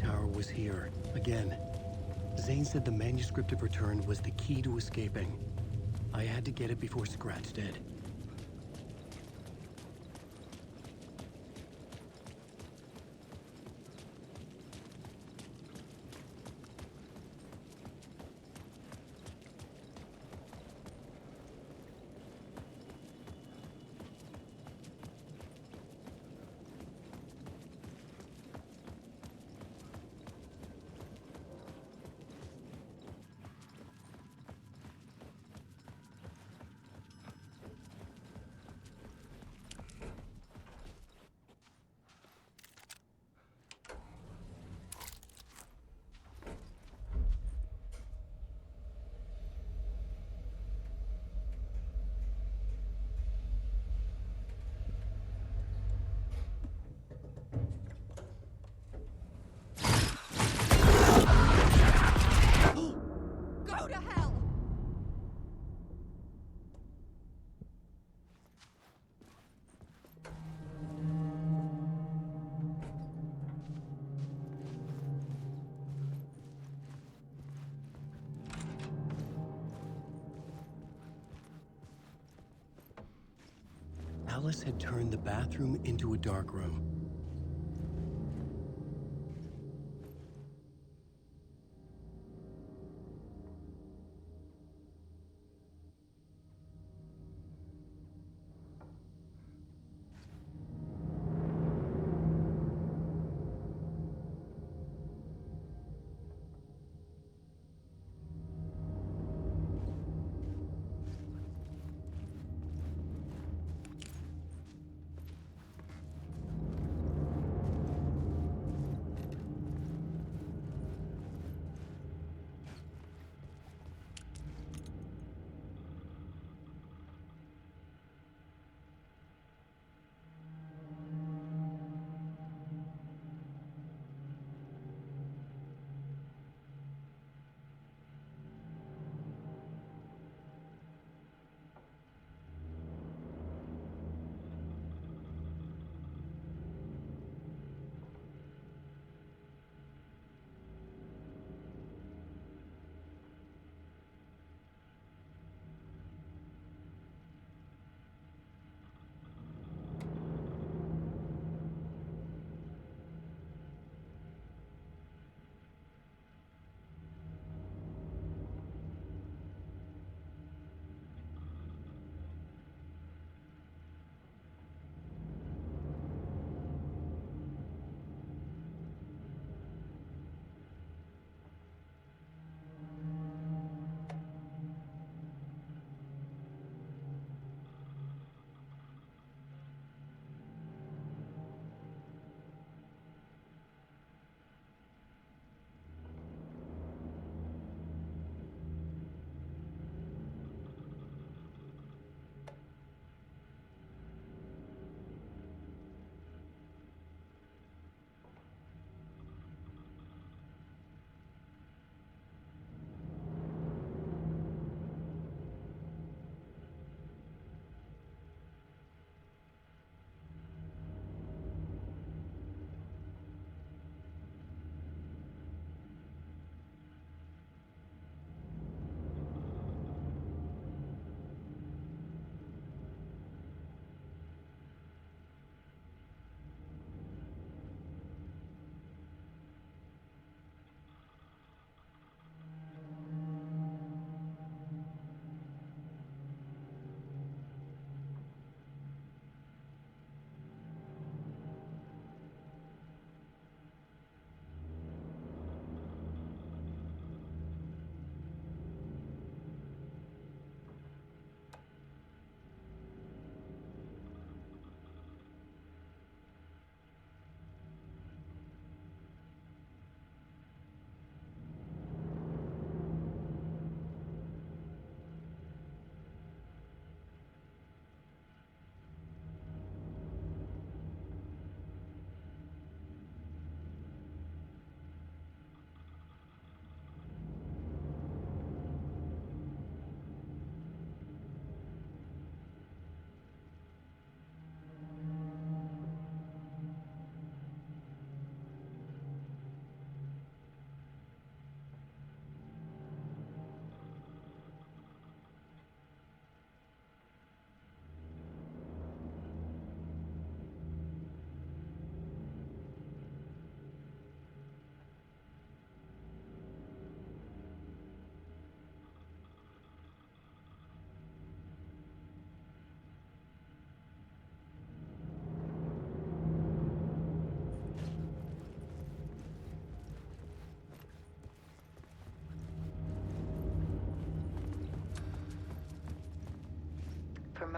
tower was here, again. Zane said the manuscript of return was the key to escaping. I had to get it before Scratch did. Go to hell! Alice had turned the bathroom into a dark room.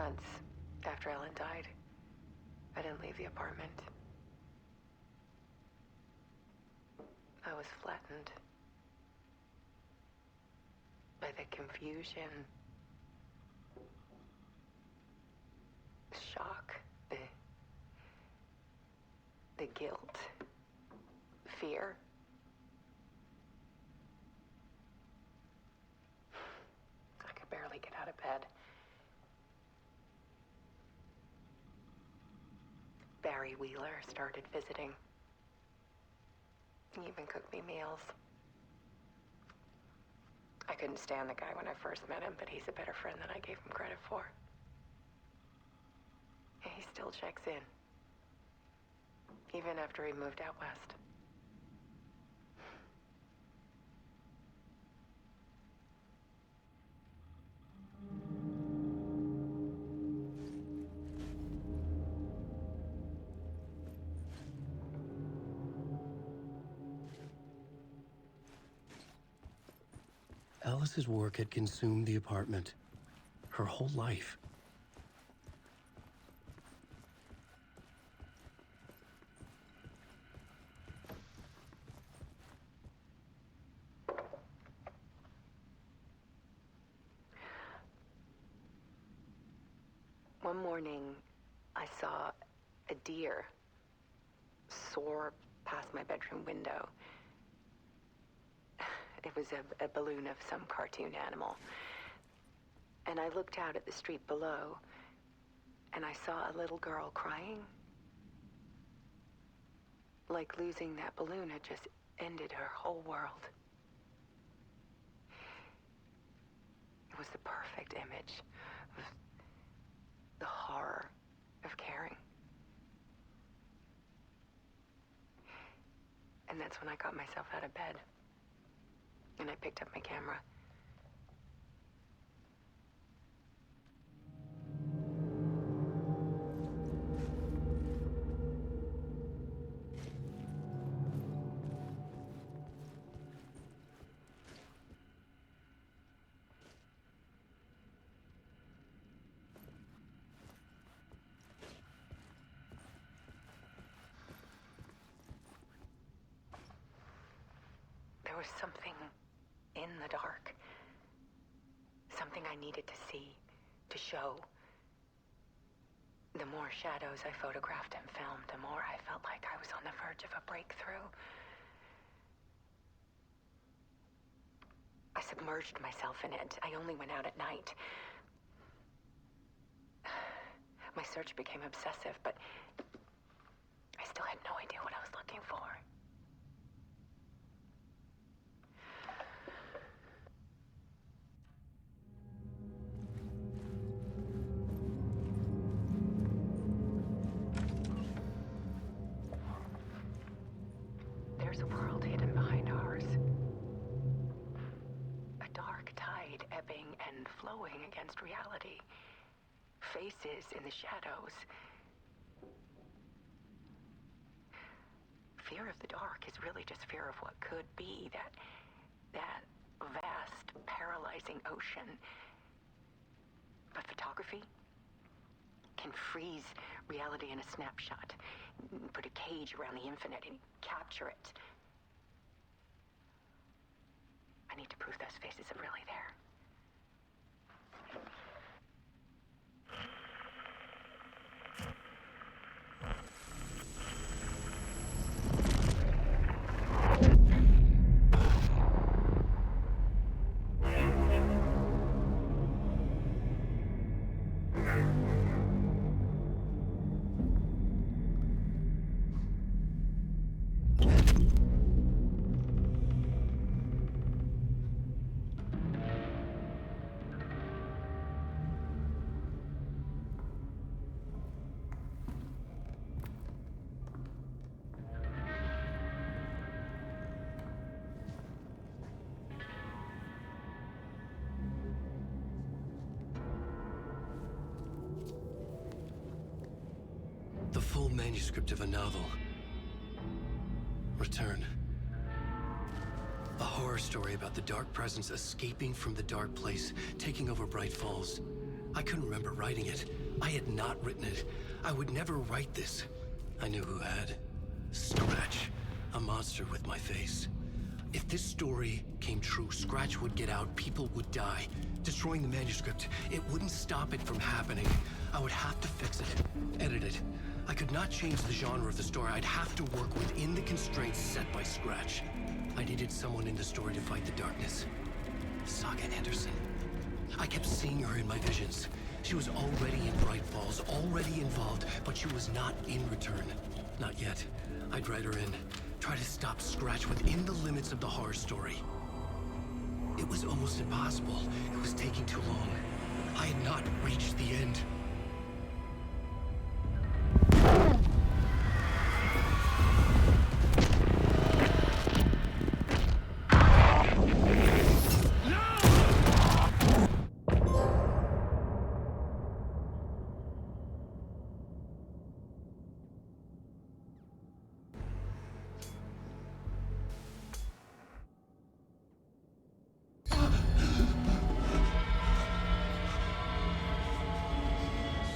months after Ellen died, I didn't leave the apartment. I was flattened by the confusion, shock, the guilt, fear. I could barely get out of bed. Barry Wheeler started visiting. He even cooked me meals. I couldn't stand the guy when I first met him, but he's a better friend than I gave him credit for. And he still checks in, even after he moved out west. Alice's work had consumed the apartment. Her whole life. One morning, I saw a deer soar past my bedroom window. It was a balloon of some cartoon animal. And I looked out at the street below, and I saw a little girl crying. Like losing that balloon had just ended her whole world. It was the perfect image of the horror of caring. And that's when I got myself out of bed. And I picked up my camera. There was something in the dark. Something I needed to see, to show. The more shadows I photographed and filmed, the more I felt like I was on the verge of a breakthrough. I submerged myself in it. I only went out at night. My search became obsessive, but I still had no idea what I was looking for. There's a world hidden behind ours. A dark tide ebbing and flowing against reality. Faces in the shadows. Fear of the dark is really just fear of what could be, that vast, paralyzing ocean. But photography can freeze reality in a snapshot, put a cage around the infinite and capture it. I need to prove those faces are really there. The full manuscript of a novel. Return. A horror story about the dark presence escaping from the dark place, taking over Bright Falls. I couldn't remember writing it. I had not written it. I would never write this. I knew who had. Scratch. A monster with my face. If this story came true, Scratch would get out, people would die. Destroying the manuscript, it wouldn't stop it from happening. I would have to fix it, edit it. I could not change the genre of the story. I'd have to work within the constraints set by Scratch. I needed someone in the story to fight the darkness. Saga Anderson. I kept seeing her in my visions. She was already in Bright Falls, already involved, but she was not in Return. Not yet. I'd write her in. Try to stop Scratch within the limits of the horror story. It was almost impossible. It was taking too long. I had not reached the end.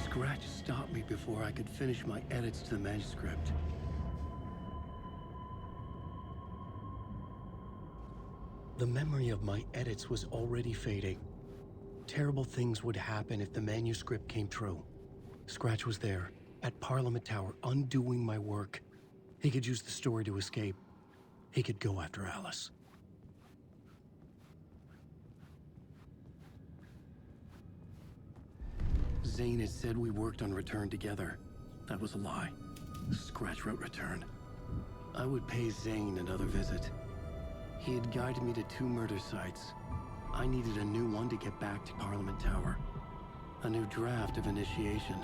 Scratch stopped me before I could finish my edits to the manuscript. The memory of my edits was already fading. Terrible things would happen if the manuscript came true. Scratch was there, at Parliament Tower, undoing my work. He could use the story to escape. He could go after Alice. Zane had said we worked on Return together. That was a lie. Scratch wrote Return. I would pay Zane another visit. He had guided me to 2 murder sites. I needed a new one to get back to Parliament Tower. A new draft of initiation.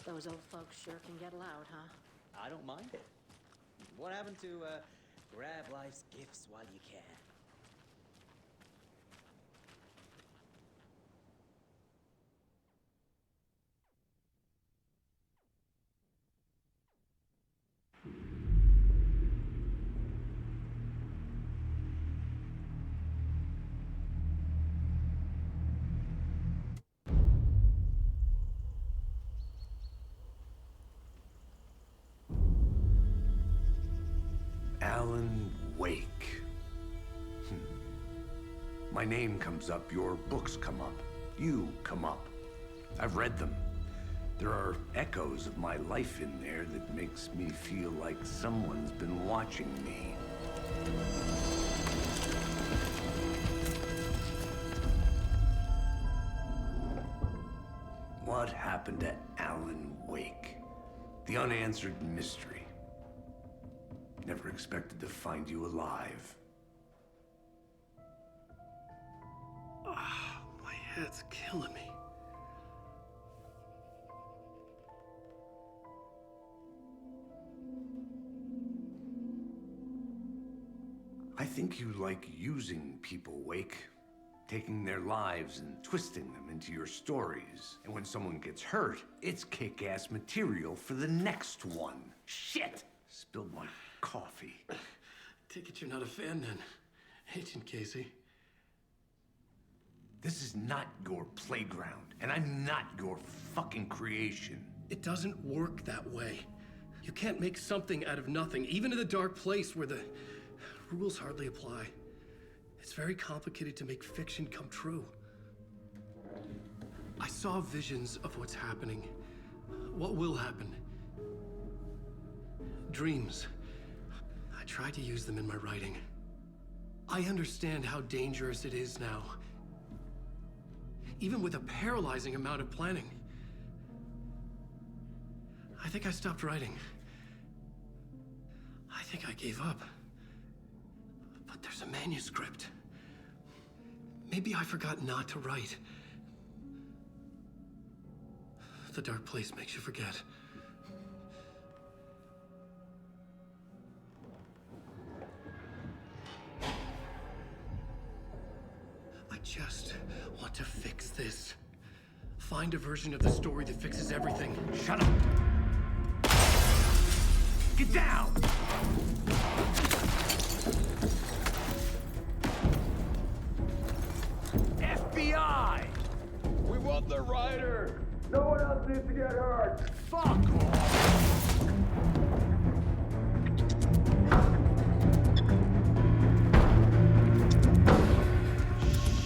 Those old folks sure can get loud, huh? I don't mind it. What happened to, grab life's gifts while you can? Alan Wake. My name comes up, your books come up, you come up. I've read them. There are echoes of my life in there that makes me feel like someone's been watching me. What happened to Alan Wake? The unanswered mystery. Never expected to find you alive. Ah, my head's killing me. think you like using people, Wake. Taking their lives and twisting them into your stories. And when someone gets hurt, it's kick-ass material for the next one. Shit! Spilled my coffee. Take it you're not a fan then, Agent Casey. This is not your playground, and I'm not your fucking creation. It doesn't work that way. You can't make something out of nothing, even in the dark place where the rules hardly apply. It's very complicated to make fiction come true. I saw visions of what's happening, what will happen. Dreams. I tried to use them in my writing. I understand how dangerous it is now, even with a paralyzing amount of planning. I think I stopped writing. I think I gave up. But there's a manuscript. Maybe I forgot not to write. The dark place makes you forget. I just want to fix this. Find a version of the story that fixes everything. Shut up! Get down! FBI! We want the writer! No one else needs to get hurt! Fuck off!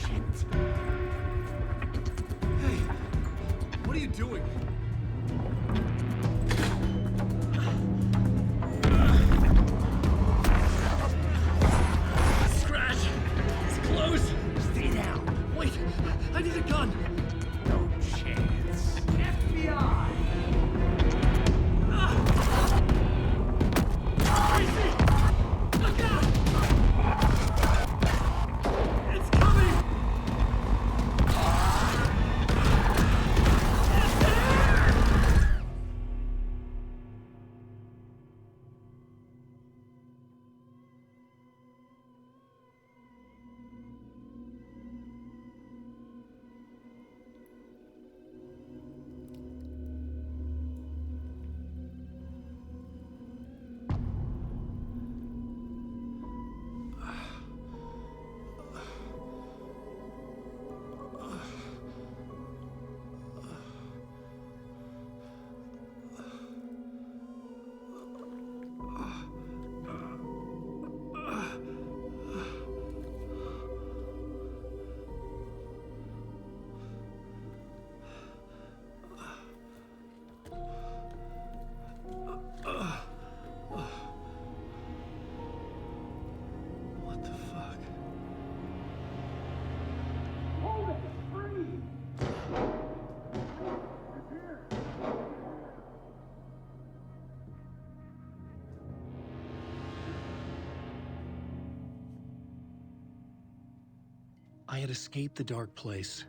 Shit. Hey, what are you doing? Scratch! It's close! Stay down! Wait, I need a gun! No chance. FBI! Tracy! Look out! It's coming! It's there! What the fuck? I had escaped the dark place.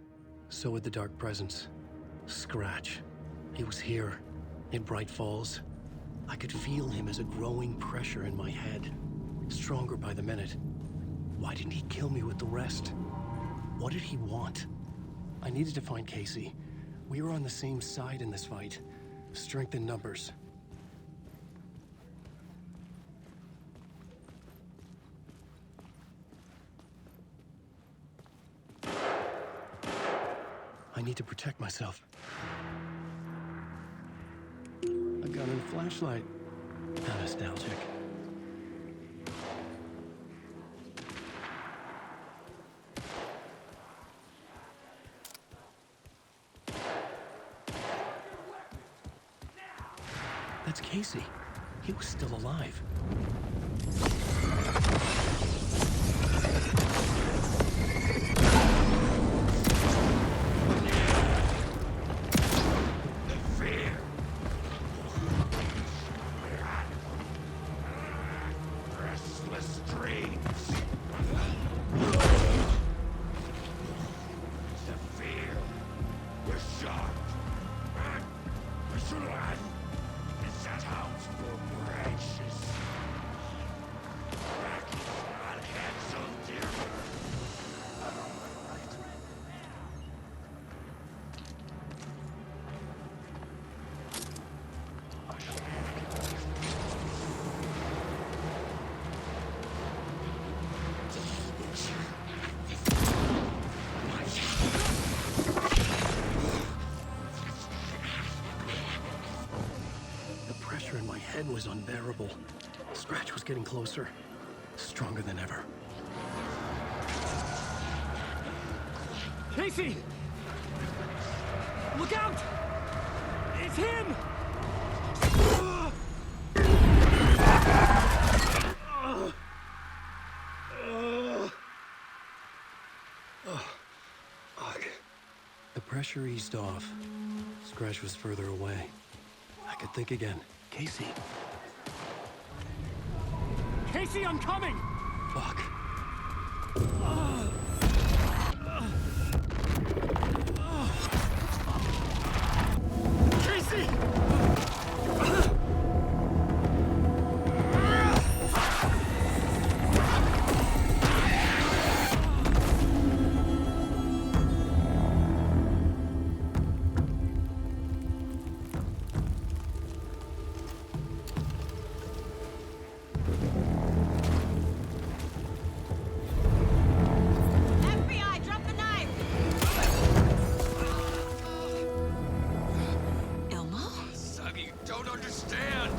So had the dark presence. Scratch. He was here, in Bright Falls. I could feel him as a growing pressure in my head. Stronger by the minute. Why didn't he kill me with the rest? What did he want? I needed to find Casey. We were on the same side in this fight. Strength in numbers. I need to protect myself. A gun and flashlight. How nostalgic. That's Casey. He was still alive. was unbearable. Scratch was getting closer, stronger than ever. Casey! Look out! It's him! The pressure eased off. Scratch was further away. I could think again. Casey. Casey, I'm coming! Fuck. Casey! FBI, drop the knife! Elmo? Suggy, you don't understand.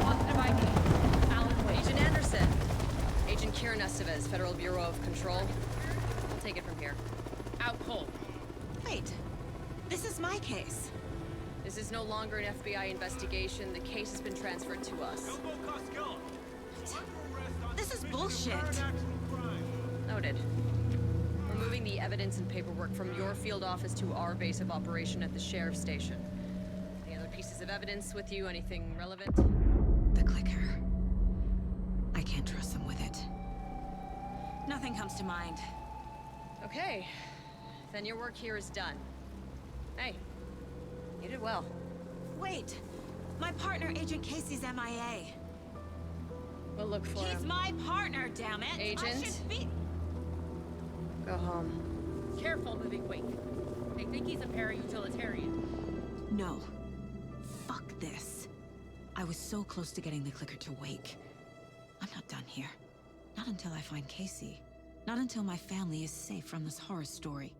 Positive ID. Agent Anderson. Agent Kieran Estevez, Federal Bureau of Control. I'll take it from here. Out cold. Wait. This is my case. This is no longer an FBI investigation. The case has been transferred to us. This is bullshit. Noted. We're moving the evidence and paperwork from your field office to our base of operation at the sheriff's station. Any other pieces of evidence with you? Anything relevant? The clicker. I can't trust them with it. Nothing comes to mind. Okay. Then your work here is done. Hey, you did well. Wait. My partner, Agent Casey's MIA. We'll look for He's him. my partner, damn it! I Agent? should be... Go home. Careful moving weight. They think he's a para-utilitarian. No. Fuck this. I was so close to getting the clicker to wake. I'm not done here. Not until I find Casey. Not until my family is safe from this horror story.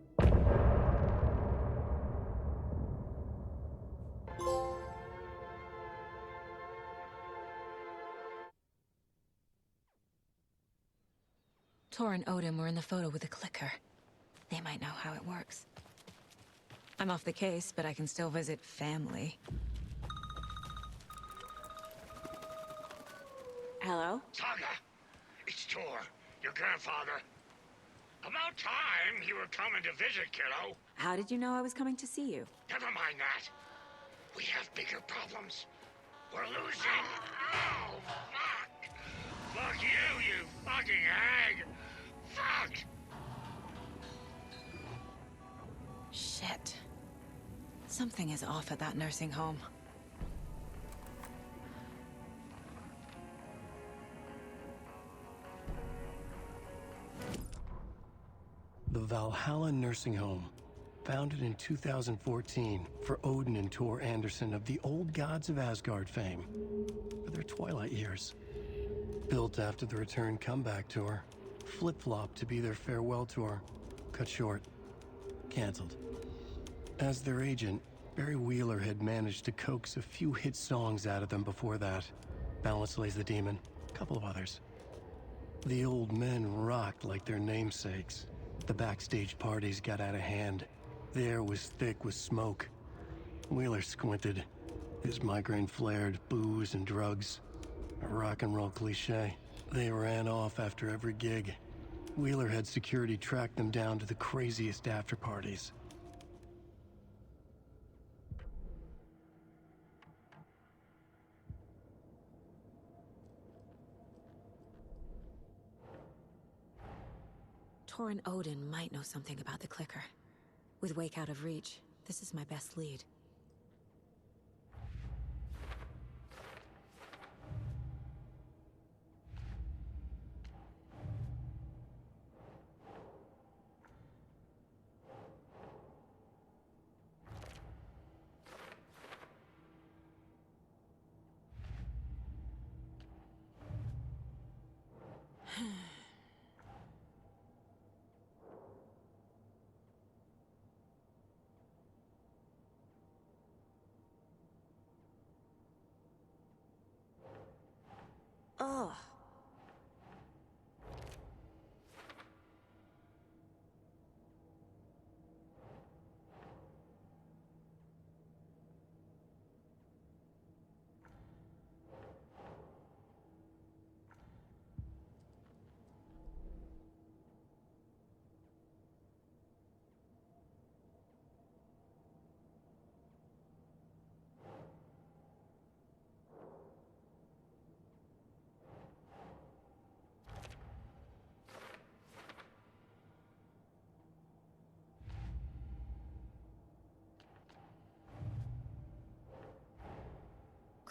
Tor and Odin were in the photo with the clicker. They might know how it works. I'm off the case, but I can still visit family. Hello? Saga, it's Tor, your grandfather. About time you were coming to visit, kiddo. How did you know I was coming to see you? Never mind that. We have bigger problems. We're losing. Oh, fuck. Fuck you, you fucking hag. Fuck. Shit. Something is off at that nursing home. The Valhalla Nursing Home, founded in 2014 for Odin and Tor Anderson of the Old Gods of Asgard fame for their twilight years. Built after the return comeback tour, flip-flopped to be their farewell tour, cut short, canceled. As their agent, Barry Wheeler had managed to coax a few hit songs out of them before that. Balance Lays the Demon, a couple of others. The old men rocked like their namesakes. The backstage parties got out of hand. The air was thick with smoke. Wheeler squinted. His migraine flared, booze and drugs. A rock and roll cliche. They ran off after every gig. Wheeler had security track them down to the craziest after parties. Tor and Odin might know something about the clicker. With Wake out of reach, this is my best lead.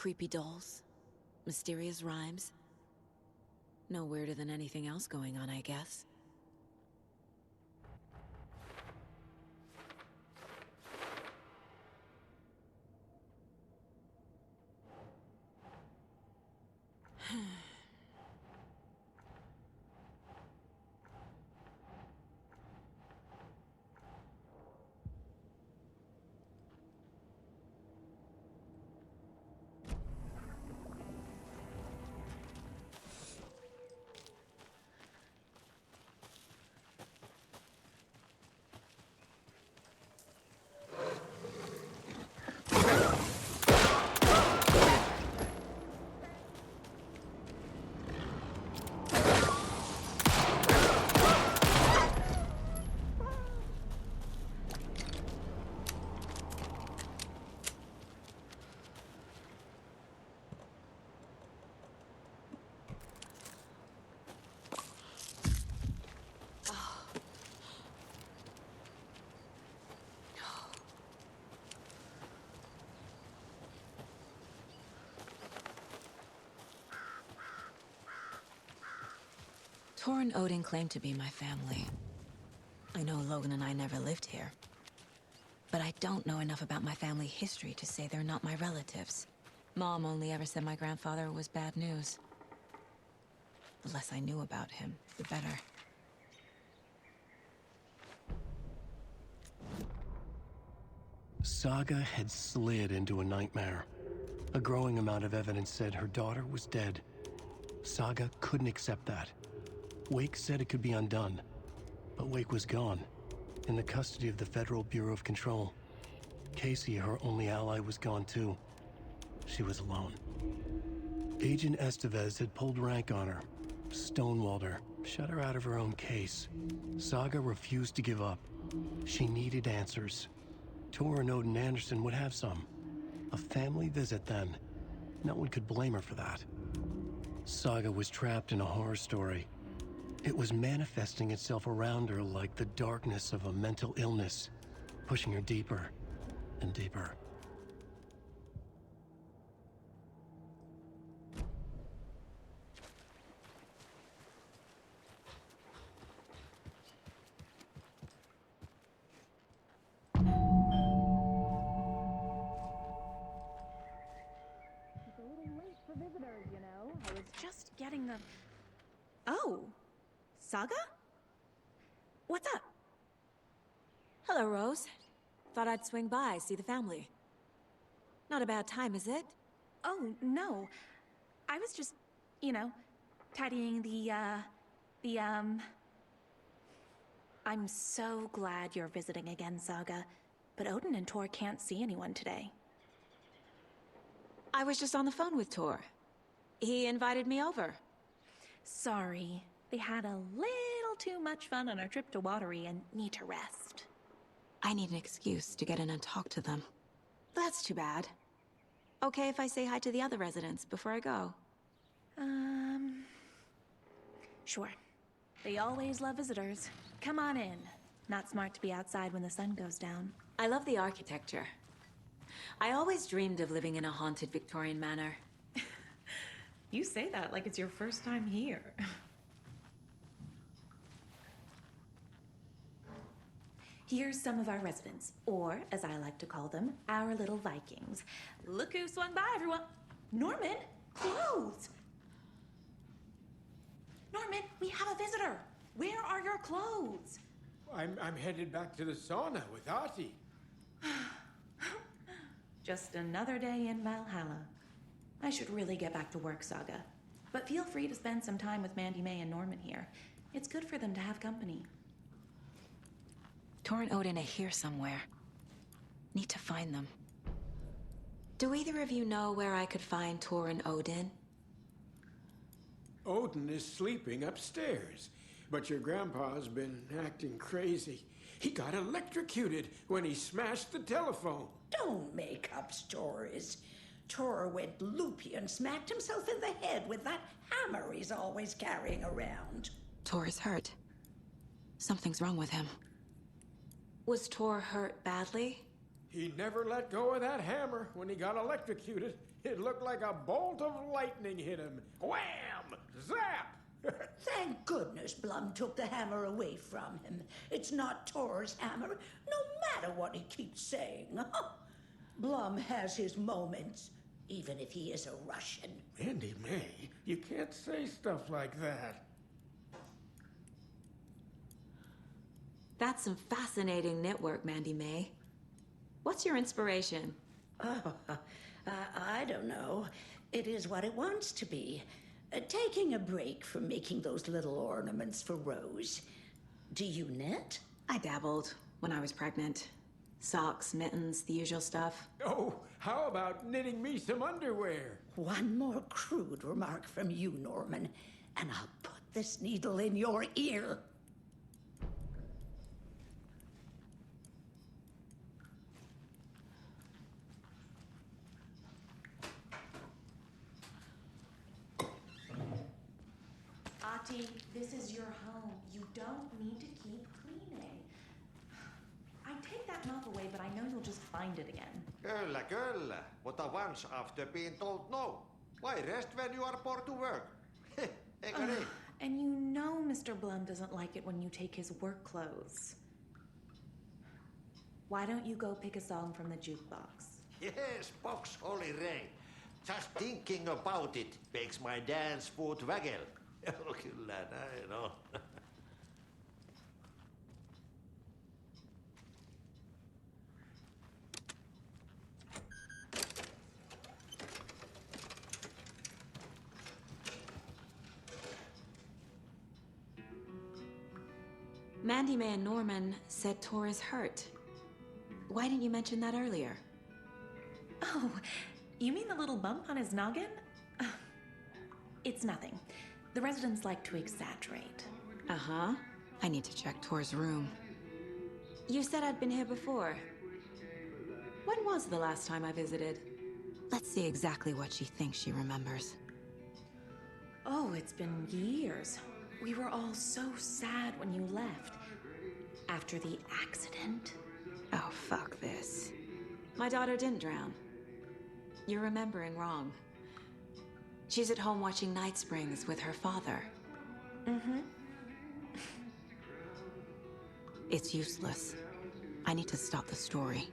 Creepy dolls. Mysterious rhymes. No weirder than anything else going on, I guess. Tor and Odin claim to be my family. I know Logan and I never lived here. But I don't know enough about my family history to say they're not my relatives. Mom only ever said my grandfather was bad news. The less I knew about him, the better. Saga had slid into a nightmare. A growing amount of evidence said her daughter was dead. Saga couldn't accept that. Wake said it could be undone, but Wake was gone, in the custody of the Federal Bureau of Control. Casey, her only ally, was gone too. She was alone. Agent Estevez had pulled rank on her, stonewalled her, shut her out of her own case. Saga refused to give up. She needed answers. Tor and Odin Anderson would have some. A family visit then. No one could blame her for that. Saga was trapped in a horror story. It was manifesting itself around her like the darkness of a mental illness, pushing her deeper and deeper. It's a little late for visitors, you know. I was just getting the... Oh! Saga? What's up? Hello, Rose. Thought I'd swing by, see the family. Not a bad time, is it? Oh, no. I was just, you know, tidying I'm so glad you're visiting again, Saga. But Odin and Tor can't see anyone today. I was just on the phone with Tor. He invited me over. Sorry. They had a little too much fun on our trip to Watery and need to rest. I need an excuse to get in and talk to them. That's too bad. Okay if I say hi to the other residents before I go? Sure. They always love visitors. Come on in. Not smart to be outside when the sun goes down. I love the architecture. I always dreamed of living in a haunted Victorian manor. You say that like it's your first time here. Here's some of our residents, or as I like to call them, our little Vikings. Look who swung by, everyone. Norman, clothes! Norman, we have a visitor. Where are your clothes? I'm headed back to the sauna with Artie. Just another day in Valhalla. I should really get back to work, Saga. But feel free to spend some time with Mandy May and Norman here. It's good for them to have company. Tor and Odin are here somewhere. Need to find them. Do either of you know where I could find Tor and Odin? Odin is sleeping upstairs, but your grandpa's been acting crazy. He got electrocuted when he smashed the telephone. Don't make up stories. Tor went loopy and smacked himself in the head with that hammer he's always carrying around. Tor is hurt. Something's wrong with him. Was Tor hurt badly? He never let go of that hammer when he got electrocuted. It looked like a bolt of lightning hit him. Wham! Zap! Thank goodness Blum took the hammer away from him. It's not Tor's hammer, no matter what he keeps saying. Blum has his moments, even if he is a Russian. Mandy May, you can't say stuff like that. That's some fascinating knitwork, Mandy May. What's your inspiration? Oh, I don't know. It is what it wants to be. Taking a break from making those little ornaments for Rose. Do you knit? I dabbled when I was pregnant. Socks, mittens, the usual stuff. Oh, how about knitting me some underwear? One more crude remark from you, Norman, and I'll put this needle in your ear. Ati, this is your home. You don't need to keep cleaning. I'd take that mop away, but I know you'll just find it again. Kyllä, kyllä. Mutta once after being told no. Why rest when you are bored to work? Eikö niin? And you know Mr. Blum doesn't like it when you take his work clothes. Why don't you go pick a song from the jukebox? Yes, box Holy Ray. Just thinking about it makes my dance foot waggle. Kyllä näin on. Mandy May and Norman said Tor is hurt. Why didn't you mention that earlier? Oh, you mean the little bump on his noggin? It's nothing. The residents like to exaggerate. Uh-huh. I need to check Tor's room. You said I'd been here before. When was the last time I visited? Let's see exactly what she thinks she remembers. Oh, it's been years. We were all so sad when you left. After the accident. Oh, fuck this. My daughter didn't drown. You're remembering wrong. She's at home watching Night Springs with her father. Mm-hmm. It's useless. I need to stop the story.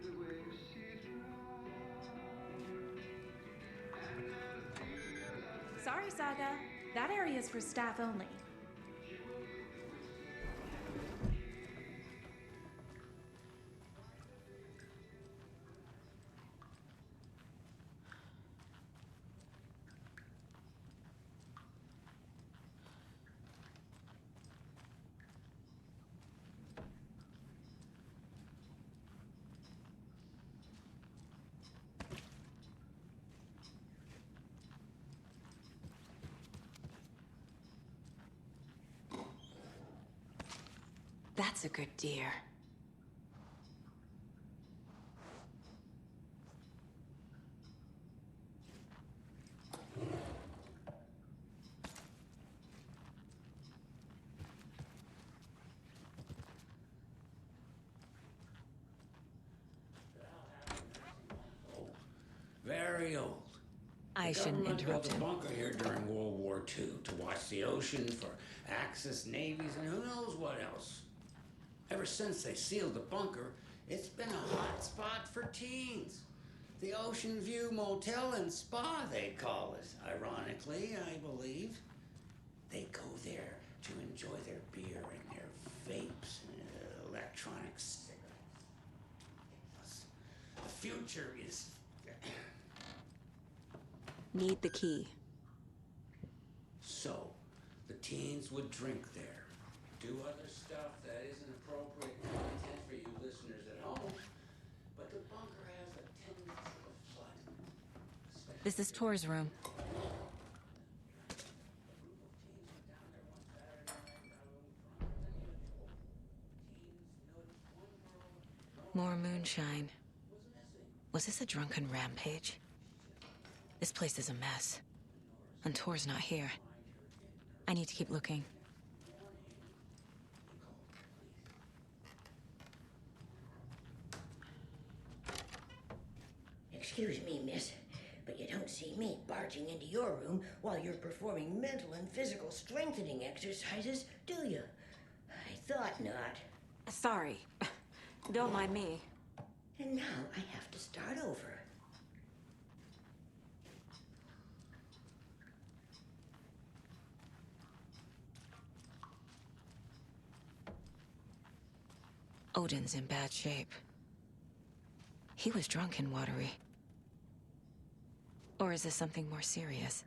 Sorry, Saga. That area is for staff only. That's a good deer. Very old. I shouldn't interrupt him. The bunker here during World War II to watch the ocean for Axis navies and who knows what else. Ever since they sealed the bunker, it's been a hot spot for teens. The Ocean View Motel and Spa, they call it. Ironically, I believe. They go there to enjoy their beer and their vapes and electronic cigarettes. The future is... Need the key. So, the teens would drink there. Do other stuff that isn't appropriate content for you listeners at home, but the bunker has a tendency to flood. This is Tor's room. More moonshine. Was this a drunken rampage? This place is a mess. And Tor's not here. I need to keep looking. Excuse me, miss, But you don't see me barging into your room while you're performing mental and physical strengthening exercises, do you? I thought not. Sorry. Don't mind me. And now I have to start over. Odin's in bad shape. He was drunk and watery. Or is this something more serious?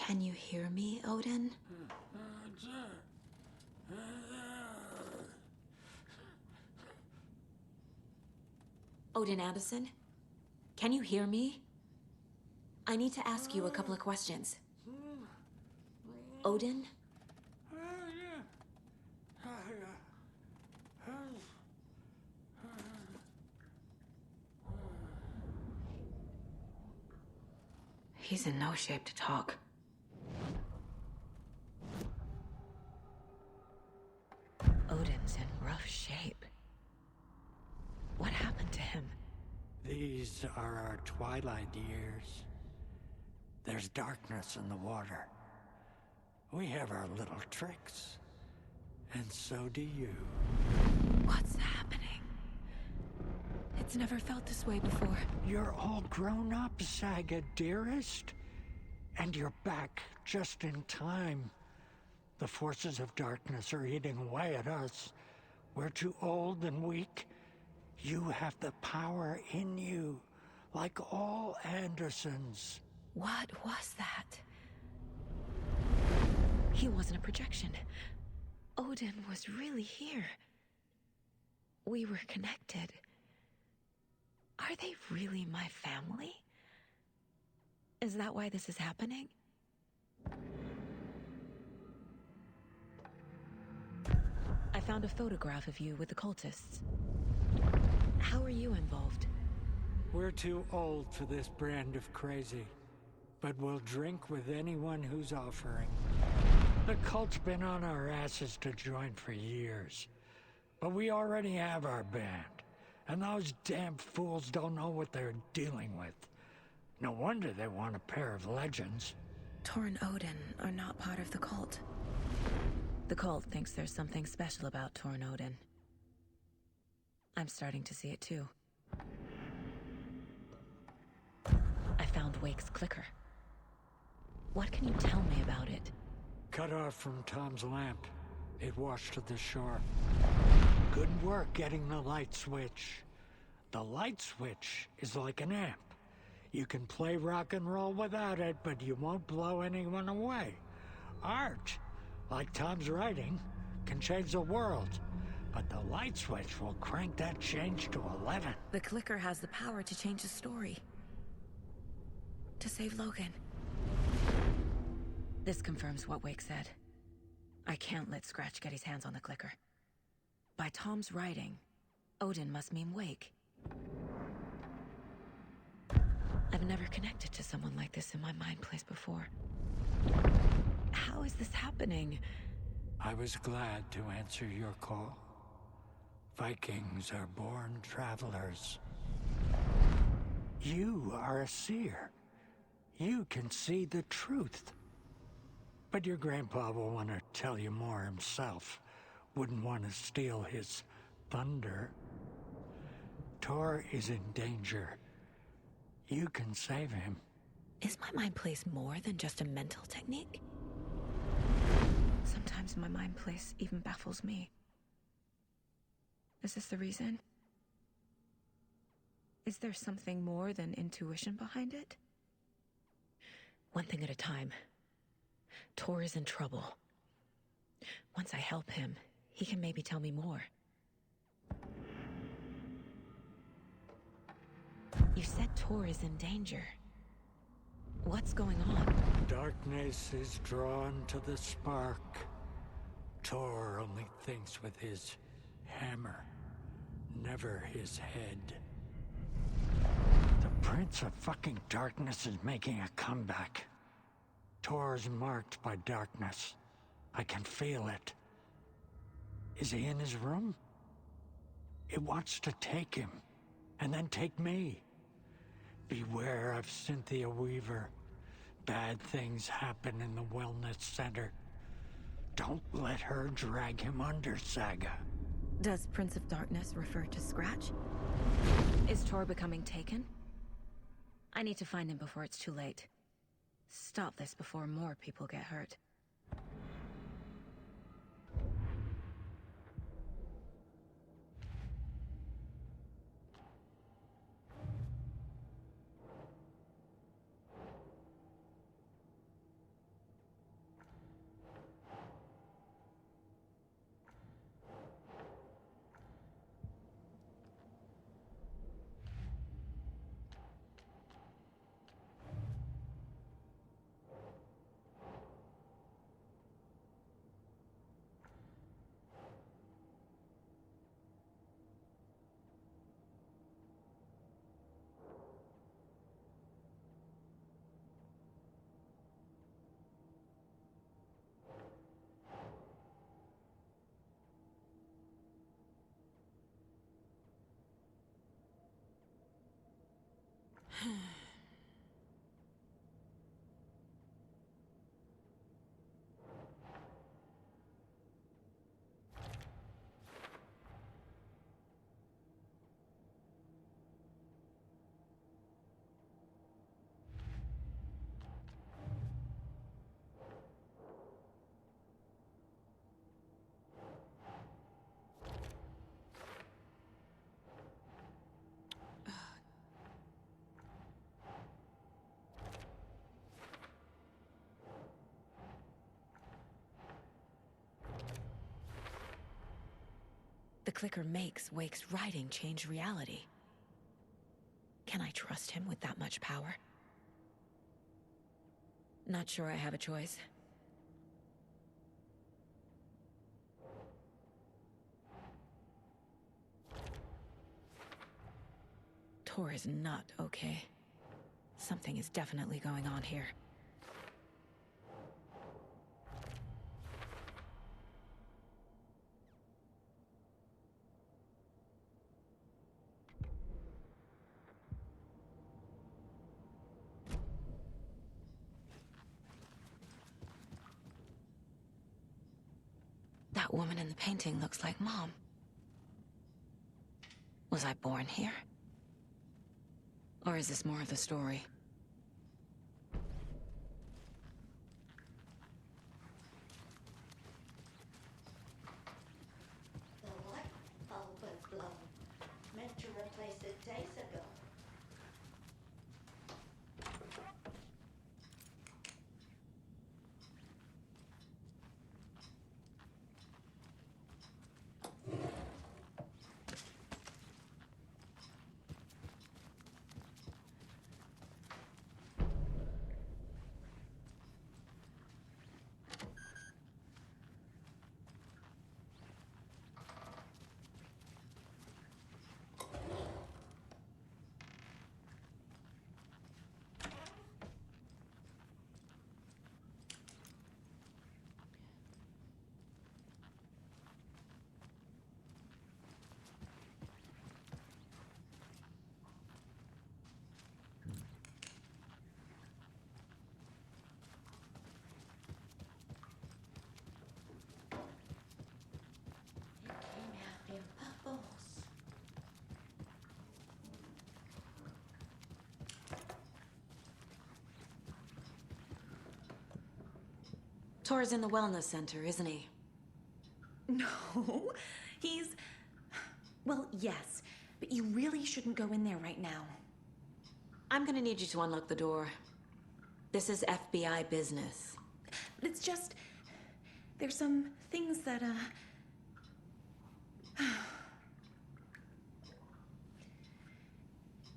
Can you hear me, Odin? Odin Anderson? Can you hear me? I need to ask you a couple of questions. Odin? He's in no shape to talk. Odin's in rough shape. What happened to him? These are our twilight years. There's darkness in the water. We have our little tricks. And so do you. What's happening? It's never felt this way before. You're all grown up, Saga, dearest. And you're back just in time. The forces of darkness are eating away at us. We're too old and weak. You have the power in you, like all Andersons. What was that? He wasn't a projection. Odin was really here. We were connected. Are they really my family? Is that why this is happening? I found a photograph of you with the cultists. How are you involved? We're too old for this brand of crazy, but we'll drink with anyone who's offering. The cult's been on our asses to join for years, but we already have our band, and those damn fools don't know what they're dealing with. No wonder they want a pair of legends. Tor and Odin are not part of the cult. The cult thinks there's something special about Tor and Odin. I'm starting to see it too. I found Wake's clicker. What can you tell me about it? Cut off from Tom's lamp. It washed to the shore. Good work getting the light switch. The light switch is like an amp. You can play rock and roll without it, but you won't blow anyone away. Art, like Tom's writing, can change the world. But the light switch will crank that change to 11. The clicker has the power to change the story. To save Logan. This confirms what Wake said. I can't let Scratch get his hands on the clicker. By Tom's writing, Odin must mean Wake. I've never connected to someone like this in my mind place before. How is this happening? I was glad to answer your call. Vikings are born travelers. You are a seer. You can see the truth. But your grandpa will want to tell you more himself. Wouldn't want to steal his thunder. Tor is in danger. You can save him. Is my mind place more than just a mental technique? Sometimes my mind place even baffles me. Is this the reason? Is there something more than intuition behind it? One thing at a time. Tor is in trouble. Once I help him, he can maybe tell me more. You said Tor is in danger. What's going on? Darkness is drawn to the spark. Tor only thinks with his hammer, never his head. The Prince of fucking Darkness is making a comeback. Tor's marked by darkness. I can feel it. Is he in his room? It wants to take him, and then take me. Beware of Cynthia Weaver. Bad things happen in the wellness center. Don't let her drag him under, Saga. Does Prince of Darkness refer to Scratch? Is Tor becoming taken? I need to find him before it's too late. Stop this before more people get hurt. The clicker makes Wake's writing change reality. Can I trust him with that much power? Not sure I have a choice. Tor is not okay. Something is definitely going on here. That woman in the painting looks like Mom. Was I born here? Or is this more of the story? The light bulb was blown. Meant to replace it days ago. Tor's in the wellness center, isn't he? No, he's... Well, yes. But you really shouldn't go in there right now. I'm gonna need you to unlock the door. This is FBI business. It's just... there's some things that,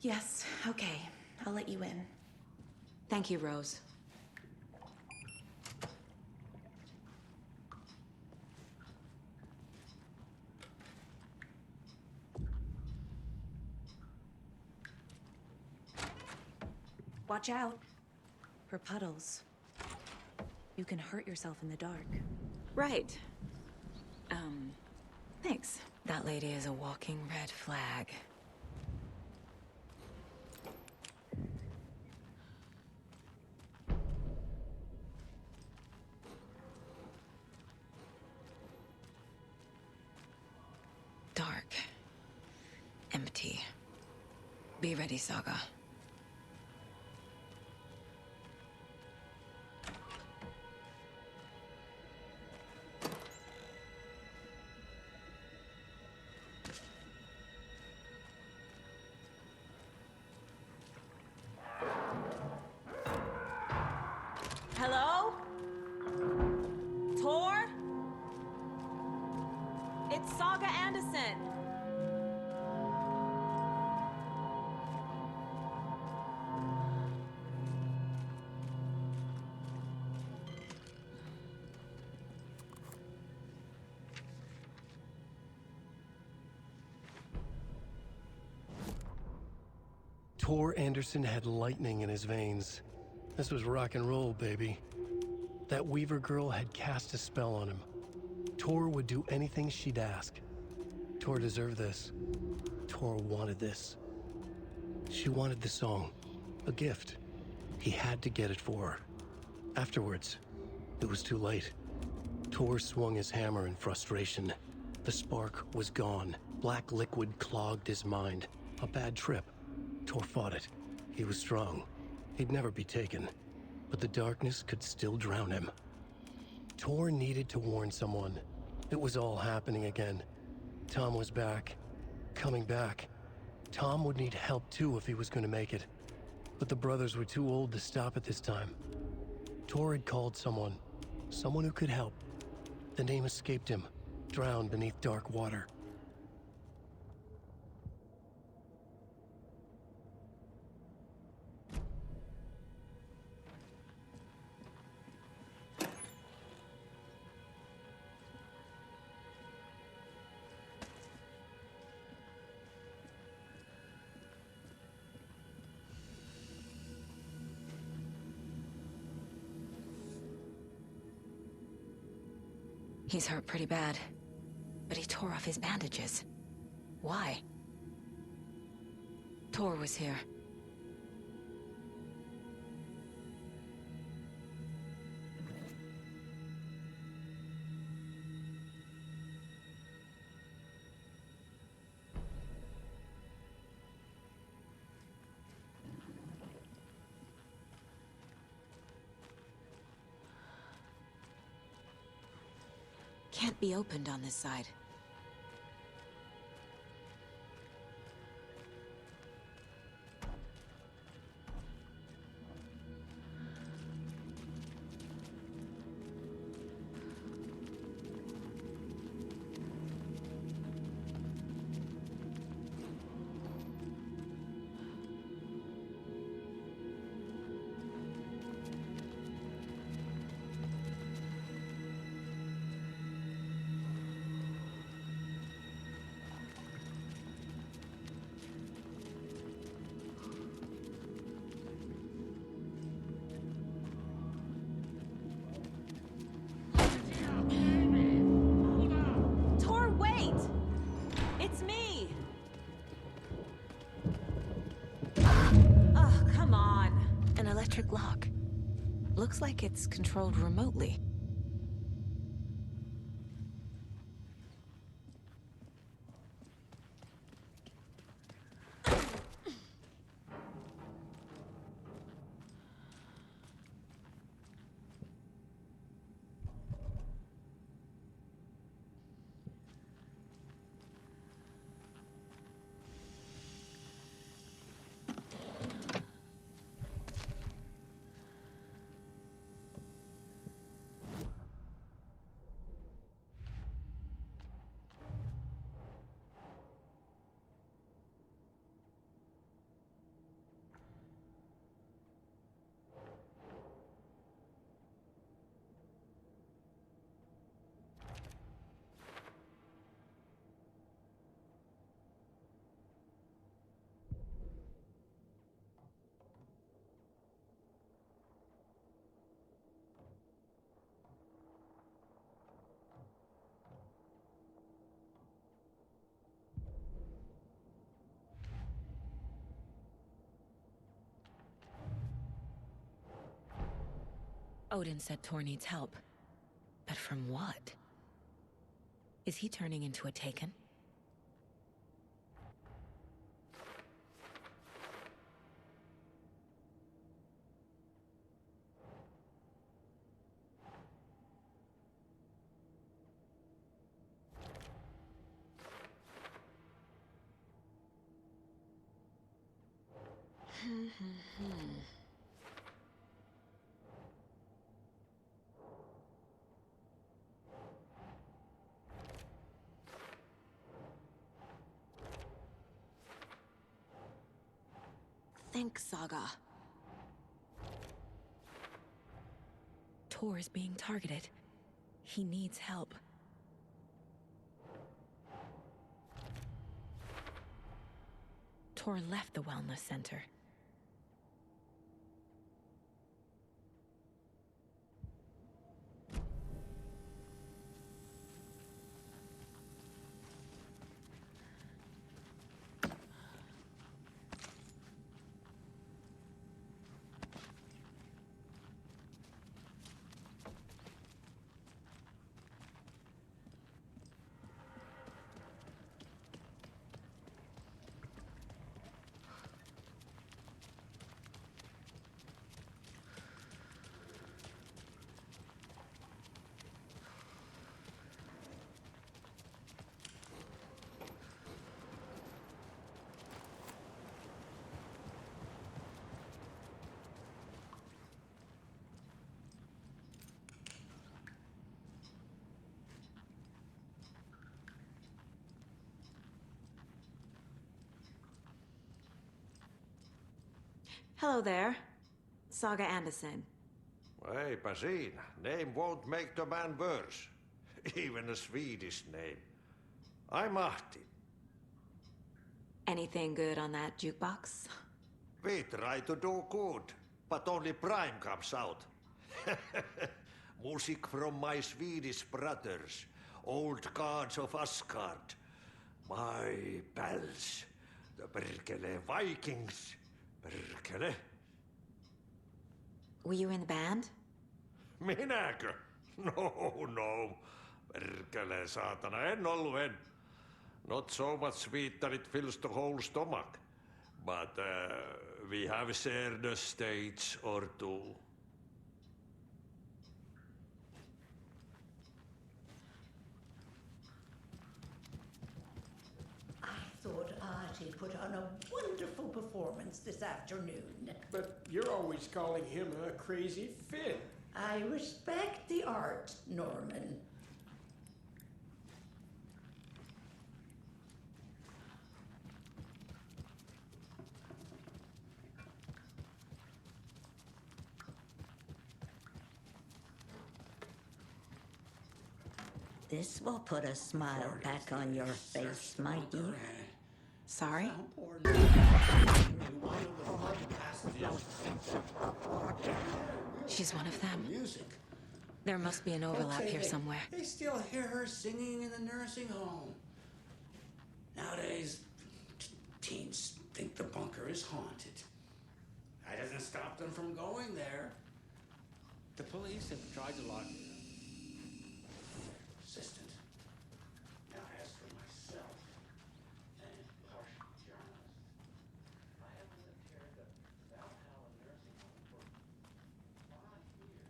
Yes, okay. I'll let you in. Thank you, Rose. Watch out for puddles. You can hurt yourself in the dark. Right. Thanks. That lady is a walking red flag. Dark. Empty. Be ready, Saga. Hello? Tor? It's Saga Anderson. Tor Anderson had lightning in his veins. This was rock and roll, baby. That Weaver girl had cast a spell on him. Tor would do anything she'd ask. Tor deserved this. Tor wanted this. She wanted the song. A gift. He had to get it for her. Afterwards, it was too late. Tor swung his hammer in frustration. The spark was gone. Black liquid clogged his mind. A bad trip. Tor fought it. He was strong. He'd never be taken. But the darkness could still drown him. Tor needed to warn someone. It was all happening again. Tom was back. Coming back. Tom would need help too if he was going to make it. But the brothers were too old to stop at this time. Tor had called someone. Someone who could help. The name escaped him. Drowned beneath dark water. He's hurt pretty bad, but he tore off his bandages. Why? Tor was here. Can't be opened on this side. Lock. Looks like it's controlled remotely. Odin said Tor needs help. But from what? Is he turning into a Taken? Think, Saga. Tor is being targeted. He needs help. Tor left the wellness center. Hello there. Saga Anderson. Hey, Basin, name won't make the man worse. Even a Swedish name. I'm Ahti. Anything good on that jukebox? We try to do good, but only Prime comes out. Music from my Swedish brothers, old gods of Asgard. My pals, the Perkele Vikings. Perkele. Were you in the band? Minäkö? No. Perkele, saatana, en ollut en. Not so much sweet that it fills the whole stomach. But we have shared a stage or two. I thought Artie put on a wonderful performance this afternoon. But you're always calling him a crazy Finn. I respect the art, Norman. This will put a smile back on your face, my dear. Sorry? She's one of them. Music. There must be an overlap here somewhere. They still hear her singing in the nursing home. Nowadays, teens think the bunker is haunted. That doesn't stop them from going there. The police have tried to lock me up. Assistant. Now as for myself, and partial journalist, I have lived here at the Valhalla nursing home for 5 years.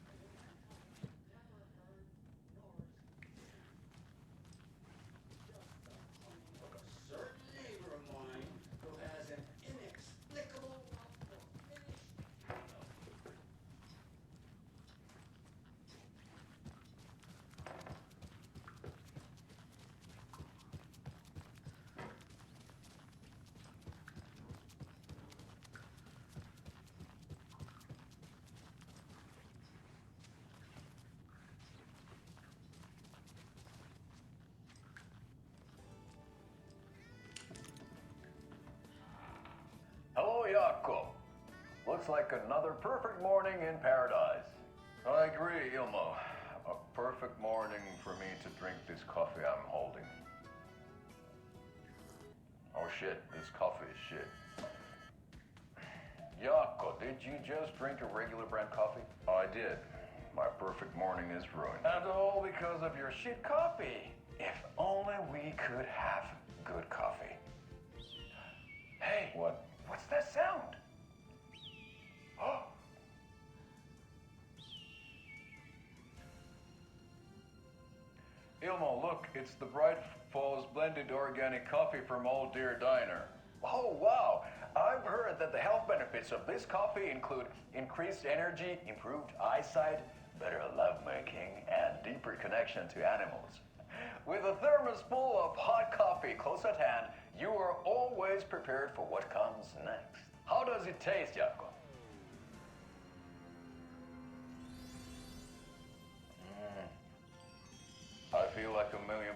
And in that time, never heard nor seen just the humming of a certain neighbor of mine who has an inexplicable love for finished piano. Hello, Jaakko. Looks like another perfect morning in paradise. I agree, Ilmo. A perfect morning for me to drink this coffee I'm holding. Oh shit, this coffee is shit. Jaakko, did you just drink a regular brand coffee? I did. My perfect morning is ruined. And all because of your shit coffee. If only we could have good coffee. Hey, what's that sound? Oh. Ilmo, look, it's the Bright Falls blended organic coffee from Old Deer Diner. Oh, wow. I've heard that the health benefits of this coffee include increased energy, improved eyesight, better lovemaking, and deeper connection to animals. With a thermos full of hot coffee close at hand, you are always prepared for what comes next. How does it taste, Jaakko? I feel like $1 million.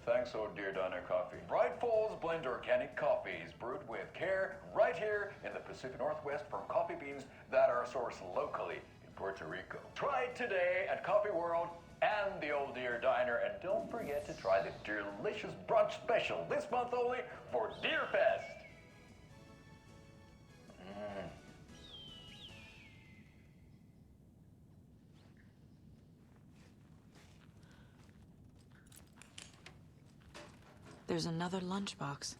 Thanks, Old Deer Diner Coffee. Bright Falls Blend Organic Coffee is brewed with care right here in the Pacific Northwest from coffee beans that are sourced locally in Puerto Rico. Try it today at Coffee World and the Old Deer Diner, and don't forget to try the delicious brunch special this month only for Deer Fest. There's another lunchbox.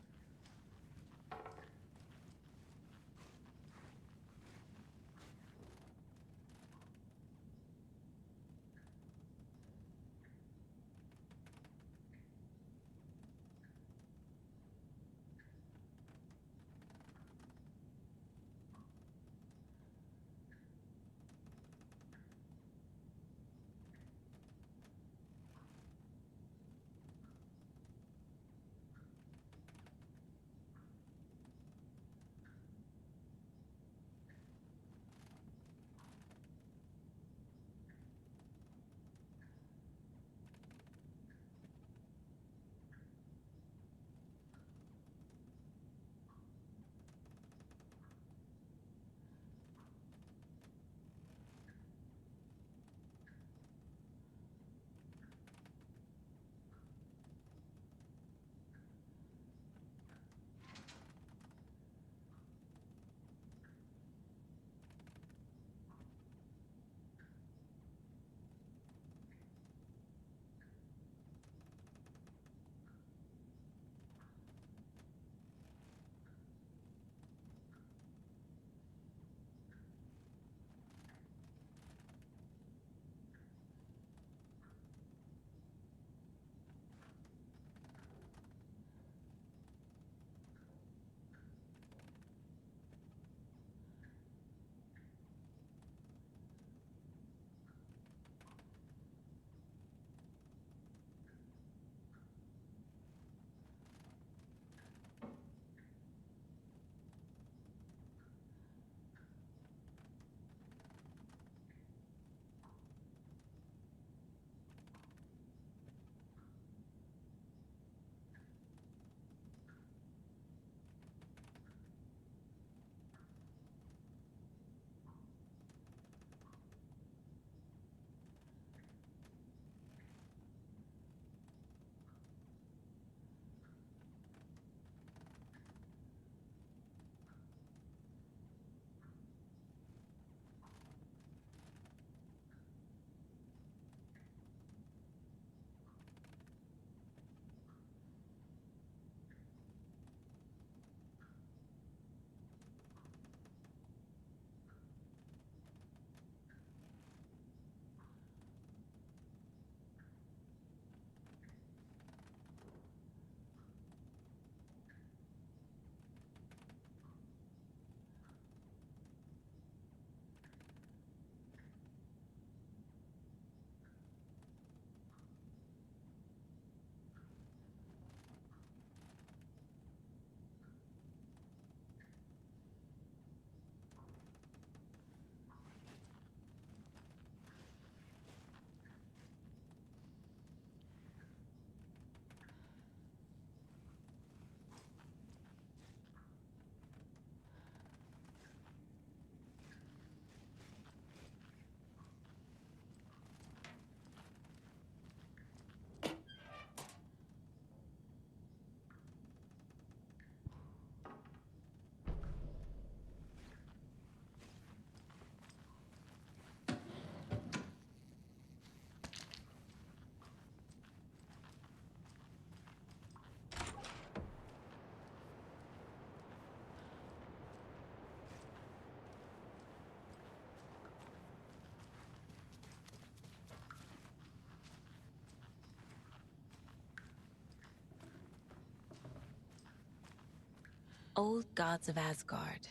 Old gods of Asgard.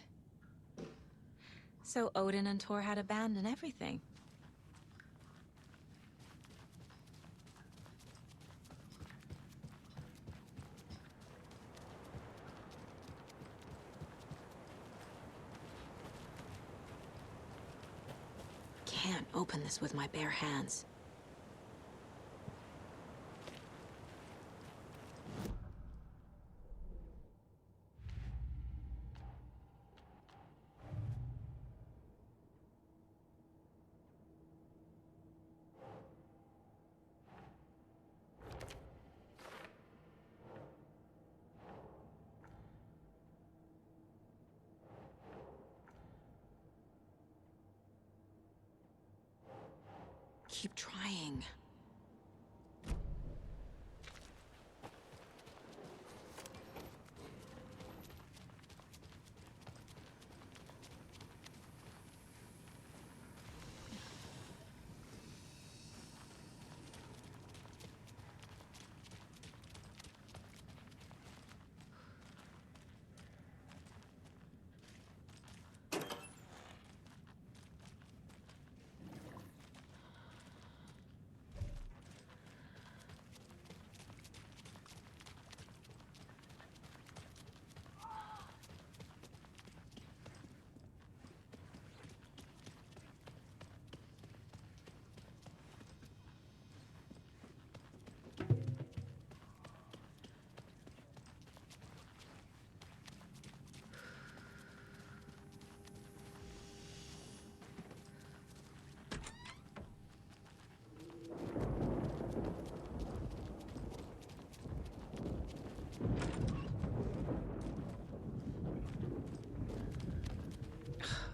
So Odin and Thor had abandoned everything. Can't open this with my bare hands. Keep trying.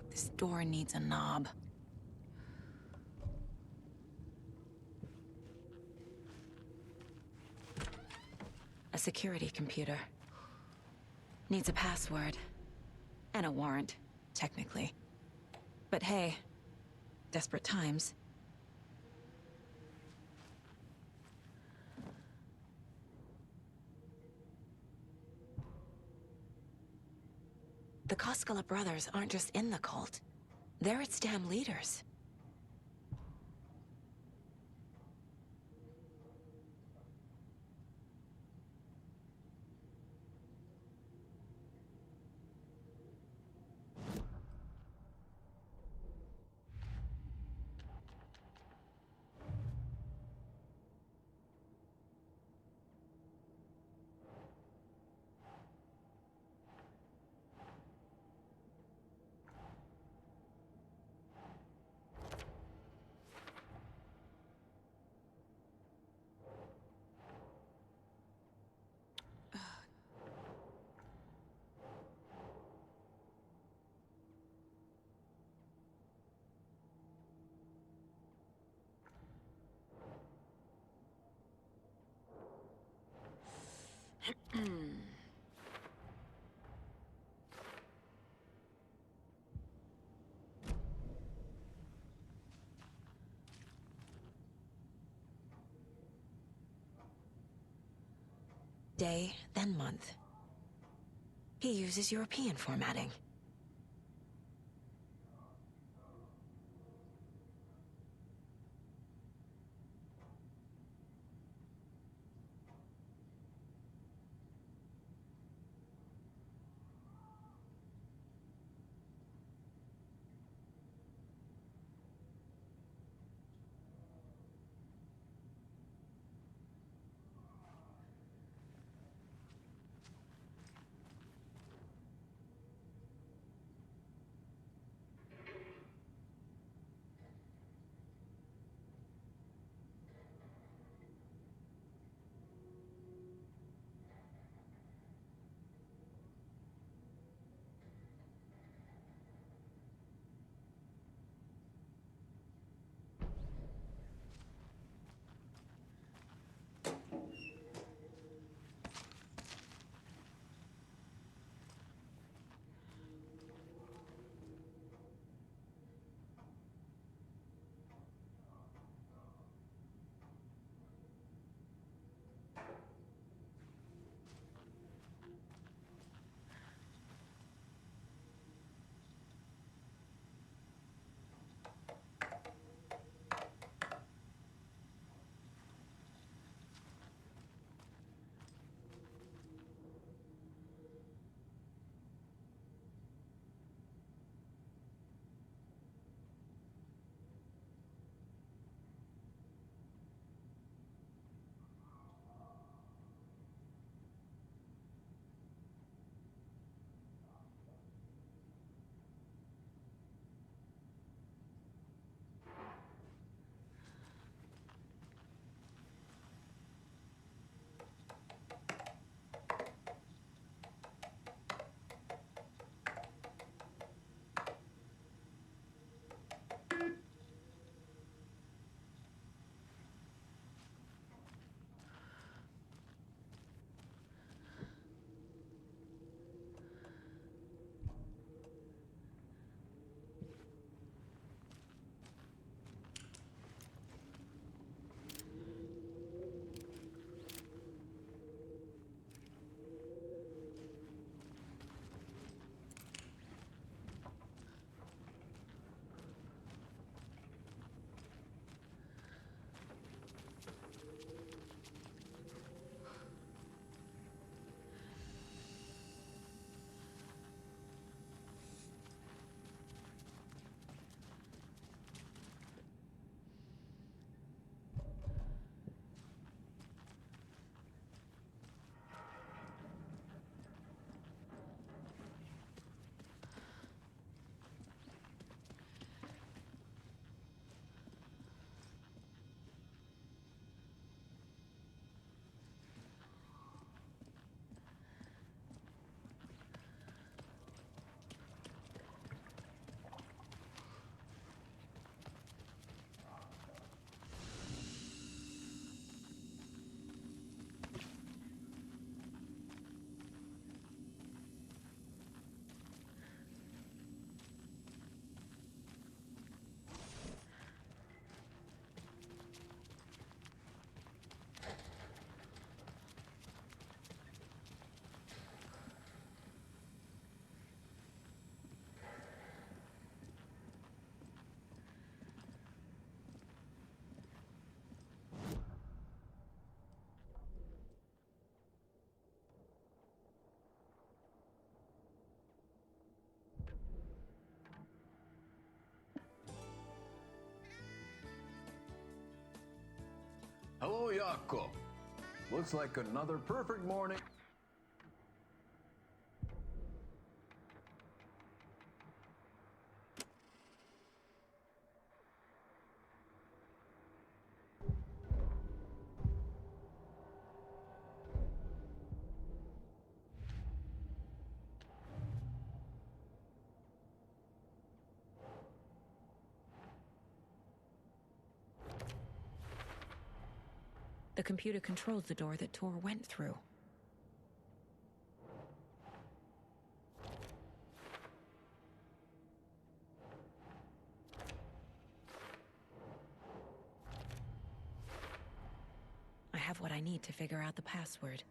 This door needs a knob. A security computer. Needs a password. And a warrant, technically. But hey, desperate times. The Koskela brothers aren't just in the cult. They're its damn leaders. Day, then month. He uses European formatting. Jacob. Looks like another perfect morning. The computer controls the door that Tor went through. I have what I need to figure out the password.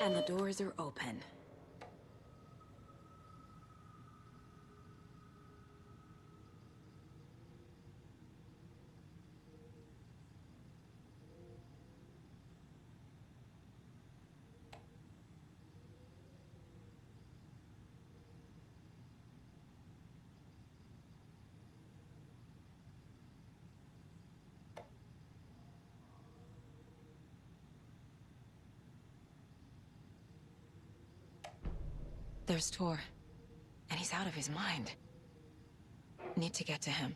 And the doors are open. There's Tor. And he's out of his mind. Need to get to him.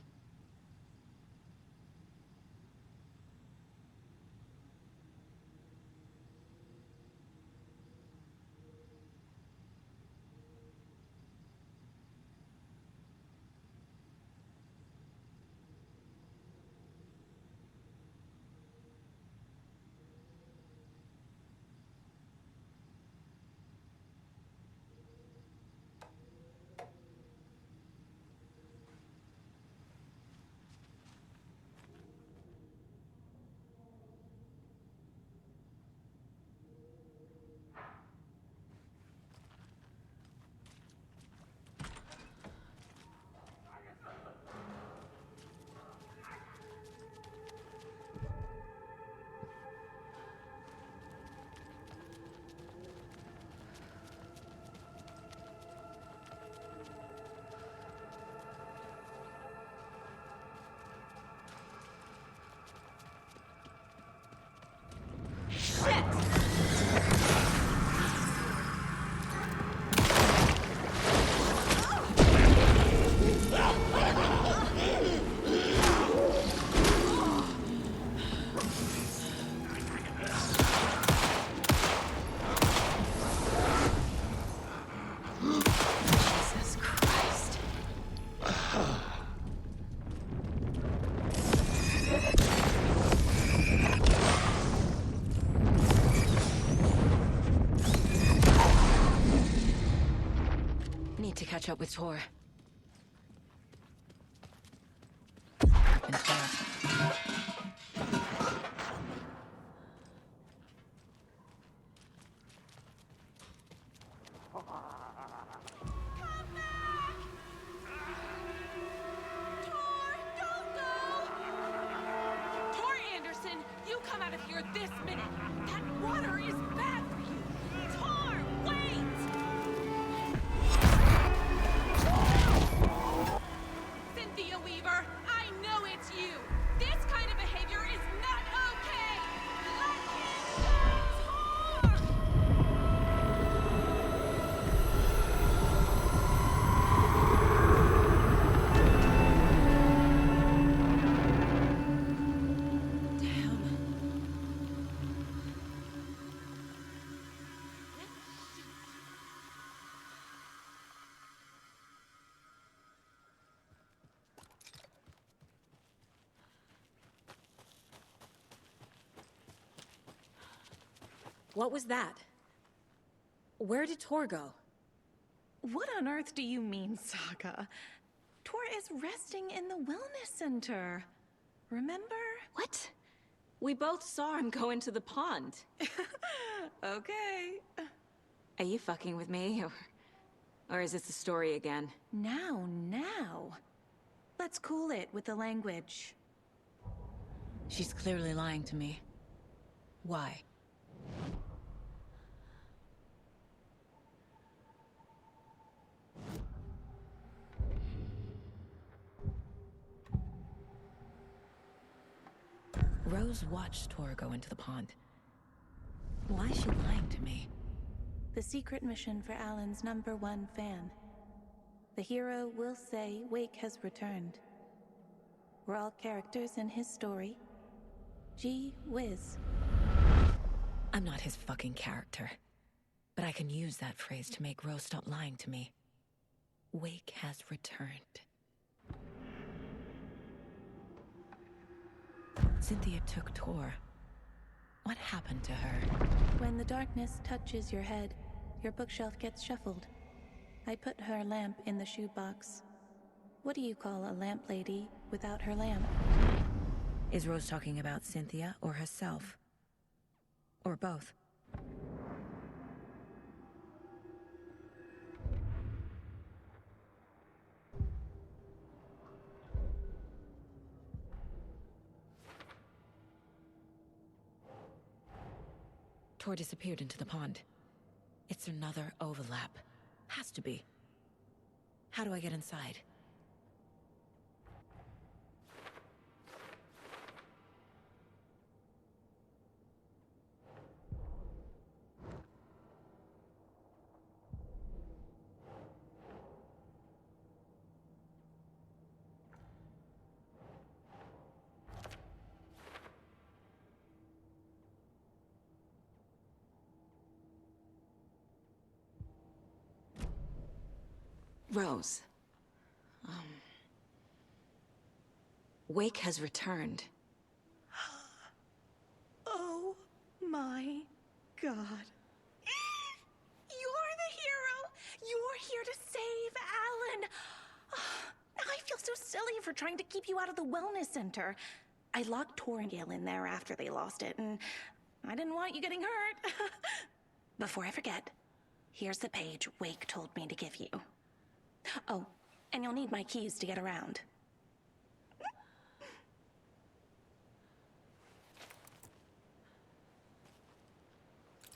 Jesus Christ. Need to catch up with Tor. And Tor. Tor Anderson, you come out of here this minute. That water is bad for you. Tor, wait! Cynthia Weaver, I know it's you. This kind of behavior is not okay. Let him go, Tor! What was that? Where did Tor go? What on earth do you mean, Saga? Tor is resting in the wellness center. Remember? What? We both saw him go into the pond. Okay. Are you fucking with me, or is this the story again? Now. Let's cool it with the language. She's clearly lying to me. Why? Rose watched Tor go into the pond. Why is she lying to me? The secret mission for Alan's #1 fan. The hero will say Wake has returned. We're all characters in his story. Gee whiz. I'm not his fucking character. But I can use that phrase to make Rose stop lying to me. Wake has returned. Cynthia took Tor. What happened to her? When the darkness touches your head, your bookshelf gets shuffled. I put her lamp in the shoebox. What do you call a lamp lady without her lamp? Is Rose talking about Cynthia or herself? Or both? Tor disappeared into the pond. It's another overlap. Has to be. How do I get inside? Rose. Wake has returned. Oh my god. You're the hero! You're here to save Alan! I feel so silly for trying to keep you out of the wellness center. I locked Tor and Gale in there after they lost it, and I didn't want you getting hurt. Before I forget, here's the page Wake told me to give you. Oh, and you'll need my keys to get around.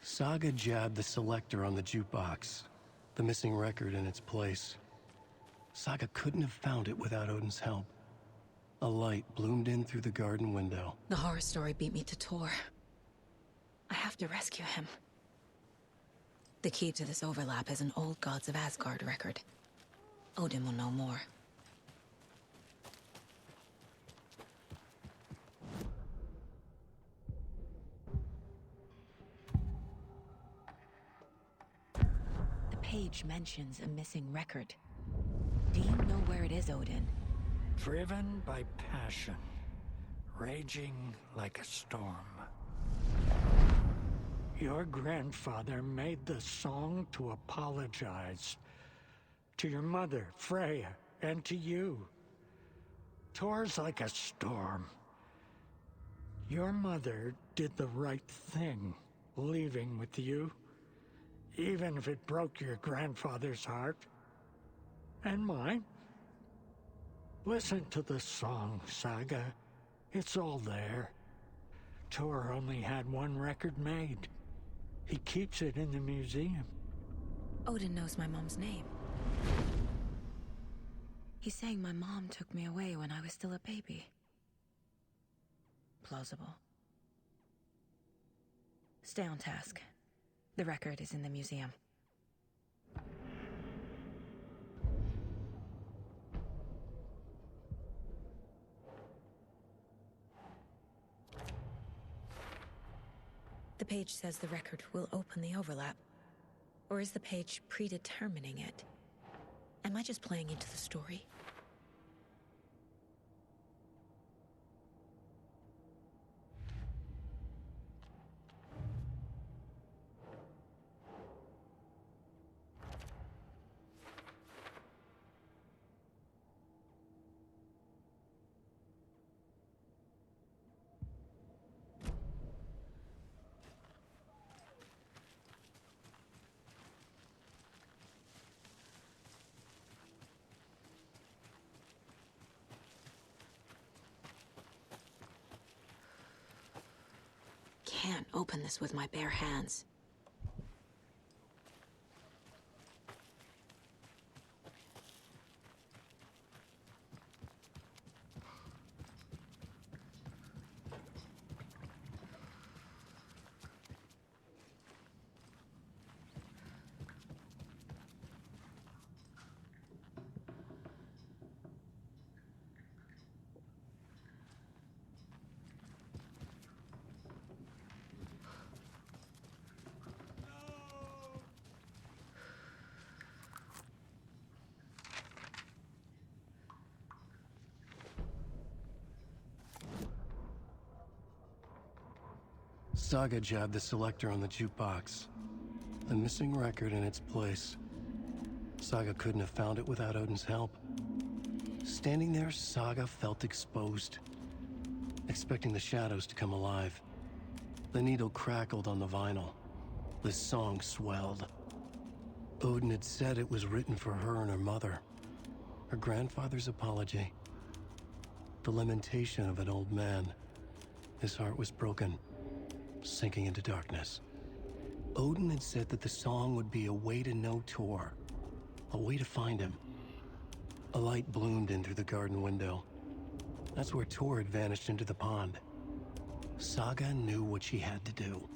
Saga jabbed the selector on the jukebox, the missing record in its place. Saga couldn't have found it without Odin's help. A light bloomed in through the garden window. The horror story beat me to Tor. I have to rescue him. The key to this overlap is an old Gods of Asgard record. Odin will know more. The page mentions a missing record. Do you know where it is, Odin? Driven by passion, raging like a storm. Your grandfather made the song to apologize. To your mother, Freya, and to you. Tor's like a storm. Your mother did the right thing, leaving with you. Even if it broke your grandfather's heart. And mine. Listen to the song, Saga. It's all there. Tor only had one record made. He keeps it in the museum. Odin knows my mom's name. He's saying my mom took me away when I was still a baby. Plausible. Stay on task. The record is in the museum. The page says the record will open the overlap. Or is the page predetermining it? Am I just playing into the story? Can't open this with my bare hands. Saga jabbed the selector on the jukebox. The missing record in its place. Saga couldn't have found it without Odin's help. Standing there, Saga felt exposed, expecting the shadows to come alive. The needle crackled on the vinyl. The song swelled. Odin had said it was written for her and her mother. Her grandfather's apology. The lamentation of an old man. His heart was broken, sinking into darkness. Odin had said that the song would be a way to know Tor, a way to find him. A light bloomed in through the garden window. That's where Tor had vanished into the pond. Saga knew what she had to do.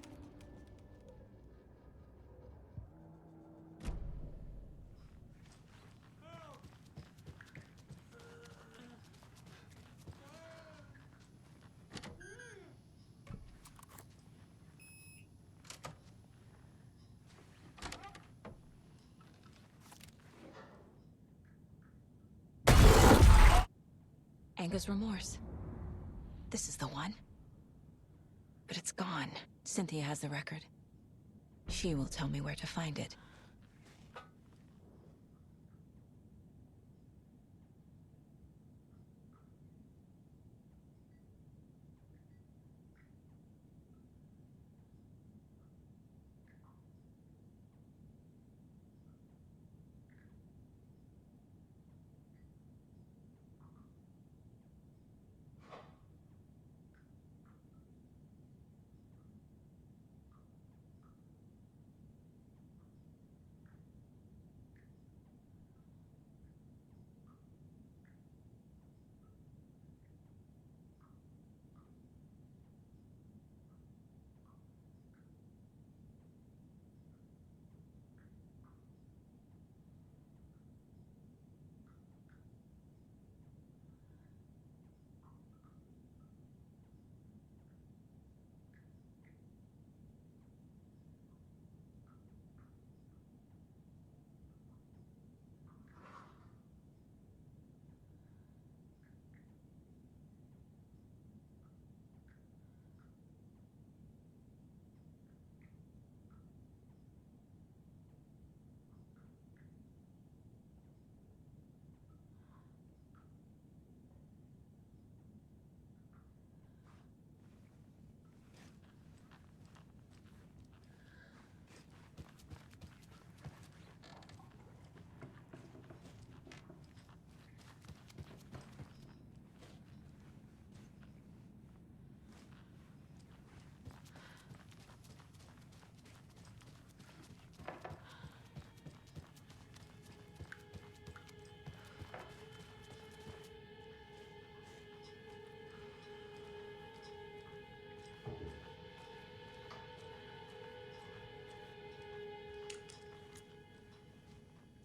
Anger's remorse. This is the one. But it's gone. Cynthia has the record. She will tell me where to find it.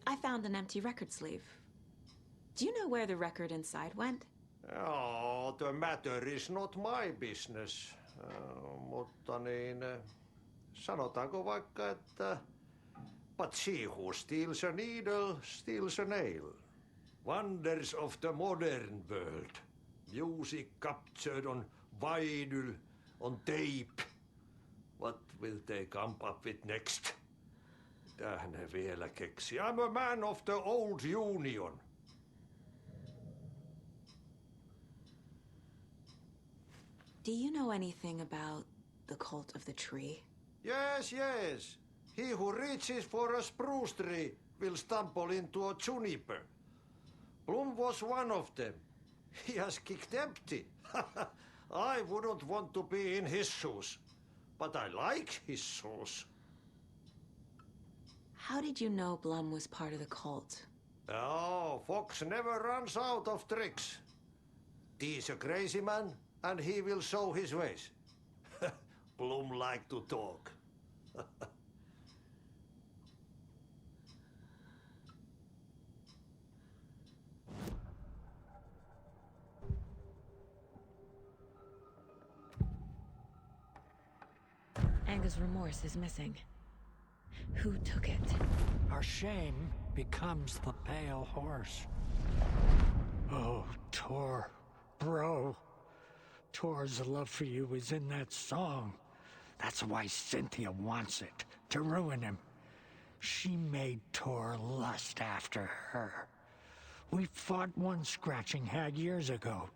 I found an empty record sleeve. Do you know where the record inside went? Oh, the matter is not my business. Mutta niin, sanotaanko vaikka, että but she who steals a needle steals a nail. Wonders of the modern world. Music captured on vinyl, on tape. What will they come up with next? Mitä ne vielä keksi? I'm a man of the old union. Do you know anything about the cult of the tree? Yes, yes. He who reaches for a spruce tree will stumble into a juniper. Blum was one of them. He has kicked empty. I wouldn't want to be in his shoes. But I like his shoes. How did you know Blum was part of the cult? Oh, Fox never runs out of tricks. He's a crazy man, and he will show his ways. Blum like to talk. Anger's remorse is missing. Who took it? Our shame becomes the pale horse. Oh, Tor. Bro. Tor's love for you is in that song. That's why Cynthia wants it, to ruin him. She made Tor lust after her. We fought one scratching hag years ago.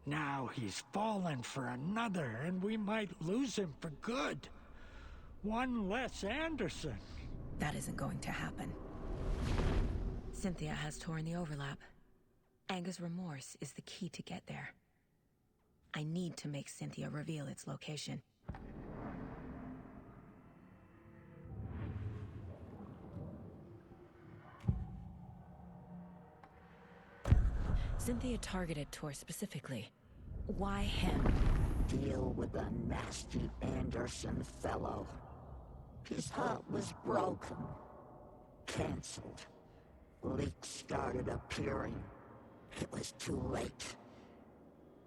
Now he's fallen for another, and we might lose him for good. One less Anderson. That isn't going to happen. Cynthia has Tor in the overlap. Anger's remorse is the key to get there. I need to make Cynthia reveal its location. Cynthia targeted Tor specifically. Why him? Deal with the nasty Anderson fellow. His heart was broken. Cancelled. Leaks started appearing. It was too late.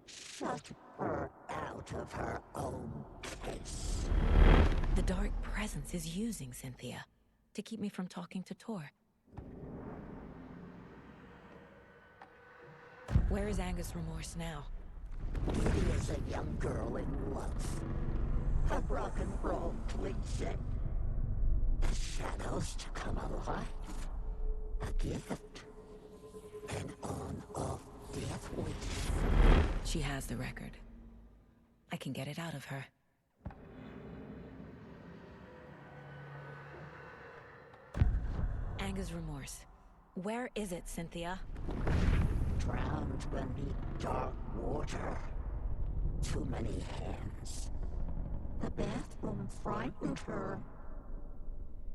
Shut her out of her own case. The Dark Presence is using Cynthia to keep me from talking to Tor. Where is Angus Remorse now? Diddy is a young girl in love. Her rock and roll pleasing. The shadows to come alive. A gift. An on-off death wish. She has the record. I can get it out of her. Angus Remorse. Where is it, Cynthia? Drowned beneath dark water. Too many hands. The bathroom frightened her.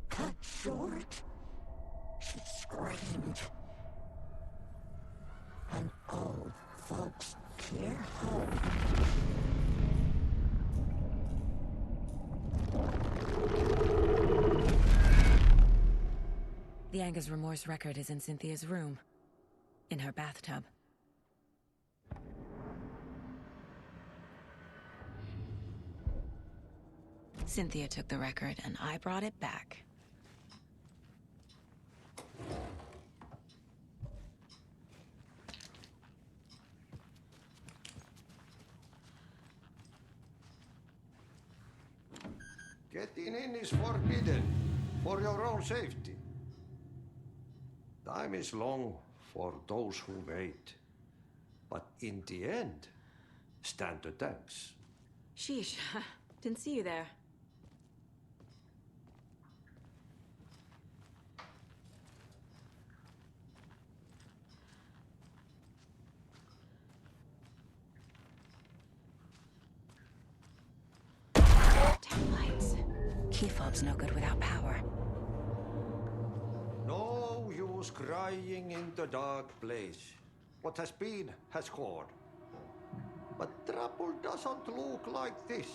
Cut short. She screamed. An old folks care home. The Angus Remorse record is in Cynthia's room. In her bathtub. Cynthia took the record, and I brought it back. Getting in is forbidden, for your own safety. Time is long for those who wait. But in the end, stand the thanks. Sheesh, didn't see you there. Taillights. Key fob's no good without power. No use crying in the dark place. What has been has gone. But trouble doesn't look like this.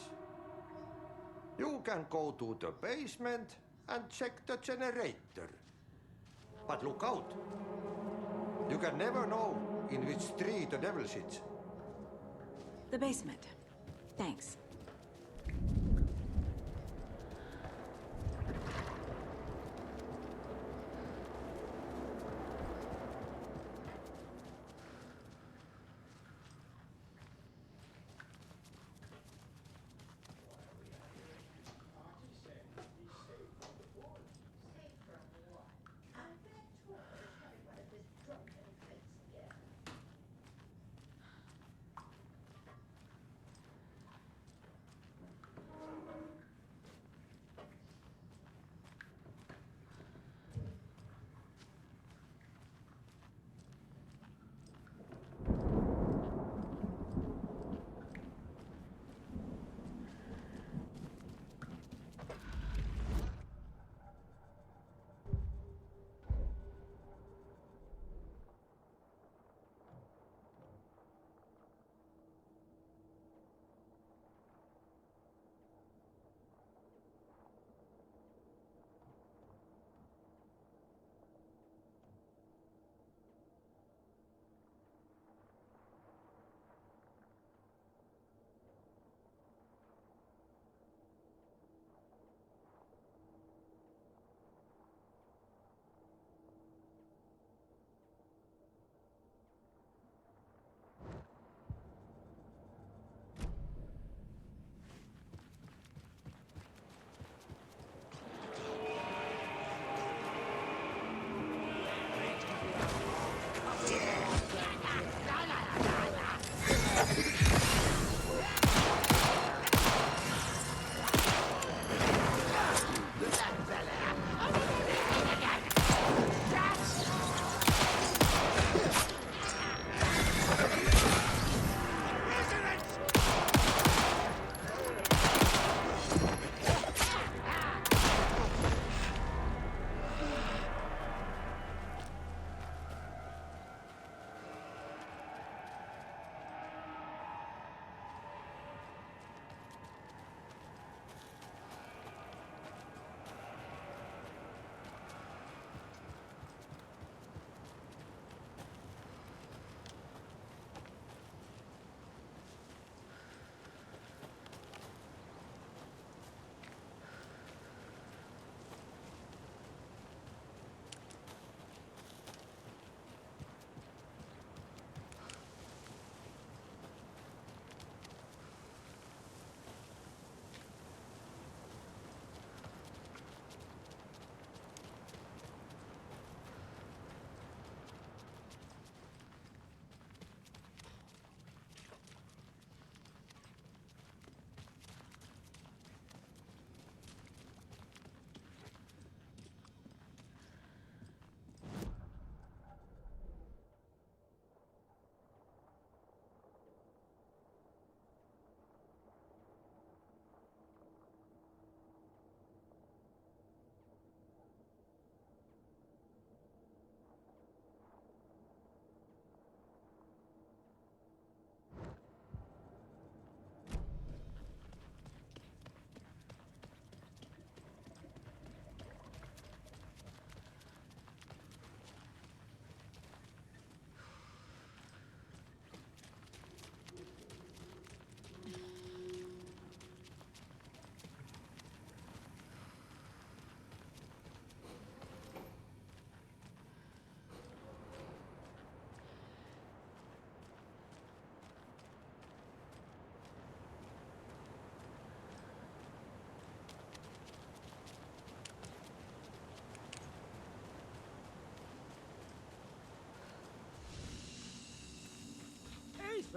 You can go to the basement and check the generator. But look out. You can never know in which tree the devil sits. The basement. Thanks.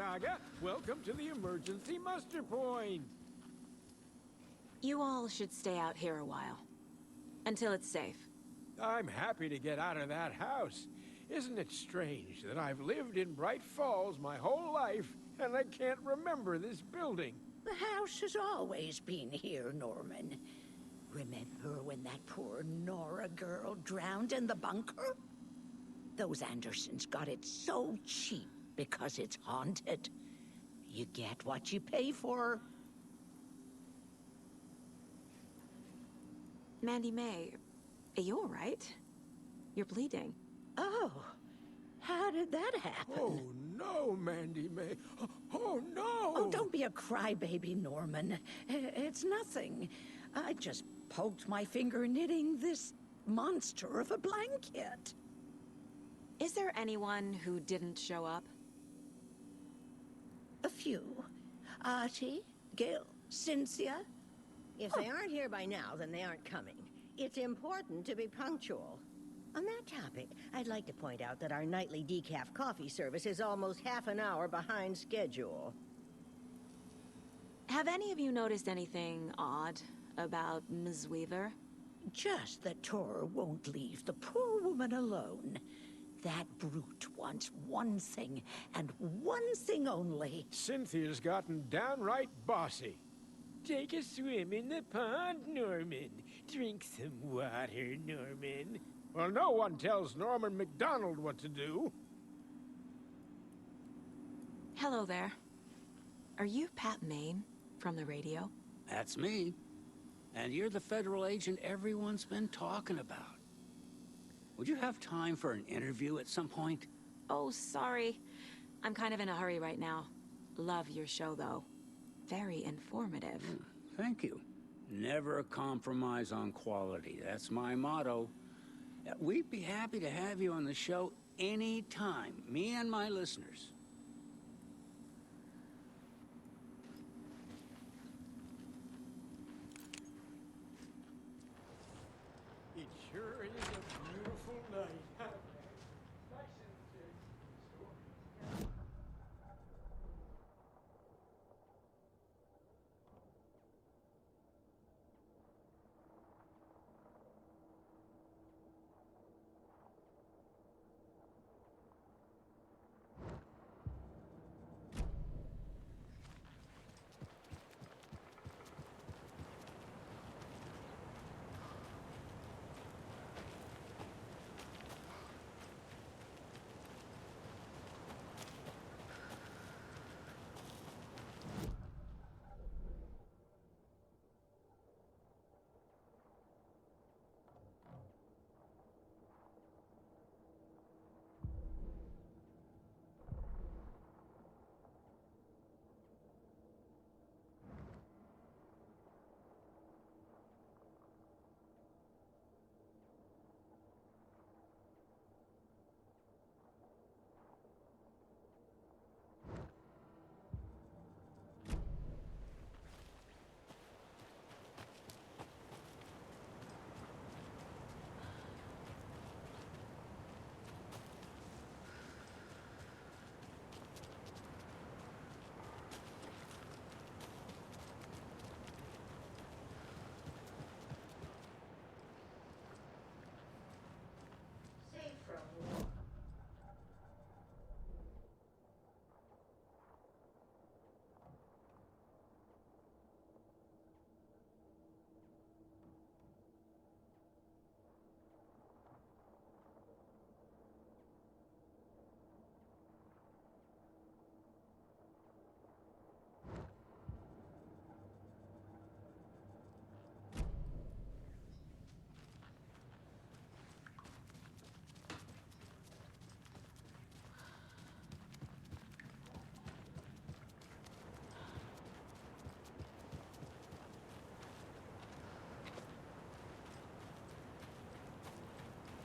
Saga. Welcome to the emergency muster point. You all should stay out here a while. Until it's safe. I'm happy to get out of that house. Isn't it strange that I've lived in Bright Falls my whole life, and I can't remember this building? The house has always been here, Norman. Remember when that poor Nora girl drowned in the bunker? Those Andersons got it so cheap because it's haunted. You get what you pay for. Mandy May, are you all right? You're bleeding. Oh, how did that happen? Oh, no, Mandy May. Oh, no! Oh, don't be a crybaby, Norman. It's nothing. I just poked my finger knitting this monster of a blanket. Is there anyone who didn't show up? A few. Artie, Gil, Cynthia. If they aren't here by now, then they aren't coming. It's important to be punctual. On that topic, I'd like to point out that our nightly decaf coffee service is almost half an hour behind schedule. Have any of you noticed anything odd about Ms. Weaver? Just that Tor won't leave the poor woman alone. That brute wants one thing, and one thing only. Cynthia's gotten downright bossy. Take a swim in the pond, Norman. Drink some water, Norman. Well, no one tells Norman MacDonald what to do. Hello there. Are you Pat Maine from the radio? That's me. And you're the federal agent everyone's been talking about. Would you have time for an interview at some point? Oh, sorry. I'm kind of in a hurry right now. Love your show, though. Very informative. Thank you. Never compromise on quality. That's my motto. We'd be happy to have you on the show anytime, me and my listeners. It sure is a beautiful night.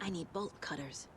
I need bolt cutters.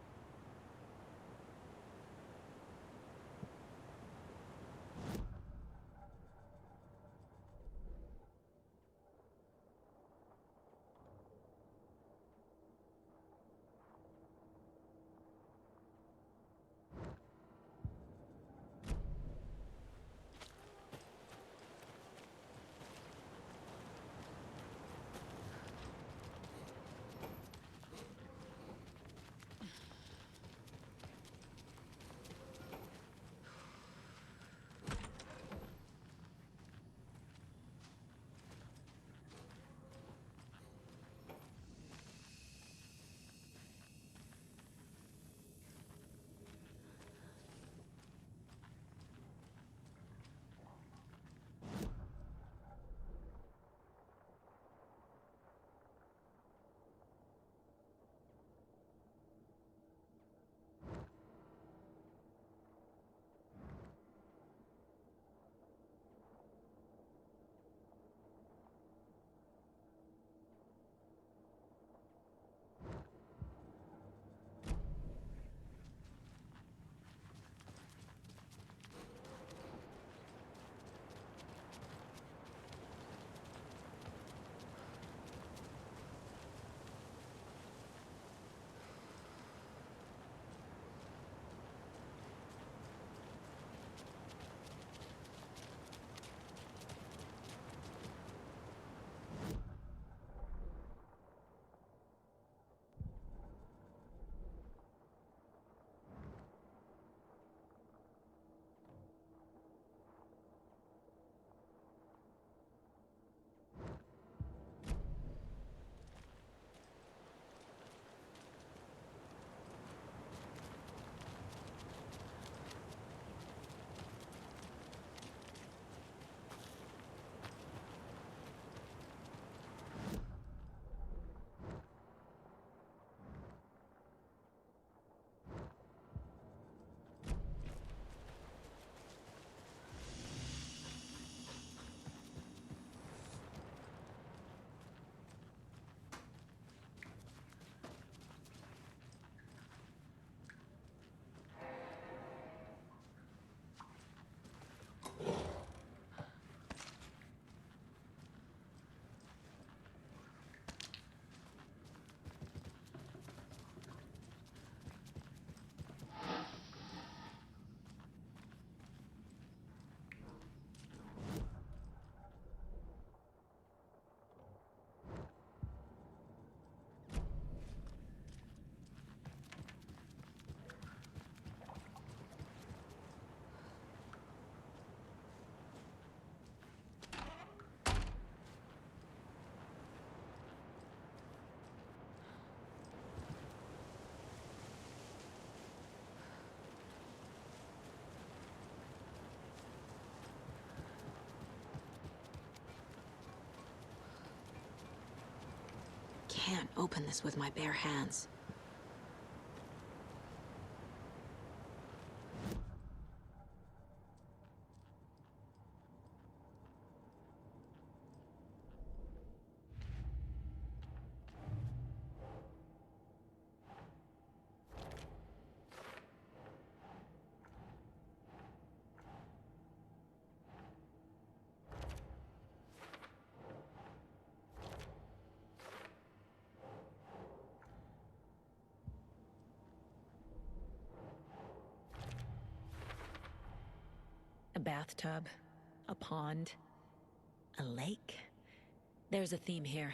can't open this with my bare hands. A bathtub, a pond, a lake. There's a theme here.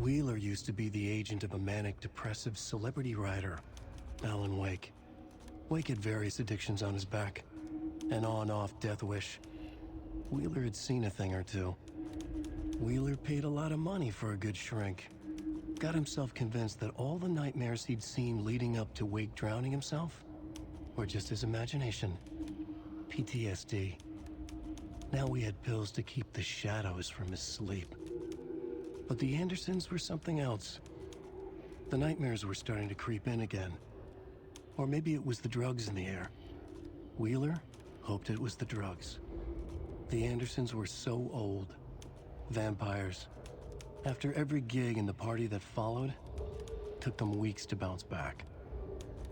Wheeler used to be the agent of a manic-depressive celebrity writer, Alan Wake. Wake had various addictions on his back. An on-off death wish. Wheeler had seen a thing or two. Wheeler paid a lot of money for a good shrink. Got himself convinced that all the nightmares he'd seen leading up to Wake drowning himself were just his imagination. PTSD. Now we had pills to keep the shadows from his sleep. But the Andersons were something else. The nightmares were starting to creep in again. Or maybe it was the drugs in the air. Wheeler hoped it was the drugs. The Andersons were so old. Vampires. After every gig and the party that followed, took them weeks to bounce back.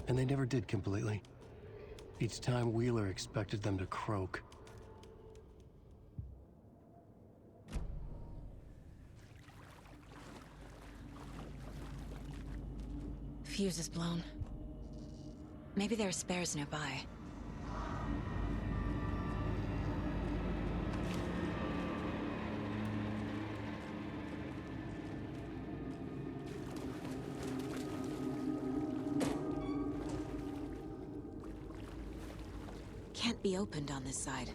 And they never did completely. Each time Wheeler expected them to croak. Fuse is blown. Maybe there are spares nearby. Can't be opened on this side.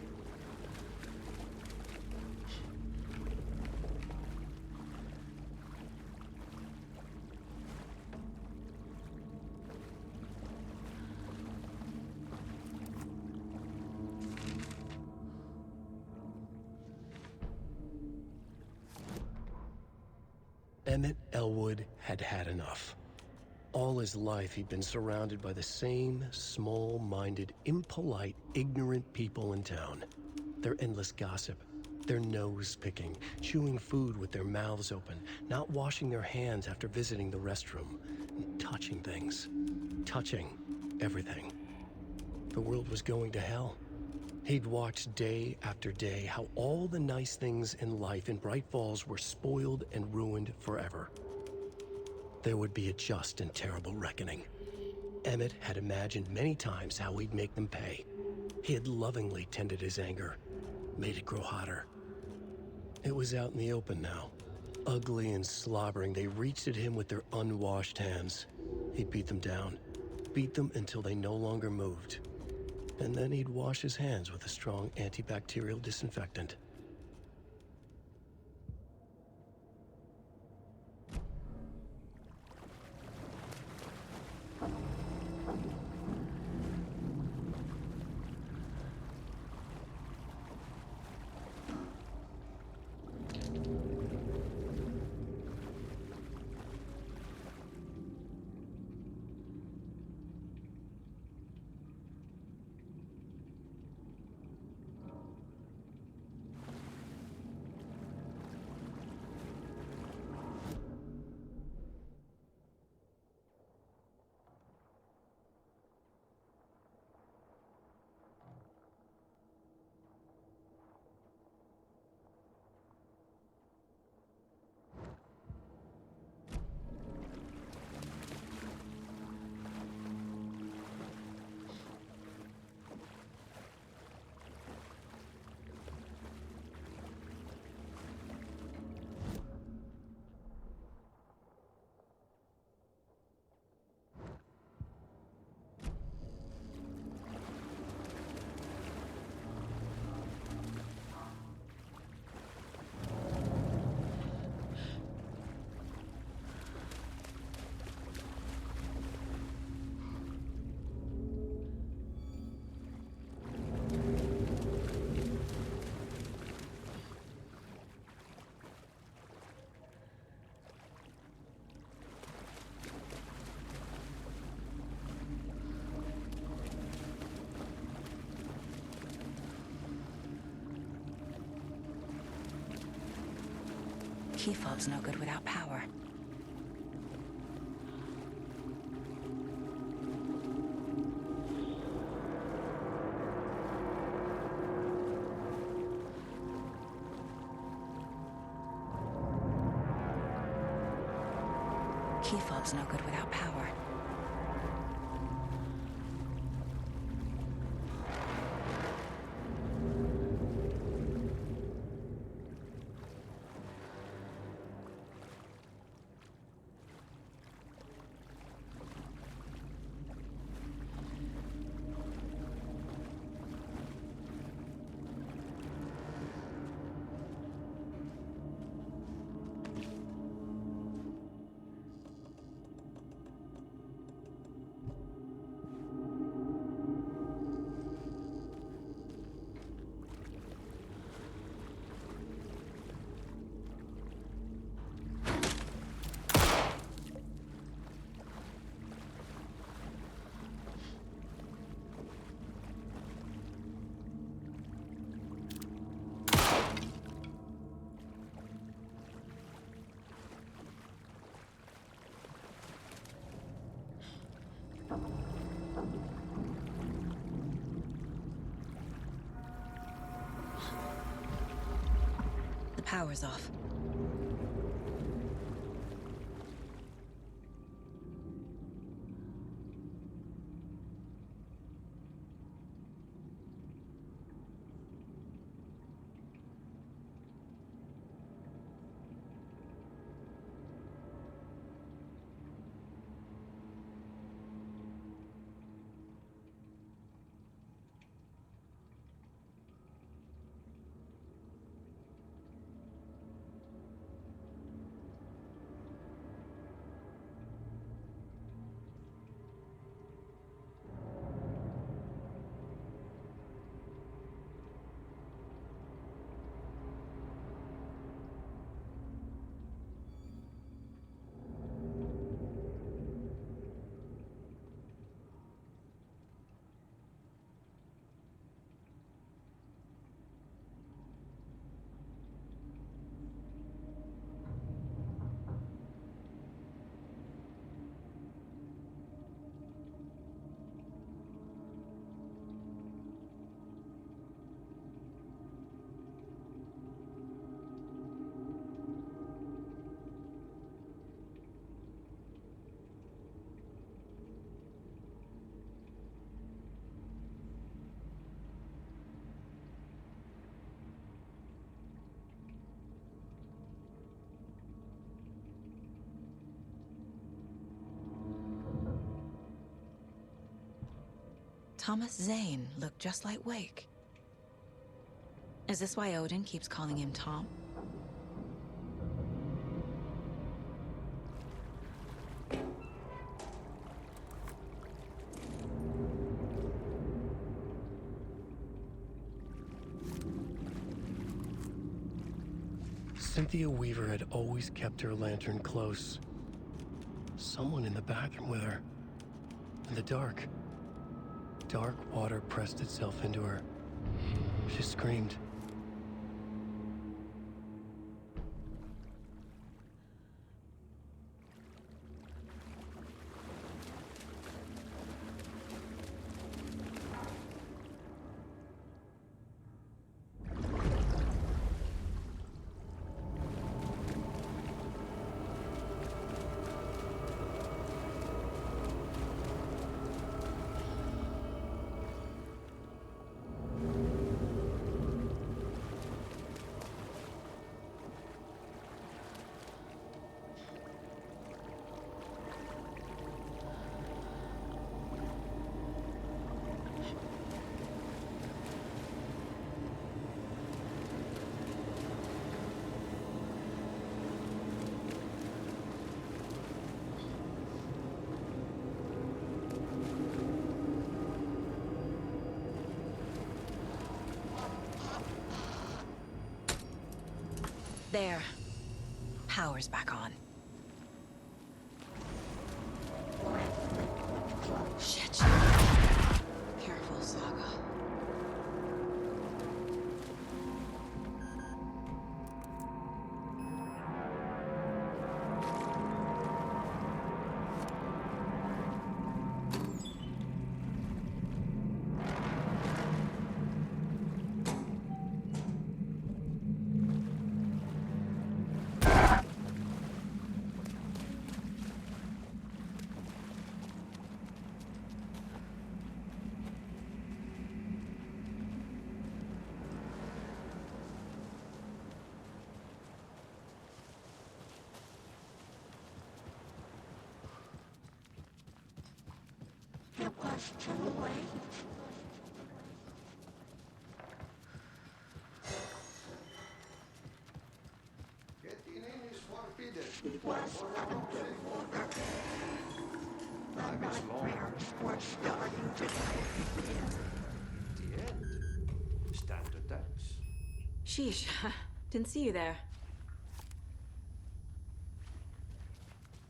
Emmett Elwood had had enough. All his life, he'd been surrounded by the same small-minded, impolite, ignorant people in town. Their endless gossip, their nose-picking, chewing food with their mouths open, not washing their hands after visiting the restroom, and touching things. Touching everything. The world was going to hell. He'd watched day after day how all the nice things in life in Bright Falls were spoiled and ruined forever. There would be a just and terrible reckoning. Emmett had imagined many times how he'd make them pay. He had lovingly tended his anger, made it grow hotter. It was out in the open now. Ugly and slobbering, they reached at him with their unwashed hands. He'd beat them down, beat them until they no longer moved. And then he'd wash his hands with a strong antibacterial disinfectant. Key fob's no good without power. Key fob's no good without power. The power's off. Thomas Zane looked just like Wake. Is this why Odin keeps calling him Tom? Cynthia Weaver had always kept her lantern close. Someone in the bathroom with her. In the dark. Dark water pressed itself into her. She screamed. There. Power's back on. Shit. Careful, Saga. It was too late. Getting in is forbidden. It was underwater. The nightmares were starting to disappear. The end. Standard attacks. Sheesh. Didn't see you there.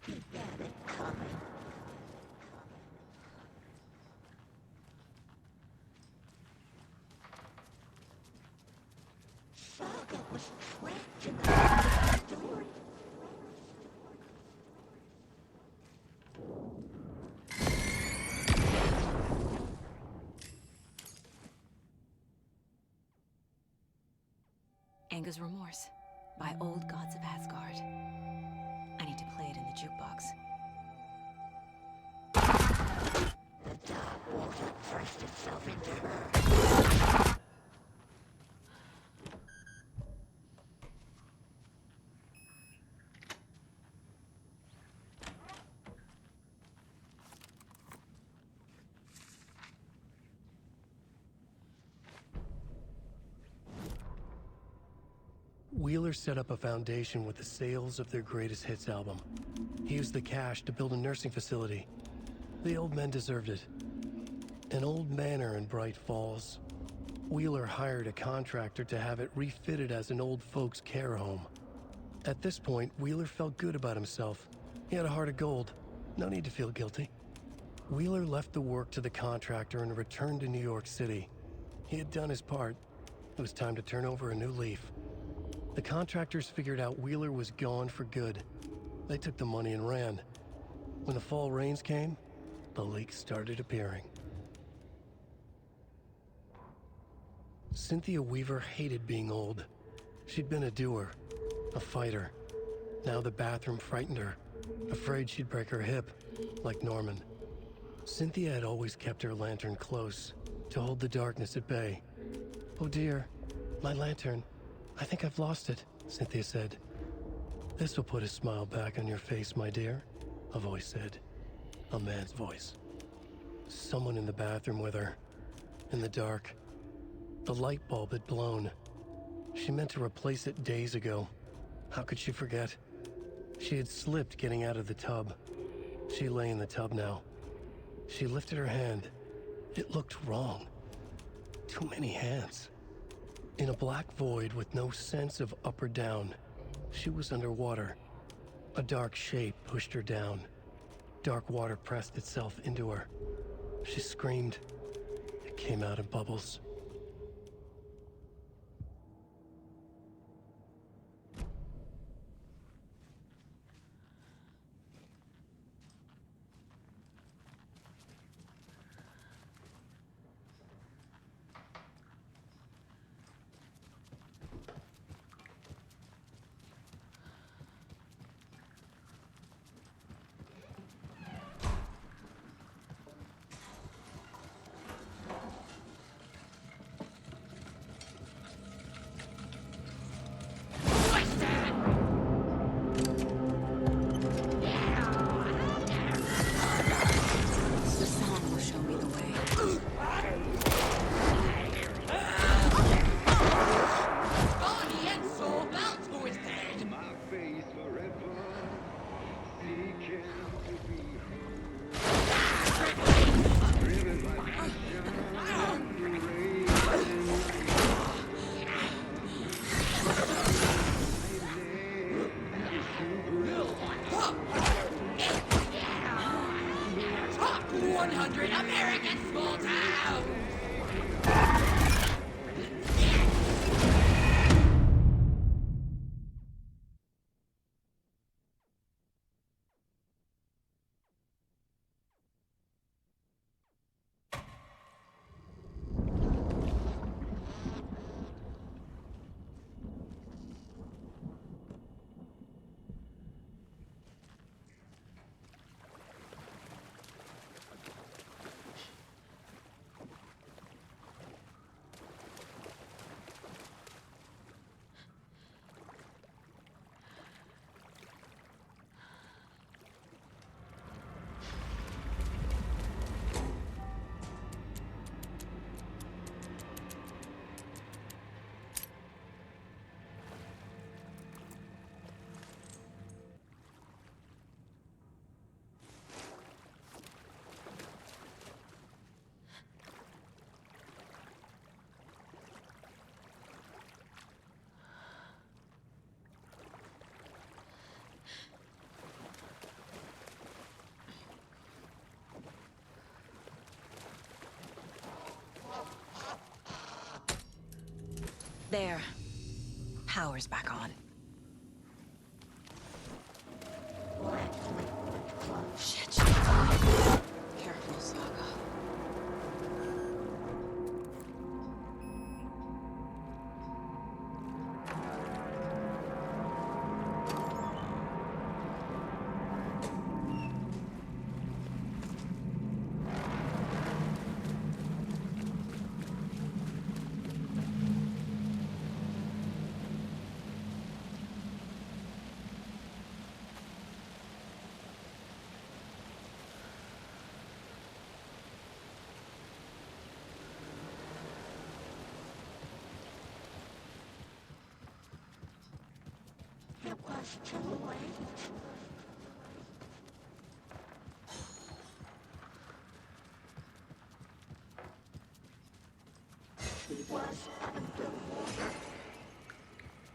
He had it coming. Saga was trapped in the story. Anger's Remorse by Old Gods of Asgard. I need to play it in the jukebox. The dark water pressed itself into her. Wheeler set up a foundation with the sales of their greatest hits album. He used the cash to build a nursing facility. The old men deserved it. An old manor in Bright Falls. Wheeler hired a contractor to have it refitted as an old folks' care home. At this point, Wheeler felt good about himself. He had a heart of gold. No need to feel guilty. Wheeler left the work to the contractor and returned to New York City. He had done his part. It was time to turn over a new leaf. The contractors figured out Wheeler was gone for good. They took the money and ran. When the fall rains came, the leaks started appearing. Cynthia Weaver hated being old. She'd been a doer, a fighter. Now the bathroom frightened her, afraid she'd break her hip, like Norman. Cynthia had always kept her lantern close, to hold the darkness at bay. "Oh dear, my lantern. I think I've lost it," Cynthia said. "This will put a smile back on your face, my dear," a voice said. A man's voice. Someone in the bathroom with her. In the dark. The light bulb had blown. She meant to replace it days ago. How could she forget? She had slipped getting out of the tub. She lay in the tub now. She lifted her hand. It looked wrong. Too many hands. In a black void with no sense of up or down, she was underwater. A dark shape pushed her down. Dark water pressed itself into her. She screamed. It came out in bubbles. The song will show me the way. Body and soul, that's who is dead. My face forever, seeking to be driven by passion, Top 100 American small town. There. Power's back on. Shit. Careful, Saga. It was too late. He was underwater.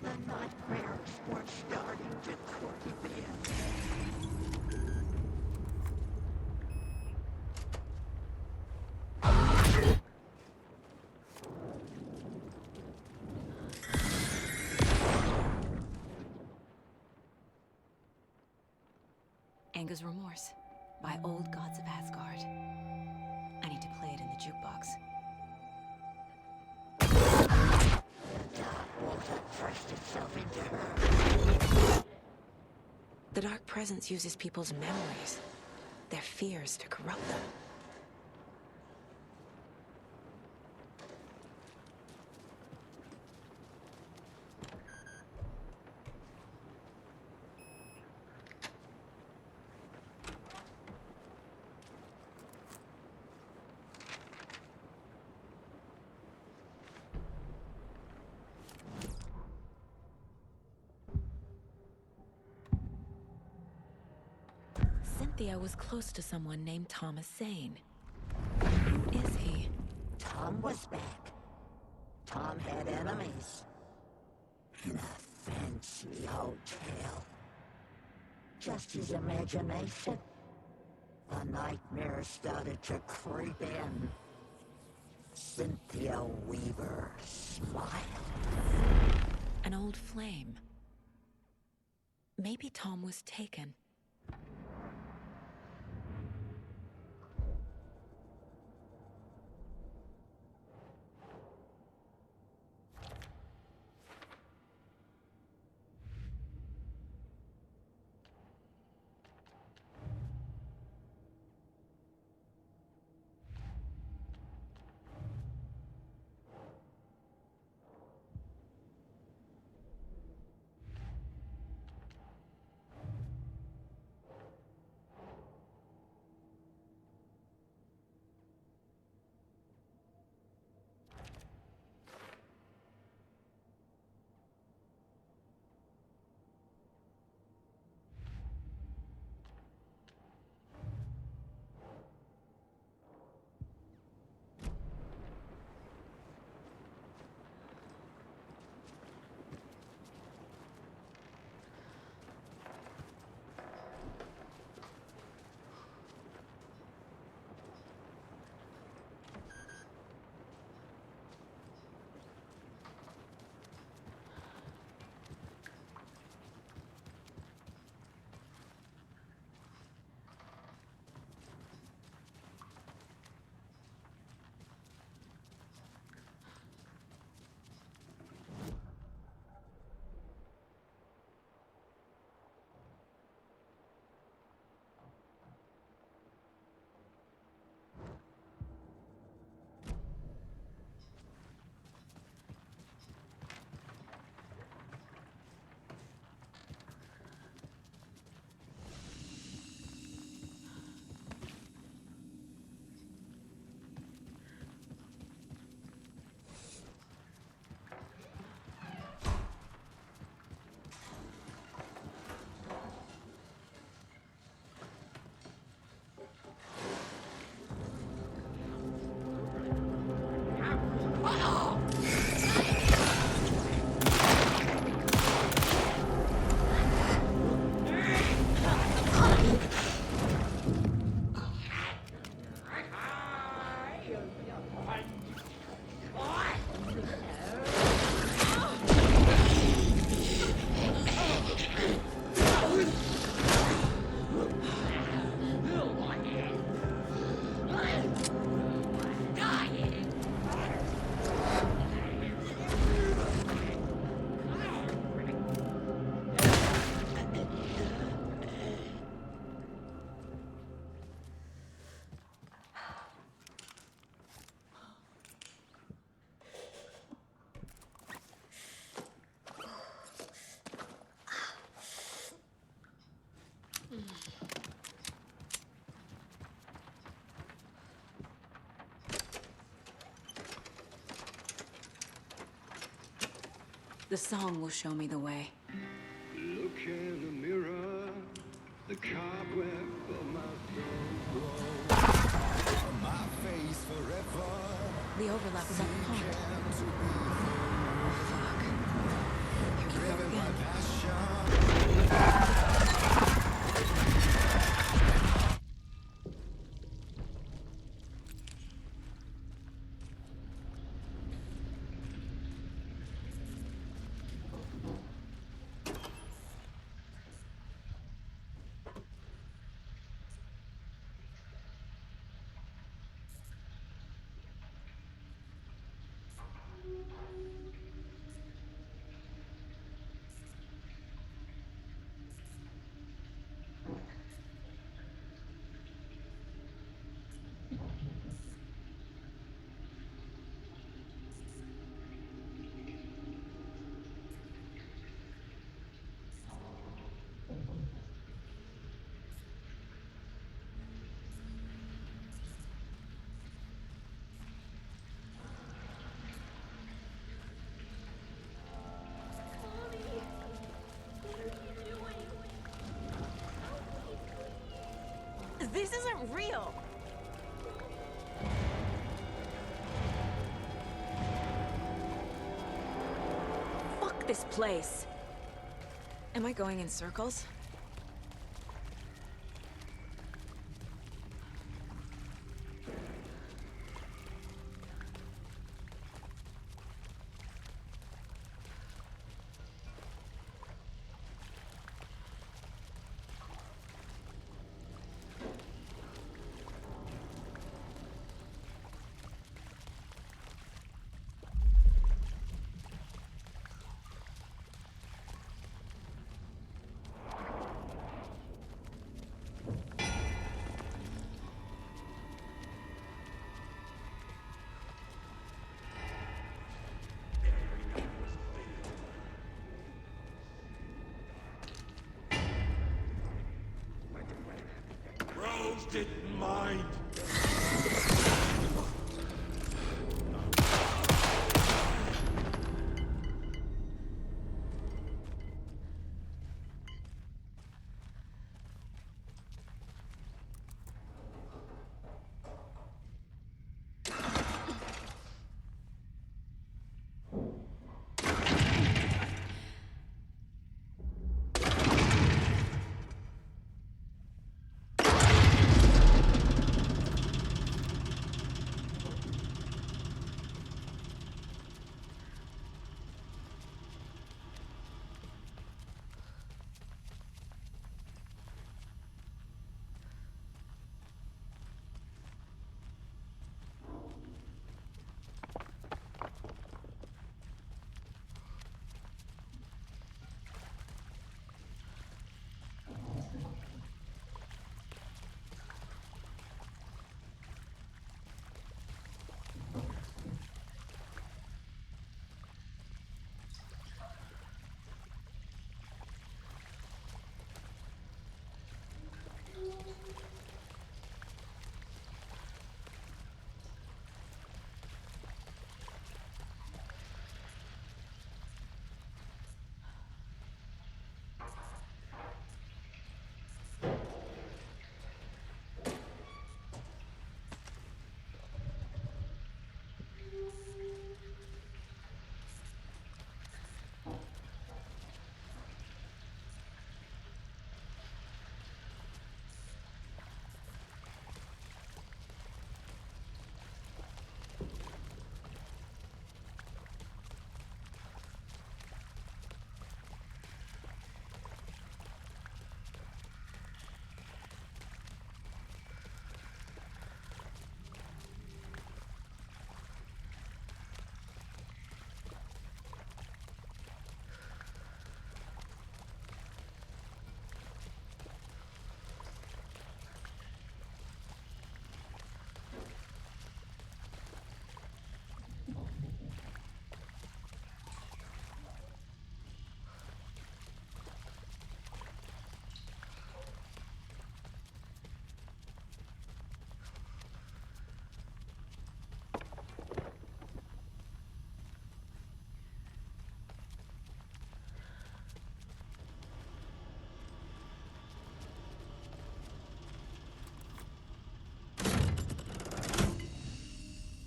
The nightmares were starting to creep in. Anga's Remorse by Old Gods of Asgard. I need to play it in the jukebox. The Dark Presence uses people's memories, their fears to corrupt them. Cynthia was close to someone named Thomas Zane. Who is he? Tom was back. Tom had enemies. In a fancy hotel. Just his imagination. The nightmare started to creep in. Cynthia Weaver smiled. An old flame. Maybe Tom was taken. The song will show me the way. Look in the mirror, the cobweb of my soul on my face forever. The overlap is at the pond. Fuck. Here we go again. This isn't real. Fuck this place. Am I going in circles? Rose didn't mind.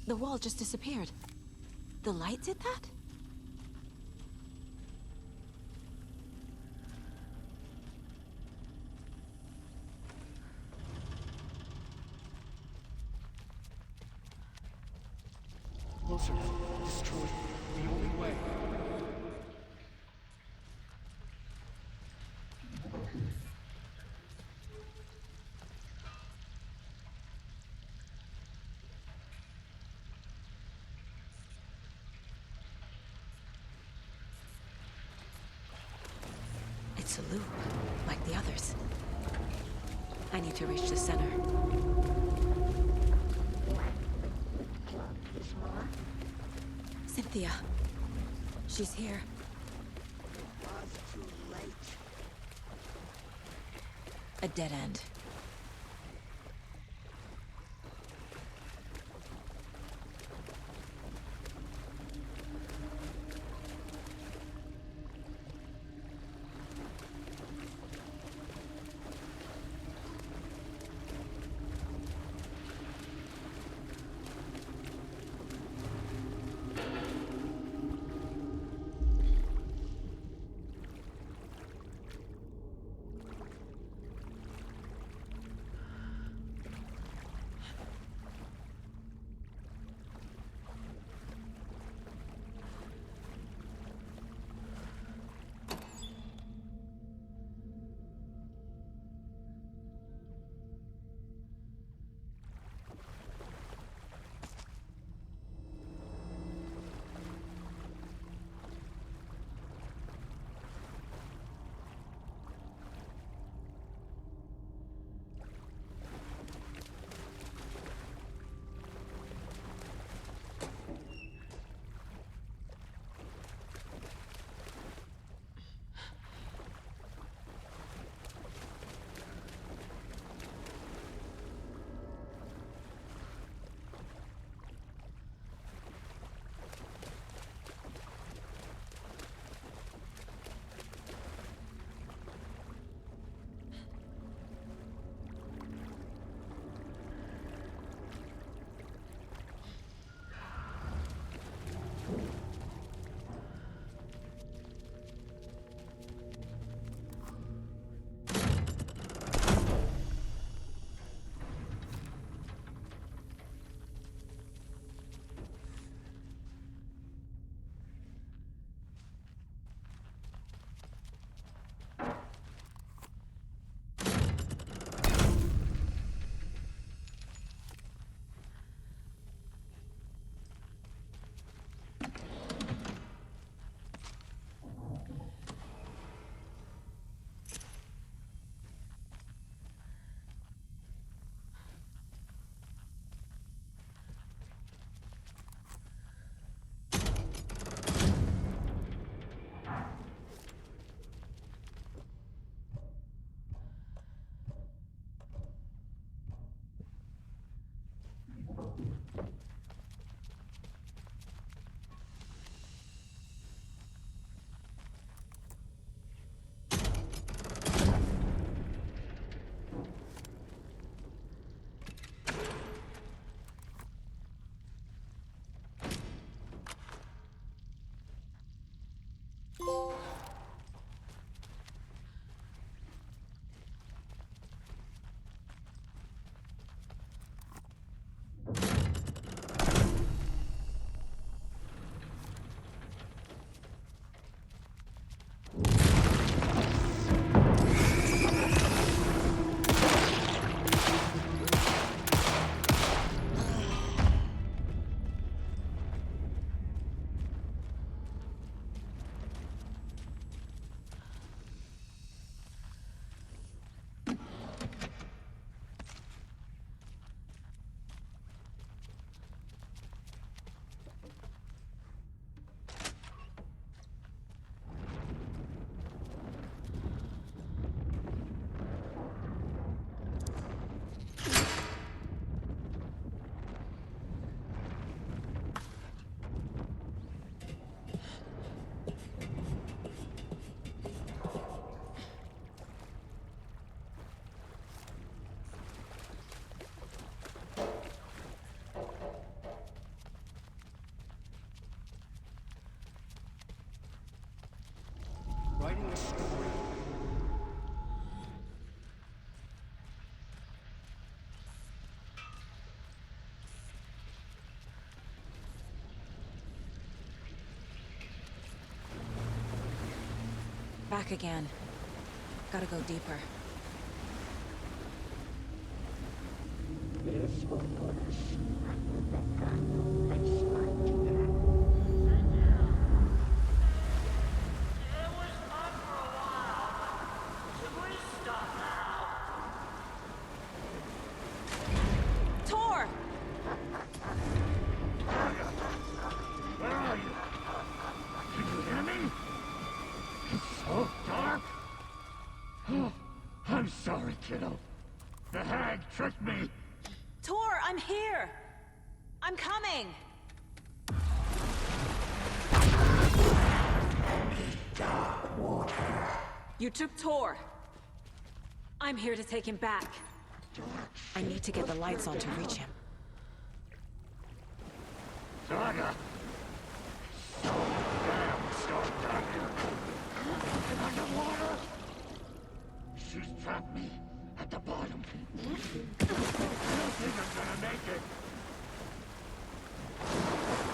The wall just disappeared. The light did that? Closer. Destroy. The only way. It's a loop, like the others. I need to reach the center. Cynthia. She's here. It was too late. A dead end. Back again. Gotta go deeper. Tor! Where are you? Can you hear me? It's so dark. Oh, I'm sorry, kiddo. The hag tricked me. Tor, I'm here! I'm coming! Dark water. You took Tor. I'm here to take him back. I need to get the lights on to reach him. Saga. So damn dark down here. And underwater. She's trapped me at the bottom. I don't think I'm gonna make it.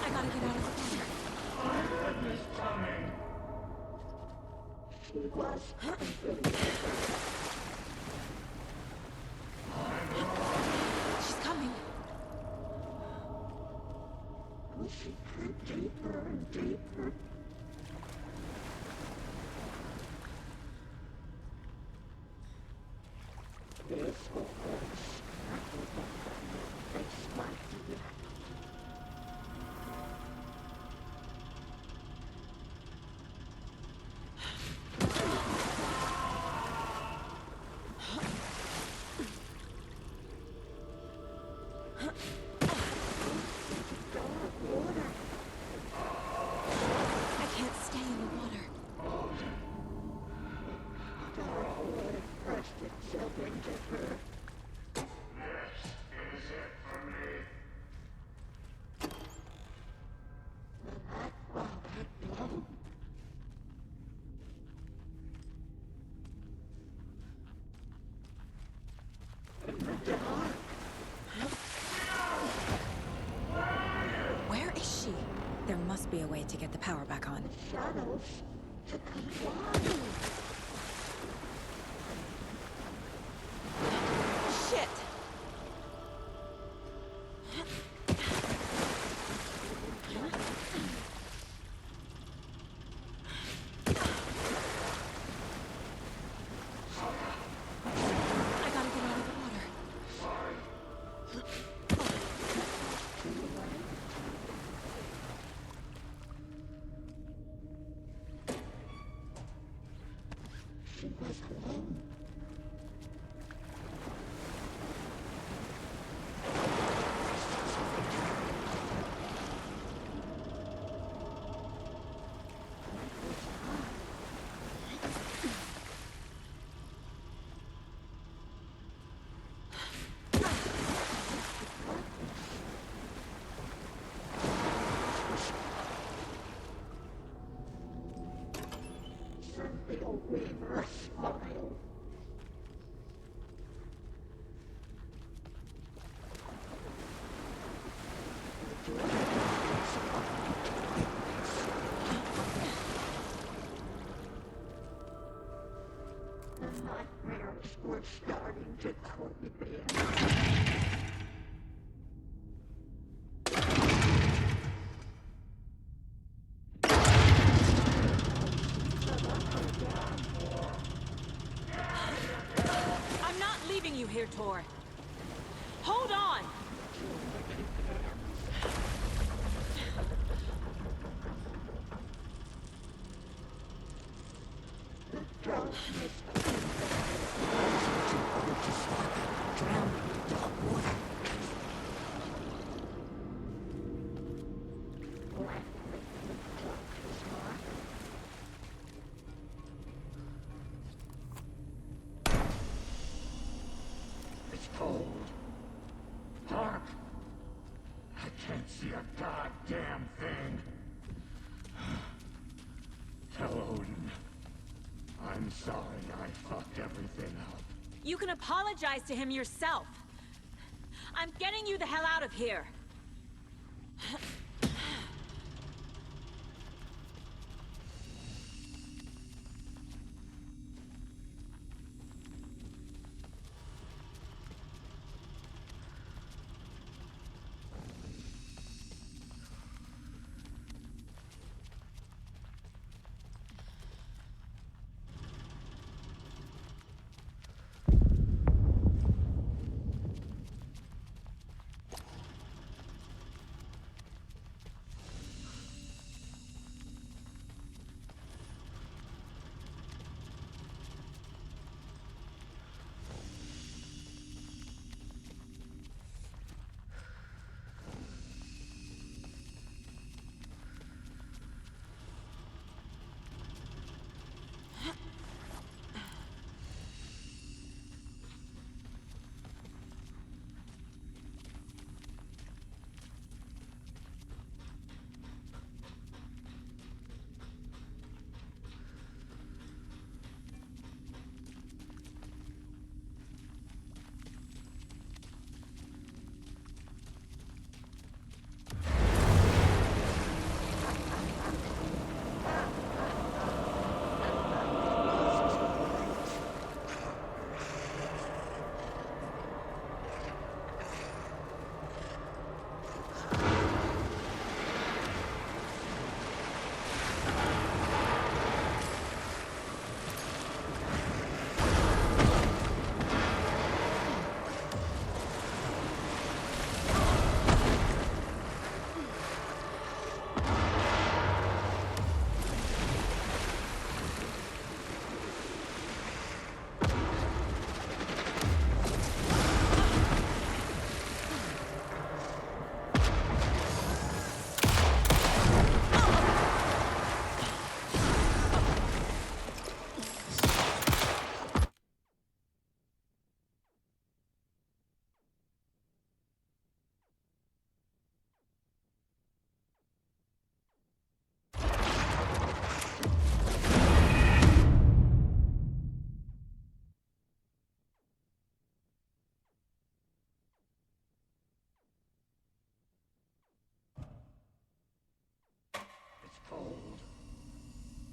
I gotta get out of the water. I heard this coming. She was She's coming. She crept deeper and deeper. This was I can't stay in the water. pressed itself into her. This is it for me. Where is she? There must be a way to get the power back on. Shadows to comply. Shit! I gotta get out of the water. She was alone. Send the old weaver a smile. The nightmares were starting to creep in. I'm not leaving you here, Tor. Hold on! It's cold. Dark. I can't see a goddamn thing. Tell Odin. I'm sorry I fucked everything up. You can apologize to him yourself. I'm getting you the hell out of here.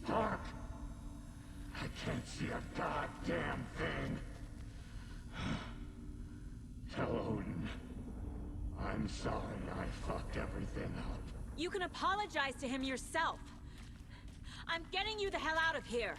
Hark! I can't see a goddamn thing. Tell Odin, I'm sorry I fucked everything up. You can apologize to him yourself. I'm getting you the hell out of here.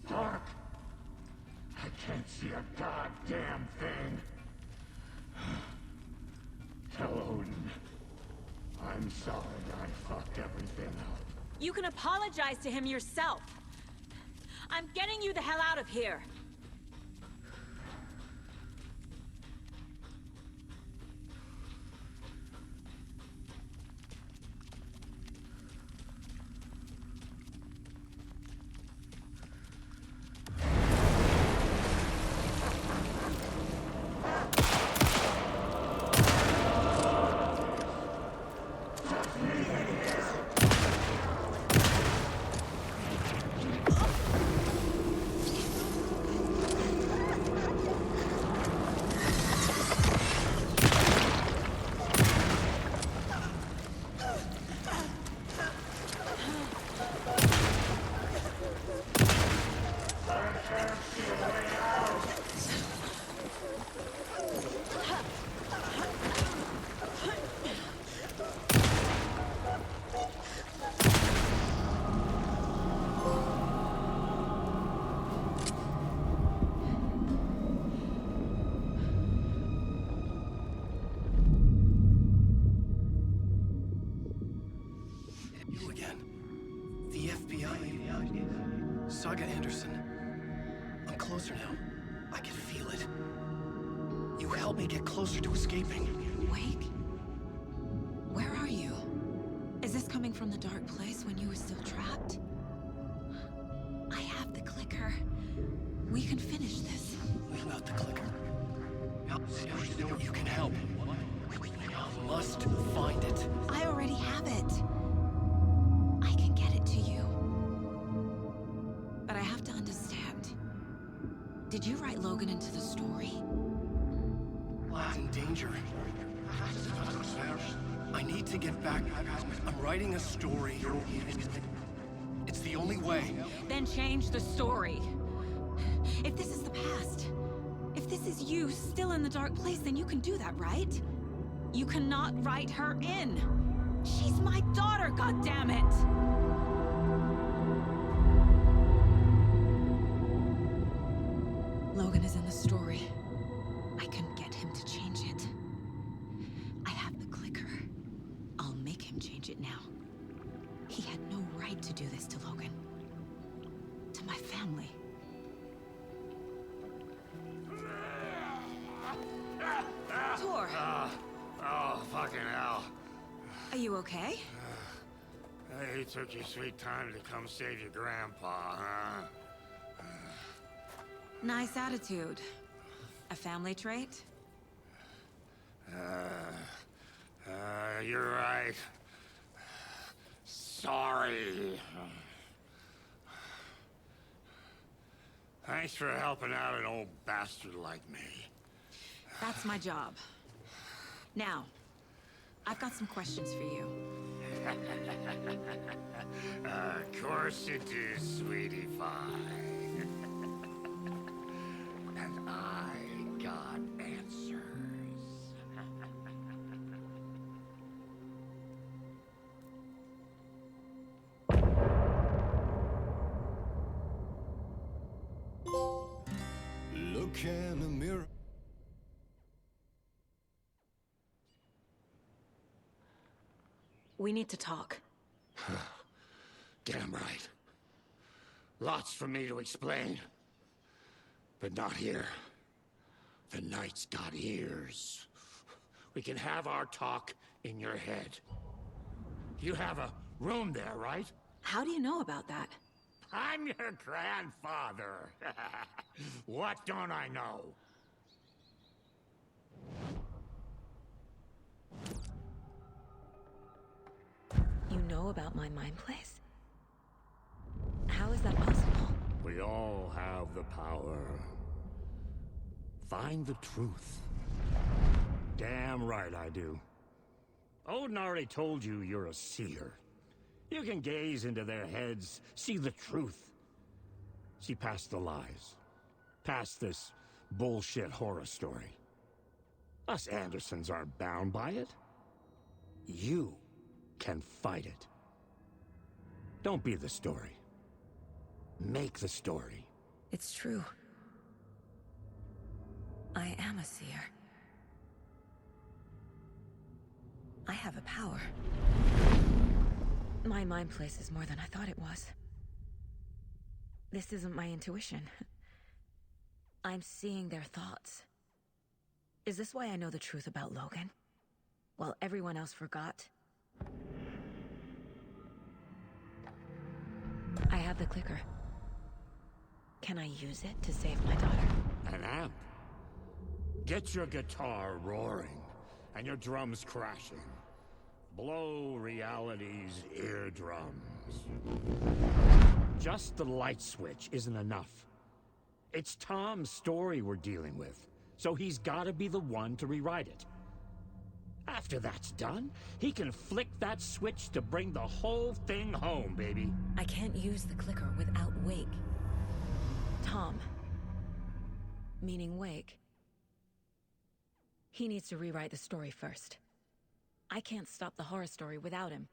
Hark! I can't see a goddamn thing. Tell Odin, I'm sorry I fucked everything up. You can apologize to him yourself. I'm getting you the hell out of here. You again. The FBI. Saga Anderson. I'm closer now. I can feel it. You helped me get closer to escaping. Wake? Where are you? Is this coming from the dark place when you were still trapped? I have the clicker. We can finish this. Without the clicker. You can help. We must find it. I already have it. I can get it to you. But I have to understand. Did you write Logan into the story? He's in danger. I need to get back. I'm writing a story. It's the only way. Then change the story. If this is the past, if this is you still in the dark place, then you can do that, right? You cannot write her in. She's my daughter, goddammit! Logan is in the story. I can get him to change it. I have the clicker. I'll make him change it now. He had no right to do this to Logan. To my family. Tor! Oh, fucking hell. Are you okay? You took your sweet time to come save your grandpa, huh? Nice attitude. A family trait? You're right. Sorry. Thanks for helping out an old bastard like me. That's my job. Now, I've got some questions for you. Of course you do, sweetie pie. And I got answers. Look in the mirror. We need to talk. Damn right. Lots for me to explain. But not here. The night's got ears. We can have our talk in your head. You have a room there, right? How do you know about that? I'm your grandfather. What don't I know? You know about my mind place? How is that possible? We all have the power. Find the truth. Damn right I do. Odin already told you you're a seer. You can gaze into their heads, see the truth. See past the lies. Past this bullshit horror story. Us Andersons aren't bound by it. You can fight it. Don't be the story. Make the story. It's true. I am a seer. I have a power. My mind place is more than I thought it was. This isn't my intuition. I'm seeing their thoughts. Is this why I know the truth about Logan? While everyone else forgot? I have the clicker. Can I use it to save my daughter? An amp. Get your guitar roaring and your drums crashing. Blow reality's eardrums. Just the light switch isn't enough. It's Tom's story we're dealing with, so he's gotta be the one to rewrite it. After that's done, he can flick that switch to bring the whole thing home, baby. I can't use the clicker without Wake. Tom, meaning Wake, he needs to rewrite the story first. I can't stop the horror story without him.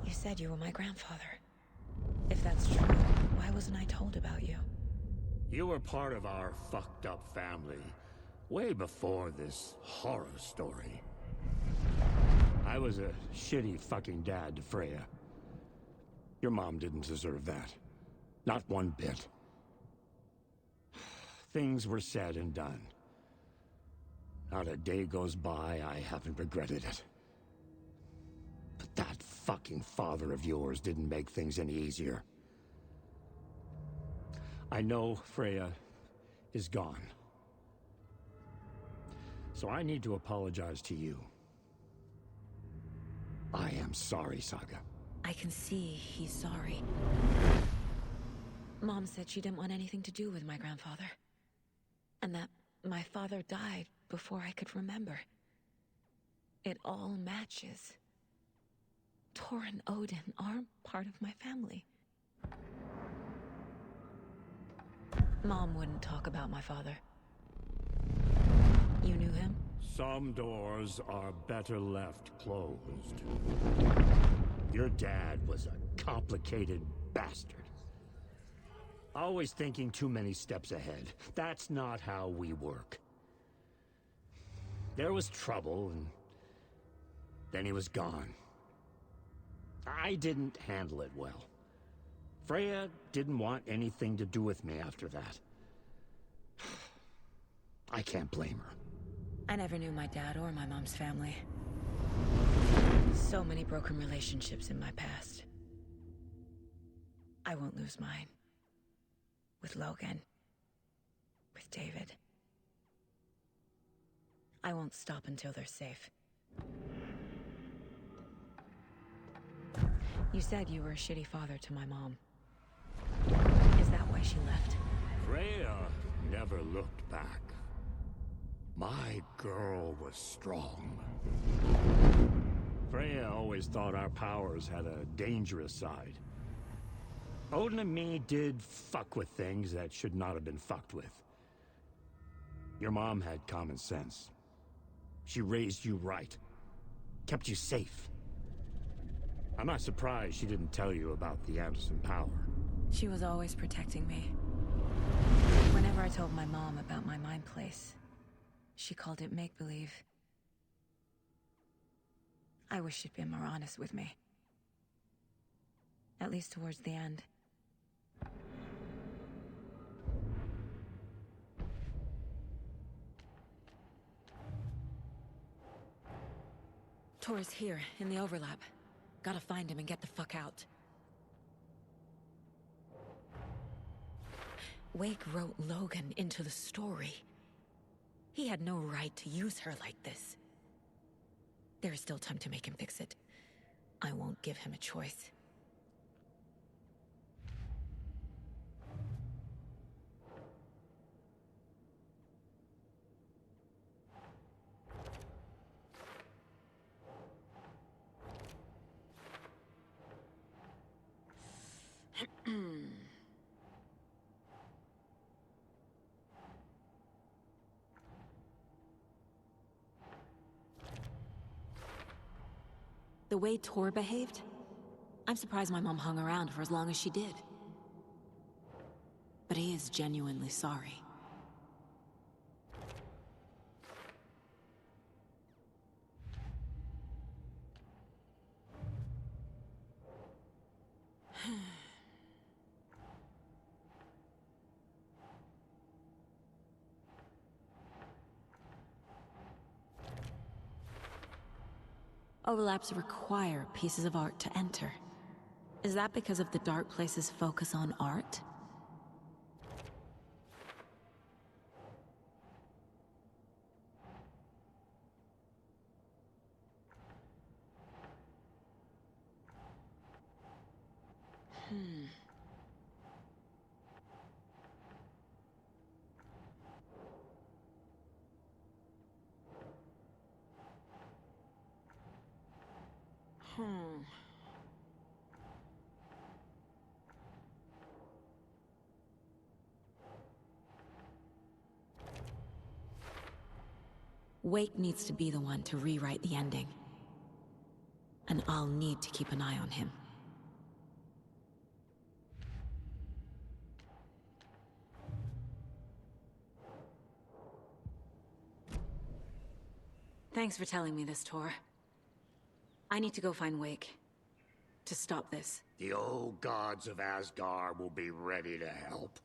You said you were my grandfather. If that's true, why wasn't I told about you? You were part of our fucked up family, way before this horror story. I was a shitty fucking dad to Freya. Your mom didn't deserve that. Not one bit. Things were said and done. Not a day goes by I haven't regretted it. But that fucking father of yours didn't make things any easier. I know Freya is gone. So I need to apologize to you. I am sorry, Saga. I can see he's sorry. Mom said she didn't want anything to do with my grandfather. And that my father died before I could remember. It all matches. Tor and Odin are part of my family. Mom wouldn't talk about my father. You knew him? Some doors are better left closed. Your dad was a complicated bastard. Always thinking too many steps ahead. That's not how we work. There was trouble, and then he was gone. I didn't handle it well. Freya didn't want anything to do with me after that. I can't blame her. I never knew my dad or my mom's family. So many broken relationships in my past. I won't lose mine. With Logan. With David. I won't stop until they're safe. You said you were a shitty father to my mom. Is that why she left? Freya never looked back, my girl was strong. Freya always thought our powers had a dangerous side. Odin and me did fuck with things that should not have been fucked with. Your mom had common sense. She raised you right. Kept you safe. I'm not surprised she didn't tell you about the Anderson power. She was always protecting me. Whenever I told my mom about my mind place, she called it make-believe. I wish she'd been more honest with me. At least towards the end. Tor's here, in the overlap. Gotta find him and get the fuck out. Wake wrote Logan into the story. He had no right to use her like this. There is still time to make him fix it. I won't give him a choice. The way Tor behaved? I'm surprised my mom hung around for as long as she did. But he is genuinely sorry. Overlaps require pieces of art to enter. Is that because of the Dark Place's focus on art? Wake needs to be the one to rewrite the ending. And I'll need to keep an eye on him. Thanks for telling me this, Tor. I need to go find Wake. To stop this. The old gods of Asgard will be ready to help.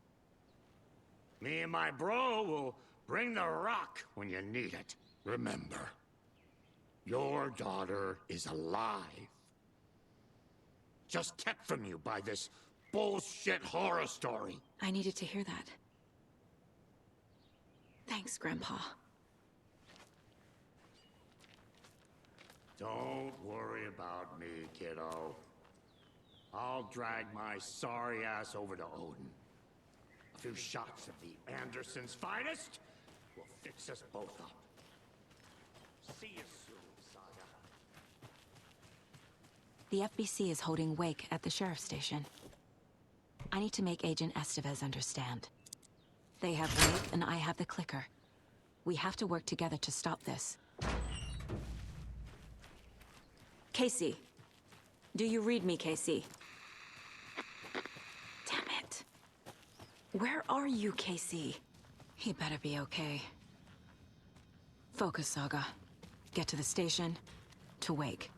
Me and my bro will bring the rock when you need it. Remember, your daughter is alive. Just kept from you by this bullshit horror story. I needed to hear that. Thanks, Grandpa. Don't worry about me, kiddo. I'll drag my sorry ass over to Odin. A few shots of the Andersons' finest will fix us both up. See you soon, Saga. The FBC is holding Wake at the sheriff's station. I need to make Agent Estevez understand. They have Wake and I have the clicker. We have to work together to stop this. Casey. Do you read me, Casey? Damn it. Where are you, Casey? He better be okay. Focus, Saga. Get to the station, to Wake.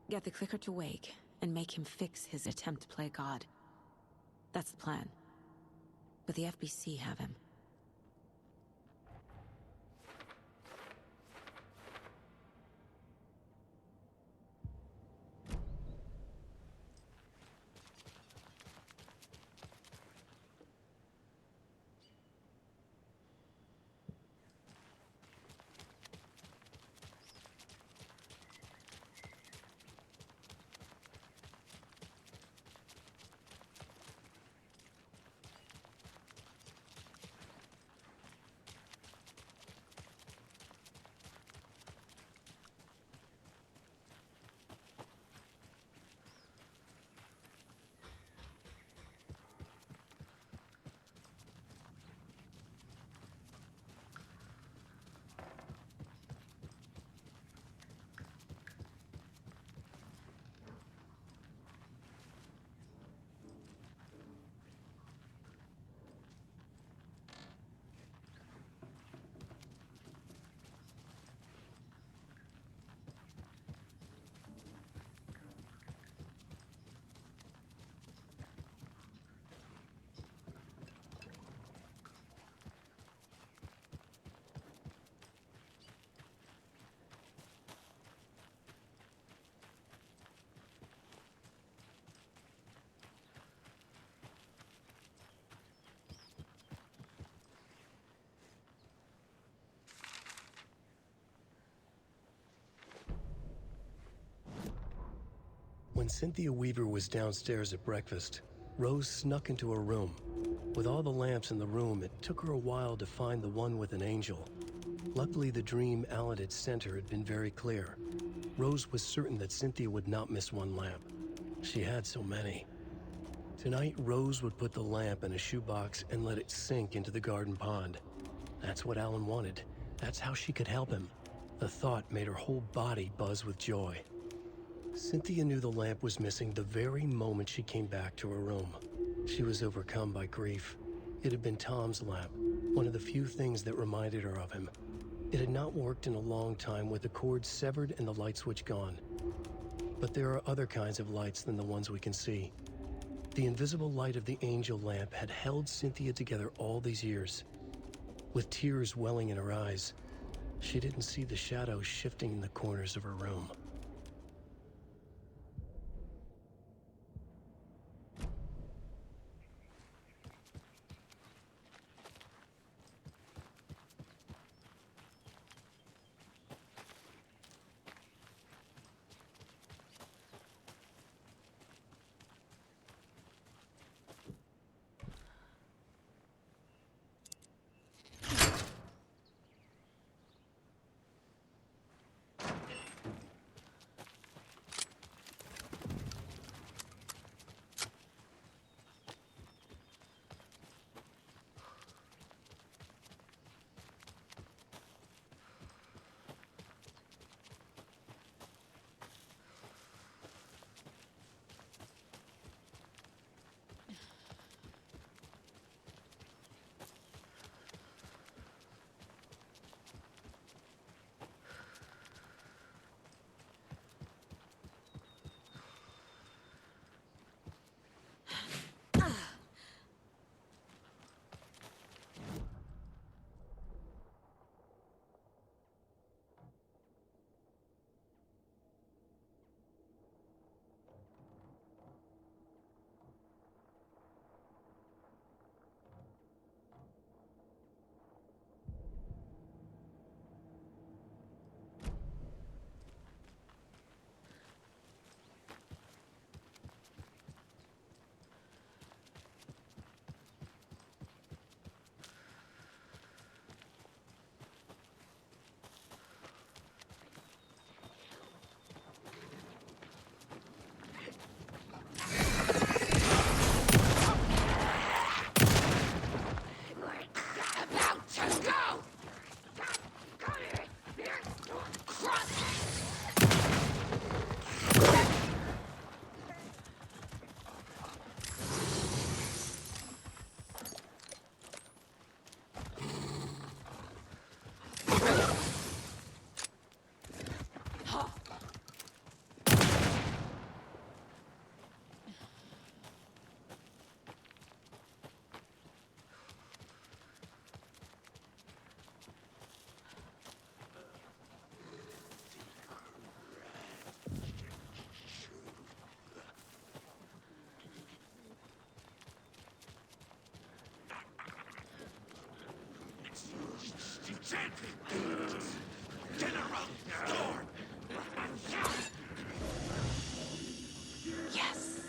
Get the clicker to Wake, and make him fix his attempt to play God. That's the plan. But the FBC have him. When Cynthia Weaver was downstairs at breakfast, Rose snuck into her room. With all the lamps in the room, it took her a while to find the one with an angel. Luckily, the dream Alan had sent her had been very clear. Rose was certain that Cynthia would not miss one lamp. She had so many. Tonight, Rose would put the lamp in a shoebox and let it sink into the garden pond. That's what Alan wanted. That's how she could help him. The thought made her whole body buzz with joy. Cynthia knew the lamp was missing the very moment she came back to her room. She was overcome by grief. It had been Tom's lamp, one of the few things that reminded her of him. It had not worked in a long time with the cord severed and the light switch gone. But there are other kinds of lights than the ones we can see. The invisible light of the angel lamp had held Cynthia together all these years. With tears welling in her eyes, she didn't see the shadows shifting in the corners of her room. General Storm! Yes.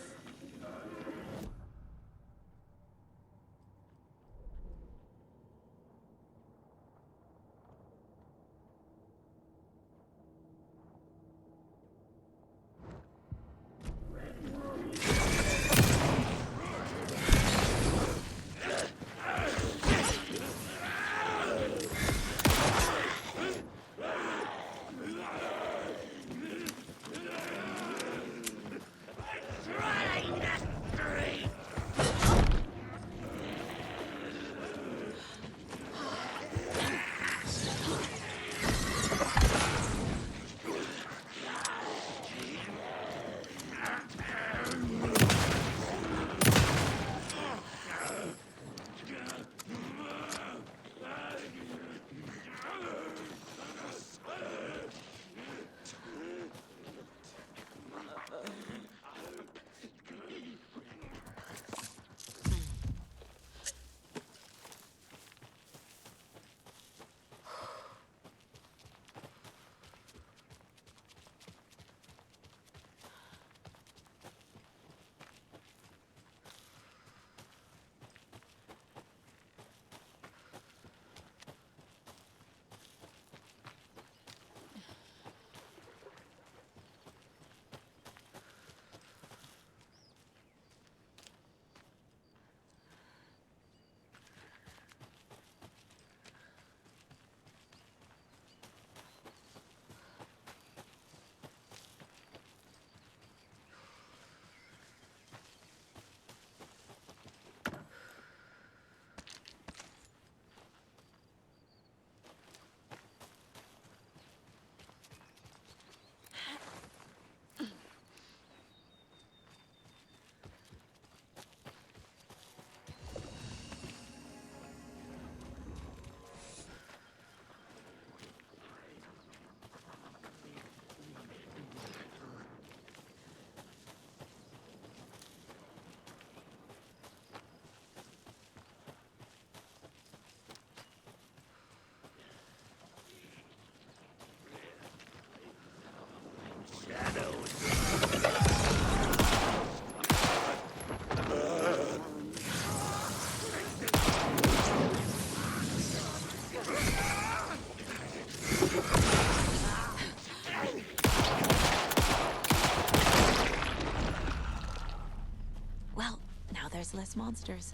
Well, now there's less monsters.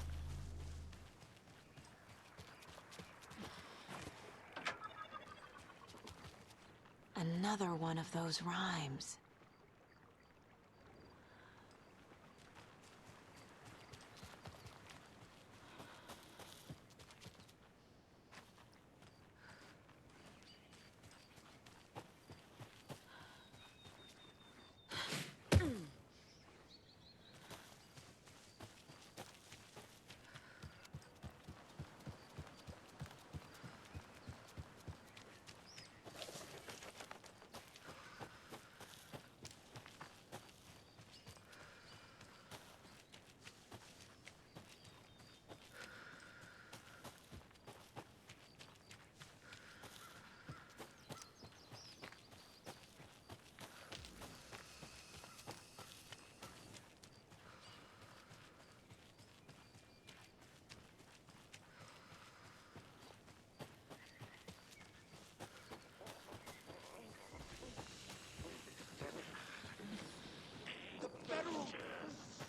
Another one of those rhymes. Federal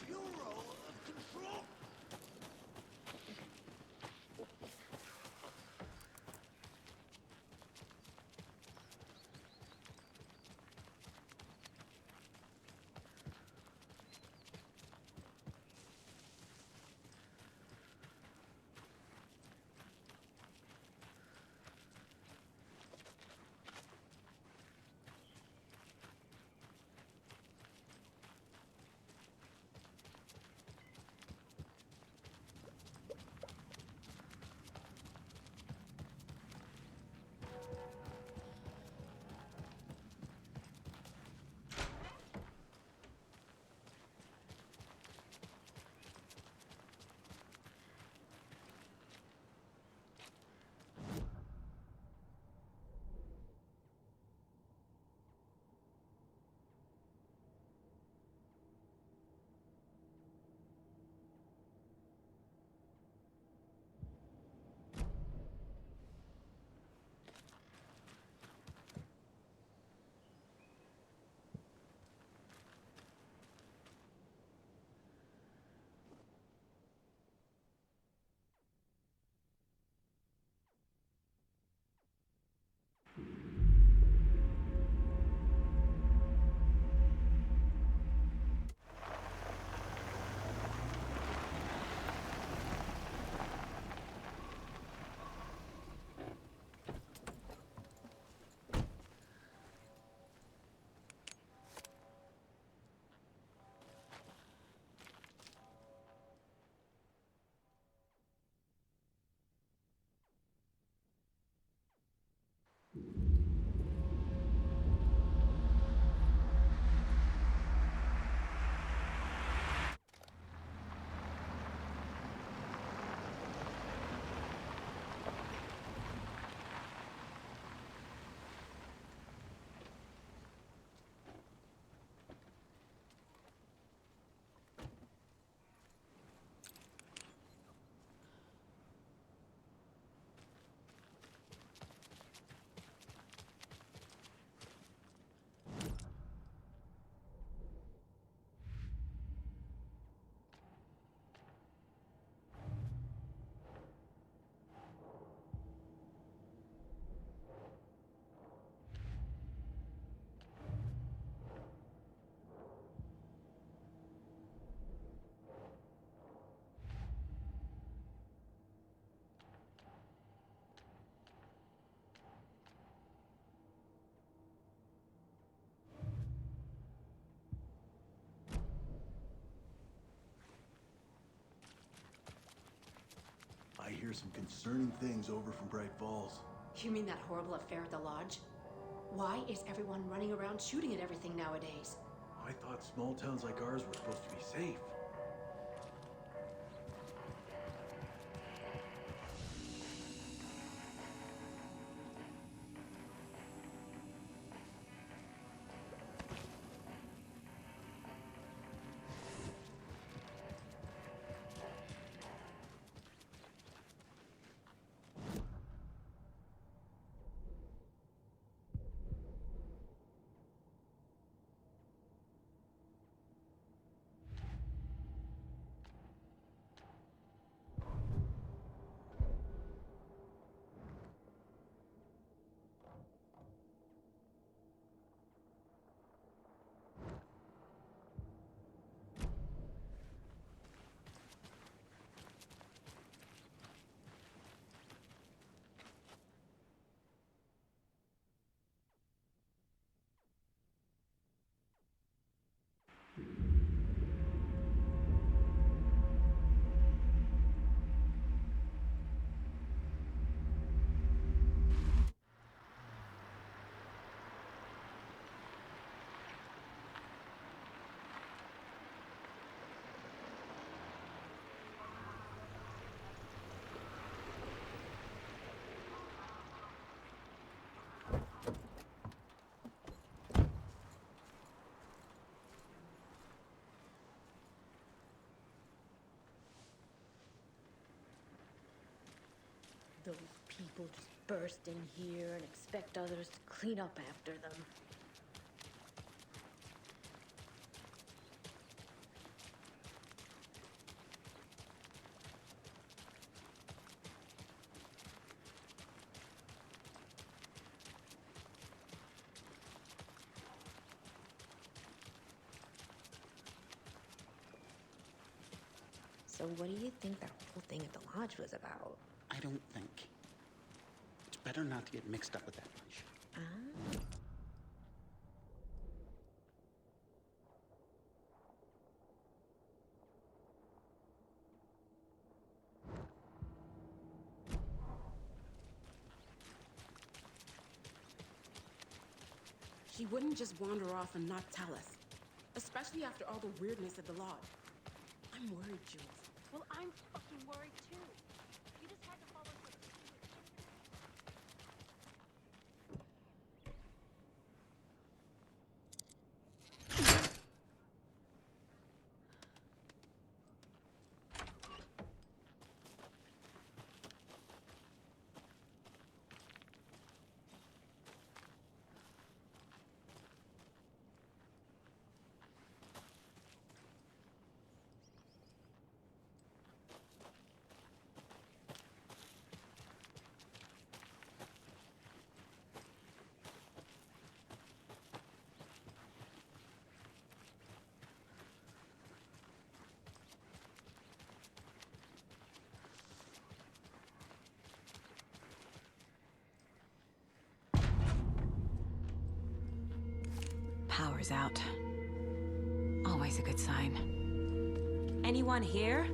Bureau of Control. hear some concerning things over from Bright Falls. You mean that horrible affair at the lodge? Why is everyone running around shooting at everything nowadays? I thought small towns like ours were supposed to be safe. Those people just burst in here and expect others to clean up after them. So what do you think that whole thing at the lodge was about? I don't think. It's better not to get mixed up with that bunch. Ah. She wouldn't just wander off and not tell us. Especially after all the weirdness at the lodge. I'm worried, Jules. Well, I'm fucking worried too. You just had to follow her. Power's out. Always a good sign. Anyone here?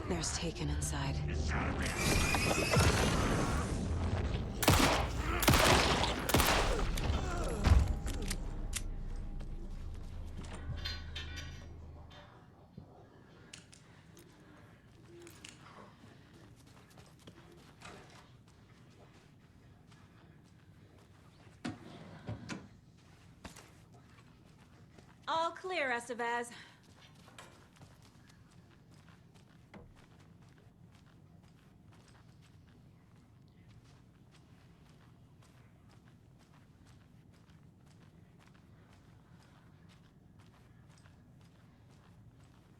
There's Taken inside. All clear, Estevez.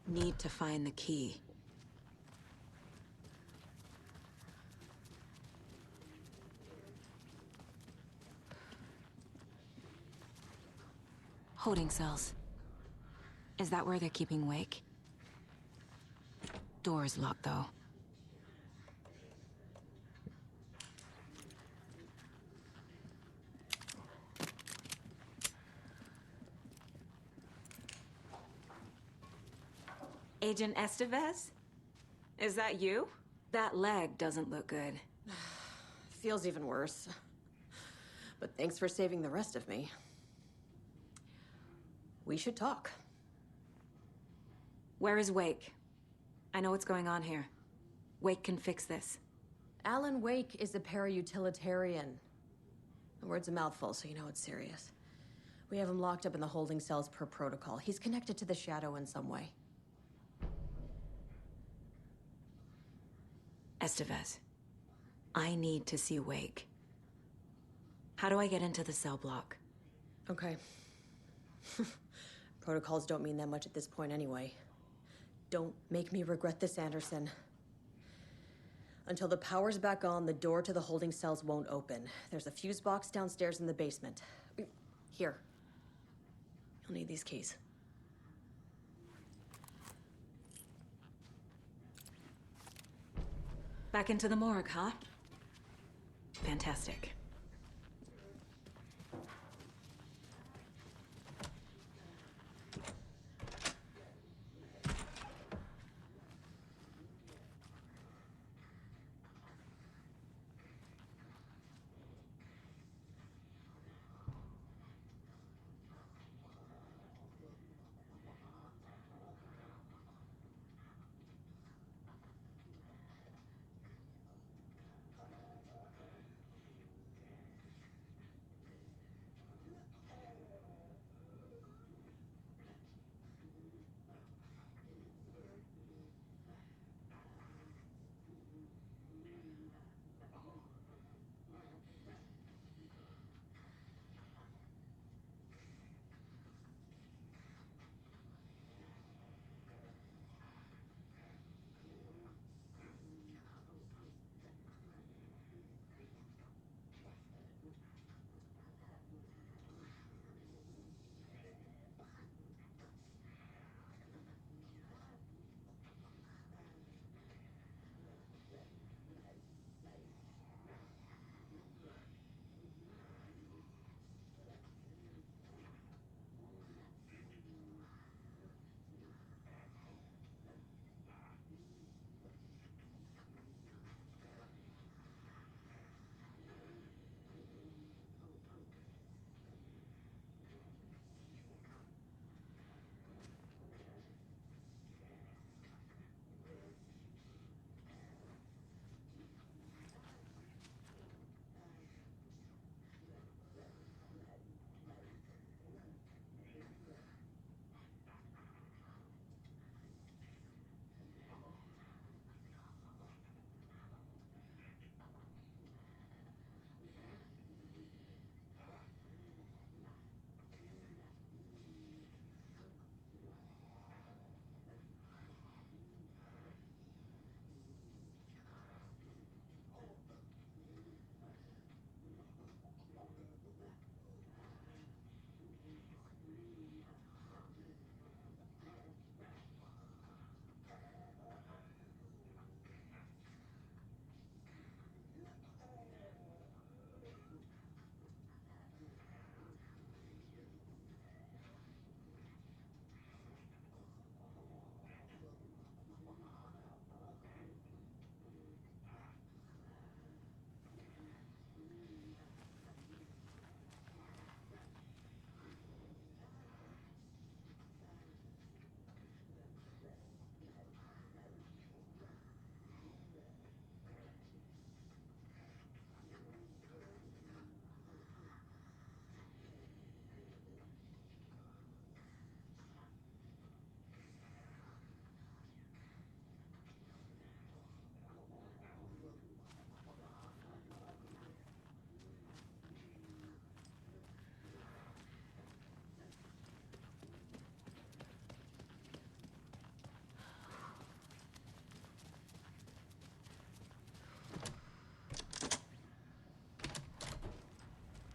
Need to find the key. Holding cells. Is that where they're keeping Wake? Door's locked, though. Agent Estevez? Is that you? That leg doesn't look good. Feels even worse. But thanks for saving the rest of me. We should talk. Where is Wake? I know what's going on here. Wake can fix this. Alan Wake is a para-utilitarian. The word's a mouthful, so you know it's serious. We have him locked up in the holding cells per protocol. He's connected to the Shadow in some way. Estevez, I need to see Wake. How do I get into the cell block? Okay. Protocols don't mean that much at this point anyway. Don't make me regret this, Anderson. Until the power's back on, the door to the holding cells won't open. There's a fuse box downstairs in the basement. Here. You'll need these keys. Back into the morgue, huh? Fantastic.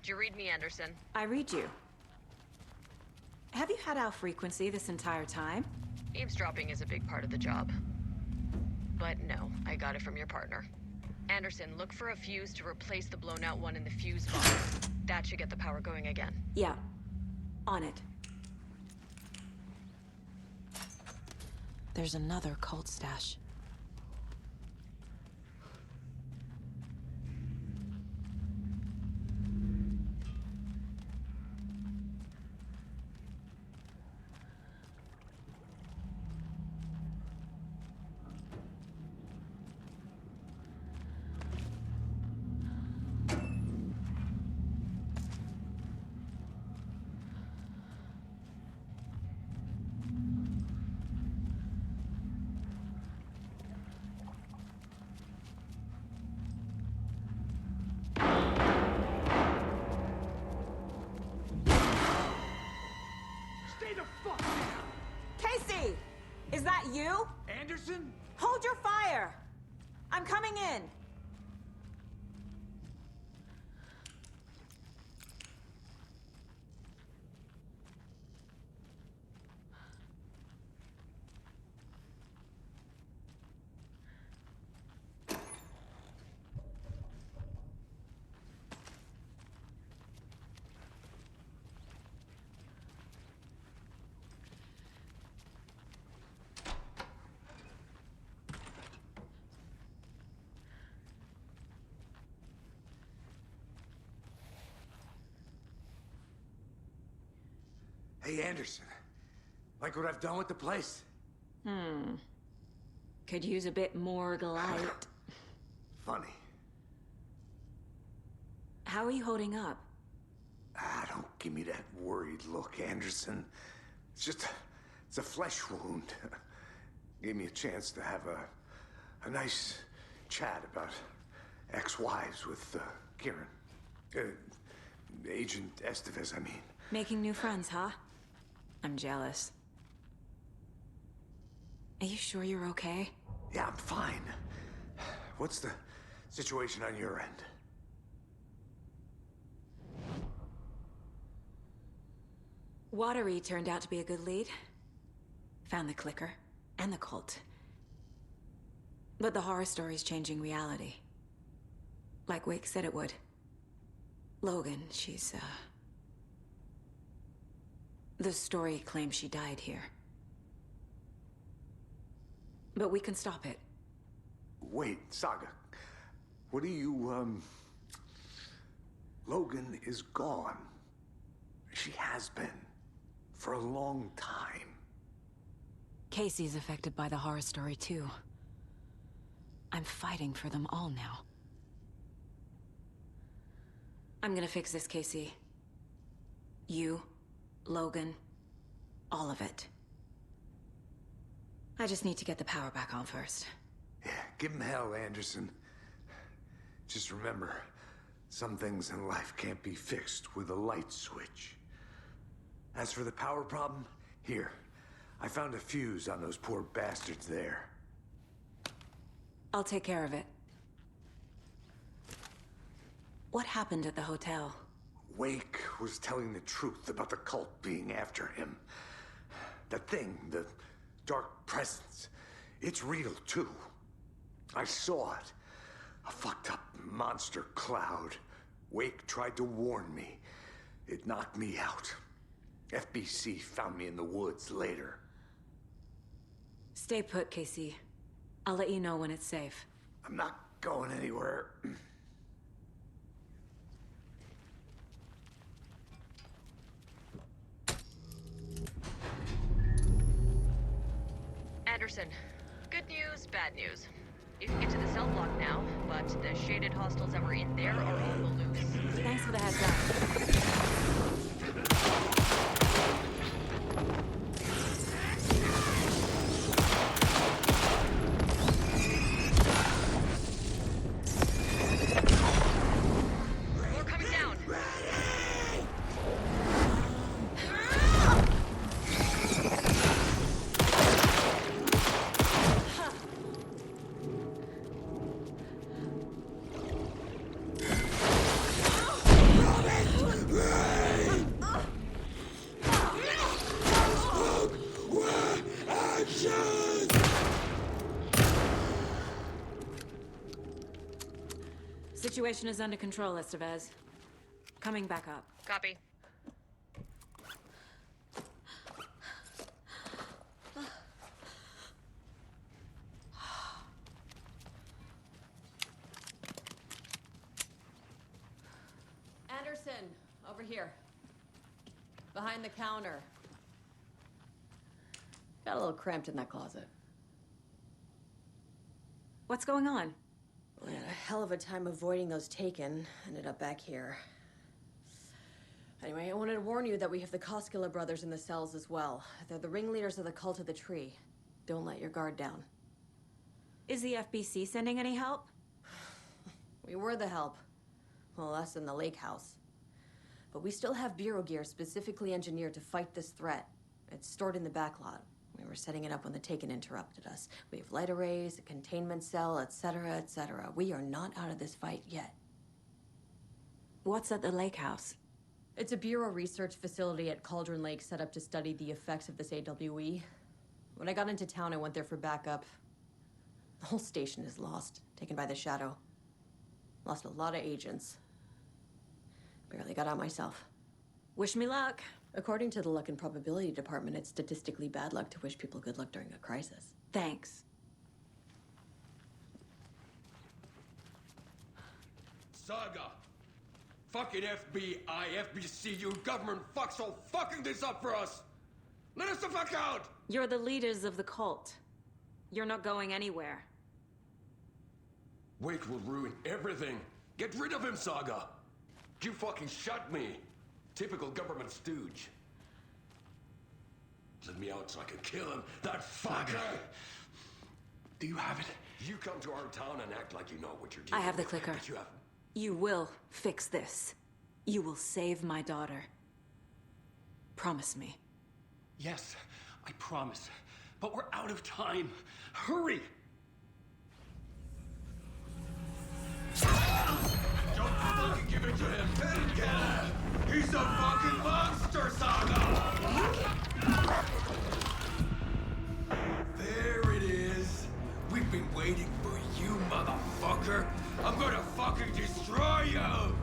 Did you read me, Anderson? I read you. Have you had our frequency this entire time? Eavesdropping is a big part of the job. But no, I got it from your partner. Anderson, look for a fuse to replace the blown out one in the fuse box. That should get the power going again. Yeah. On it. There's another cult stash. Stay the fuck down! Casey! Is that you? Anderson? Hold your fire! I'm coming in! Hey, Anderson. Like what I've done with the place? Could use a bit more light. Funny. How are you holding up? Don't give me that worried look, Anderson. It's a flesh wound. Gave me a chance to have a nice chat about ex-wives with Kieran. Agent Estevez, I mean. Making new friends, huh? I'm jealous. Are you sure you're okay? Yeah, I'm fine. What's the situation on your end? Watery turned out to be a good lead. Found the clicker and the cult. But the horror story's changing reality. Like Wake said it would. Logan, she's, the story claims she died here. But we can stop it. Wait, Saga. What do you, Logan is gone. She has been. For a long time. Casey's affected by the horror story, too. I'm fighting for them all now. I'm gonna fix this, Casey. You, Logan, all of it. I just need to get the power back on first. Yeah, give him hell, Anderson. Just remember, some things in life can't be fixed with a light switch. As for the power problem, here. I found a fuse on those poor bastards there. I'll take care of it. What happened at the hotel? Wake was telling the truth about the cult being after him. That thing, the dark presence, it's real too. I saw it. A fucked up monster cloud. Wake tried to warn me. It knocked me out. FBC found me in the woods later. Stay put, Casey. I'll let you know when it's safe. I'm not going anywhere. Anderson, good news, bad news. You can get to the cell block now, but the shaded hostels that were in there are all balloons. Thanks for the heads up. We're coming down. Situation is under control, Estevez. Coming back up. Copy. Over here. Behind the counter. Got a little cramped in that closet. What's going on? We had a hell of a time avoiding those taken. Ended up back here. Anyway, I wanted to warn you that we have the Koskela brothers in the cells as well. They're the ringleaders of the Cult of the Tree. Don't let your guard down. Is the FBC sending any help? We were the help. Well, us in the lake house. But we still have Bureau gear specifically engineered to fight this threat. It's stored in the backlot. We were setting it up when the Taken interrupted us. We have light arrays, a containment cell, etc., etc. We are not out of this fight yet. What's at the lake house? It's a Bureau research facility at Cauldron Lake set up to study the effects of this AWE. When I got into town, I went there for backup. The whole station is lost, taken by the Shadow. Lost a lot of agents. Barely got out myself. Wish me luck. According to the Luck and Probability Department, it's statistically bad luck to wish people good luck during a crisis. Thanks. Saga! Fucking FBI, FBC, you government fucks all fucking this up for us! Let us the fuck out! You're the leaders of the cult. You're not going anywhere. Wake will ruin everything. Get rid of him, Saga! You fucking shot me. Typical government stooge. Let me out so I can kill him, that fucker! Do you have it? You come to our town and act like you know what you're doing. I have the clicker. But you have... You will fix this. You will save my daughter. Promise me. Yes, I promise. But we're out of time. Hurry! Don't fucking give it to him! Kill him! He's a fucking monster, Saga! There it is! We've been waiting for you, motherfucker! I'm gonna fucking destroy you!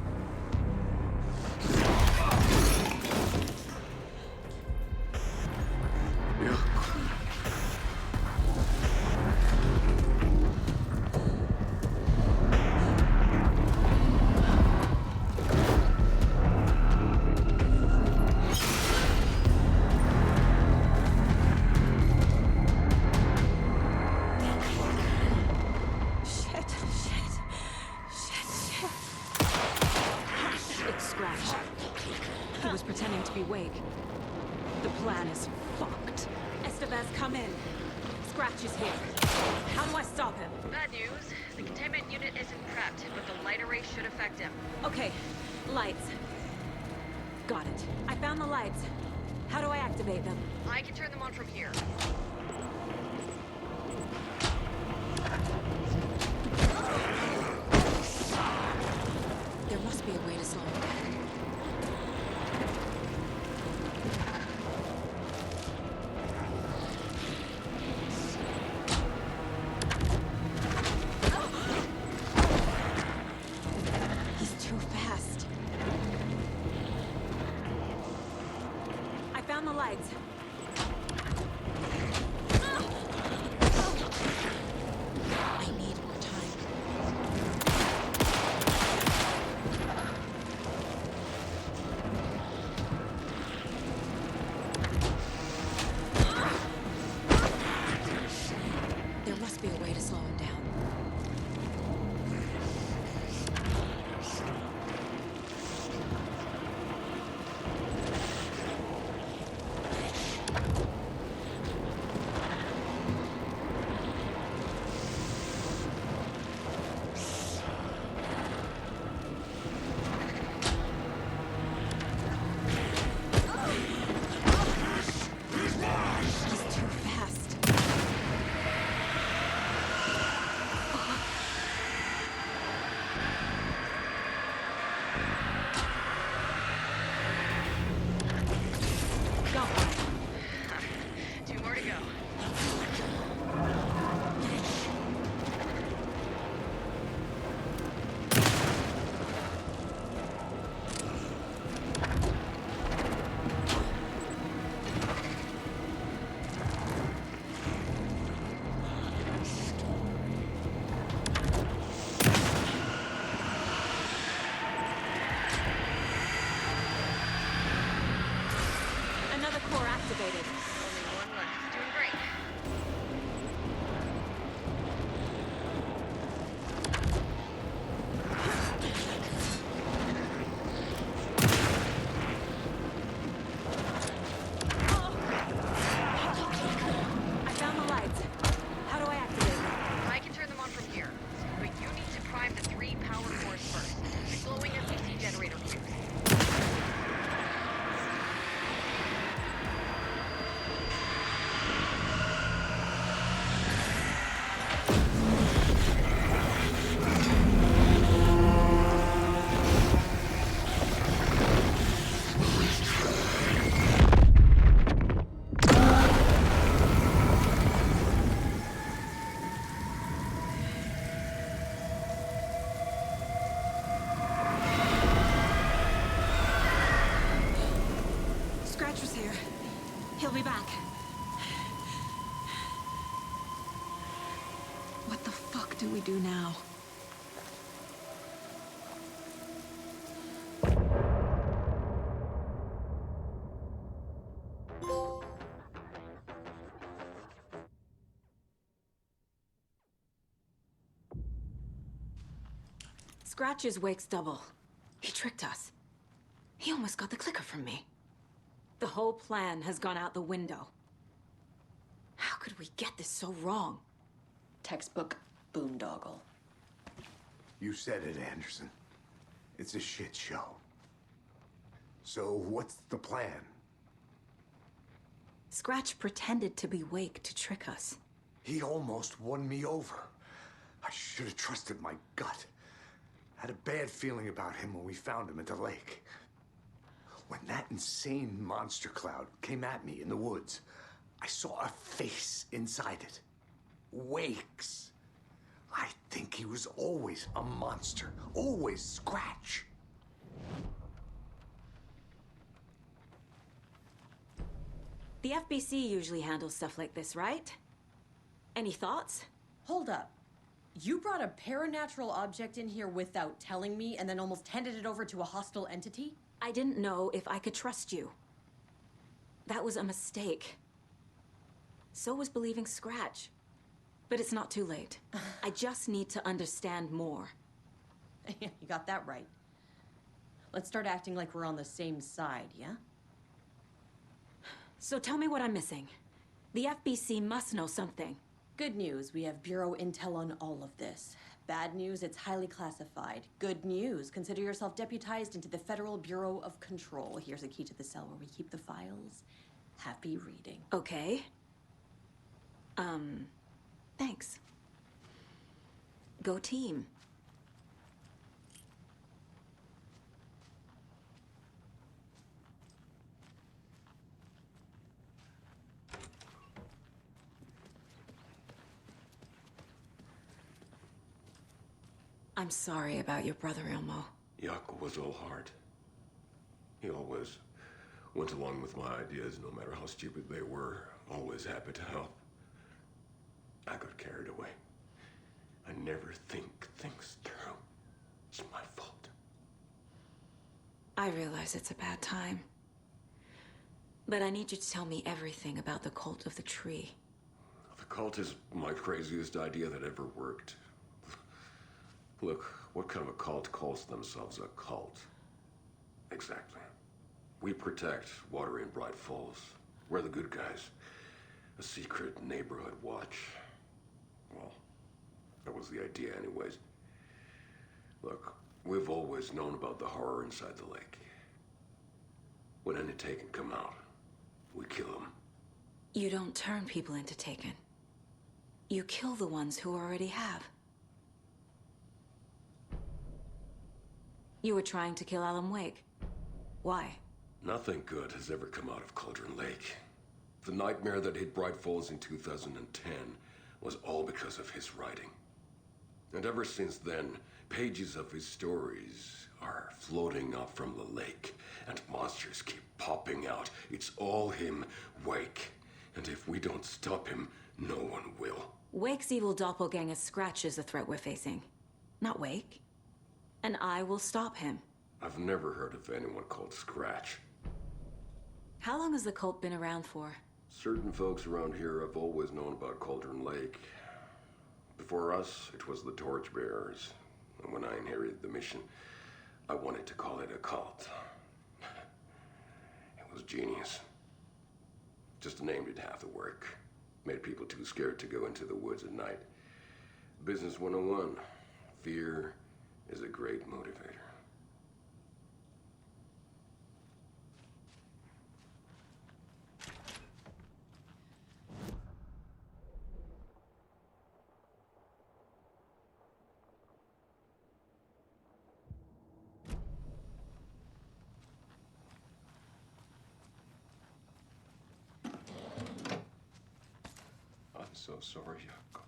activated. Only one left. Doing great. I found the lights. How do I activate them? I can turn them on from here. But you need to prime the 3 power cores first. Glowing FCC generator fuse. Scratch was here. He'll be back. What the fuck do we do now? Scratch is Wake's double. He tricked us. He almost got the clicker from me. The whole plan has gone out the window. How could we get this so wrong? Textbook boondoggle. You said it, Anderson. It's a shit show. So what's the plan? Scratch pretended to be Wake to trick us. He almost won me over. I should have trusted my gut. Had a bad feeling about him when we found him at the lake. When that insane monster cloud came at me in the woods, I saw a face inside it. Wake's. I think he was always a monster. Always Scratch. The FBC usually handles stuff like this, right? Any thoughts? Hold up. You brought a paranatural object in here without telling me and then almost handed it over to a hostile entity? I didn't know if I could trust you. That was a mistake. So was believing Scratch. But it's not too late. I just need to understand more. You got that right. Let's start acting like we're on the same side, yeah? So tell me what I'm missing. The FBC must know something. Good news, we have Bureau intel on all of this. Bad news, it's highly classified. Good news, consider yourself deputized into the Federal Bureau of Control. Here's a key to the cell where we keep the files. Happy reading. Okay. Thanks. Go team. I'm sorry about your brother, Ilmo. Jaakko was all heart. He always went along with my ideas, no matter how stupid they were. Always happy to help. I got carried away. I never think things through. It's my fault. I realize it's a bad time. But I need you to tell me everything about the cult of the tree. The cult is my craziest idea that ever worked. Look, what kind of a cult calls themselves a cult? Exactly. We protect water in Bright Falls. We're the good guys. A secret neighborhood watch. Well, that was the idea anyways. Look, we've always known about the horror inside the lake. When any Taken come out, we kill them. You don't turn people into Taken. You kill the ones who already have. You were trying to kill Alan Wake. Why? Nothing good has ever come out of Cauldron Lake. The nightmare that hit Bright Falls in 2010 was all because of his writing. And ever since then, pages of his stories are floating up from the lake, and monsters keep popping out. It's all him, Wake. And if we don't stop him, no one will. Wake's evil doppelganger Scratch is the threat we're facing, not Wake. And I will stop him. I've never heard of anyone called Scratch. How long has the cult been around for? Certain folks around here have always known about Cauldron Lake. Before us, it was the Torchbearers. And when I inherited the mission, I wanted to call it a cult. It was genius. Just a name did half the work. Made people too scared to go into the woods at night. Business 101. Fear is a great motivator. I'm so sorry, Jakob.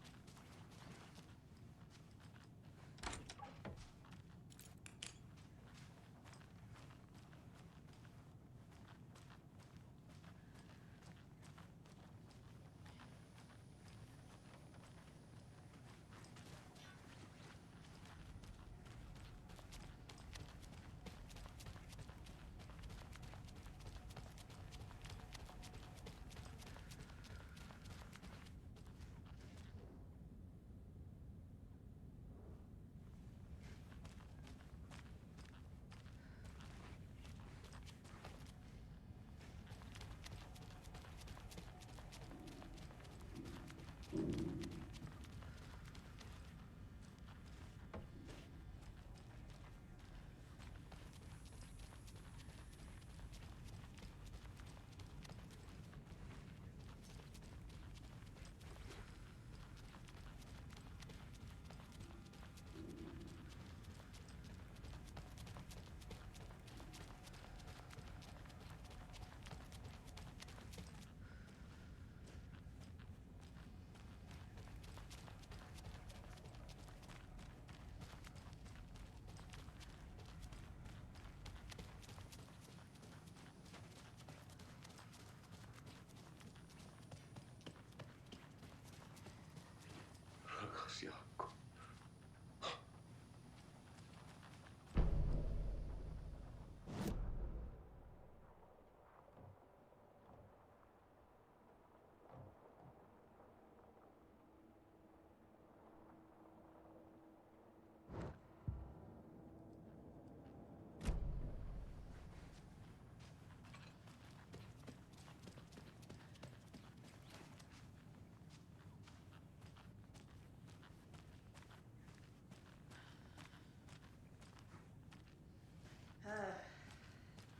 Jakob.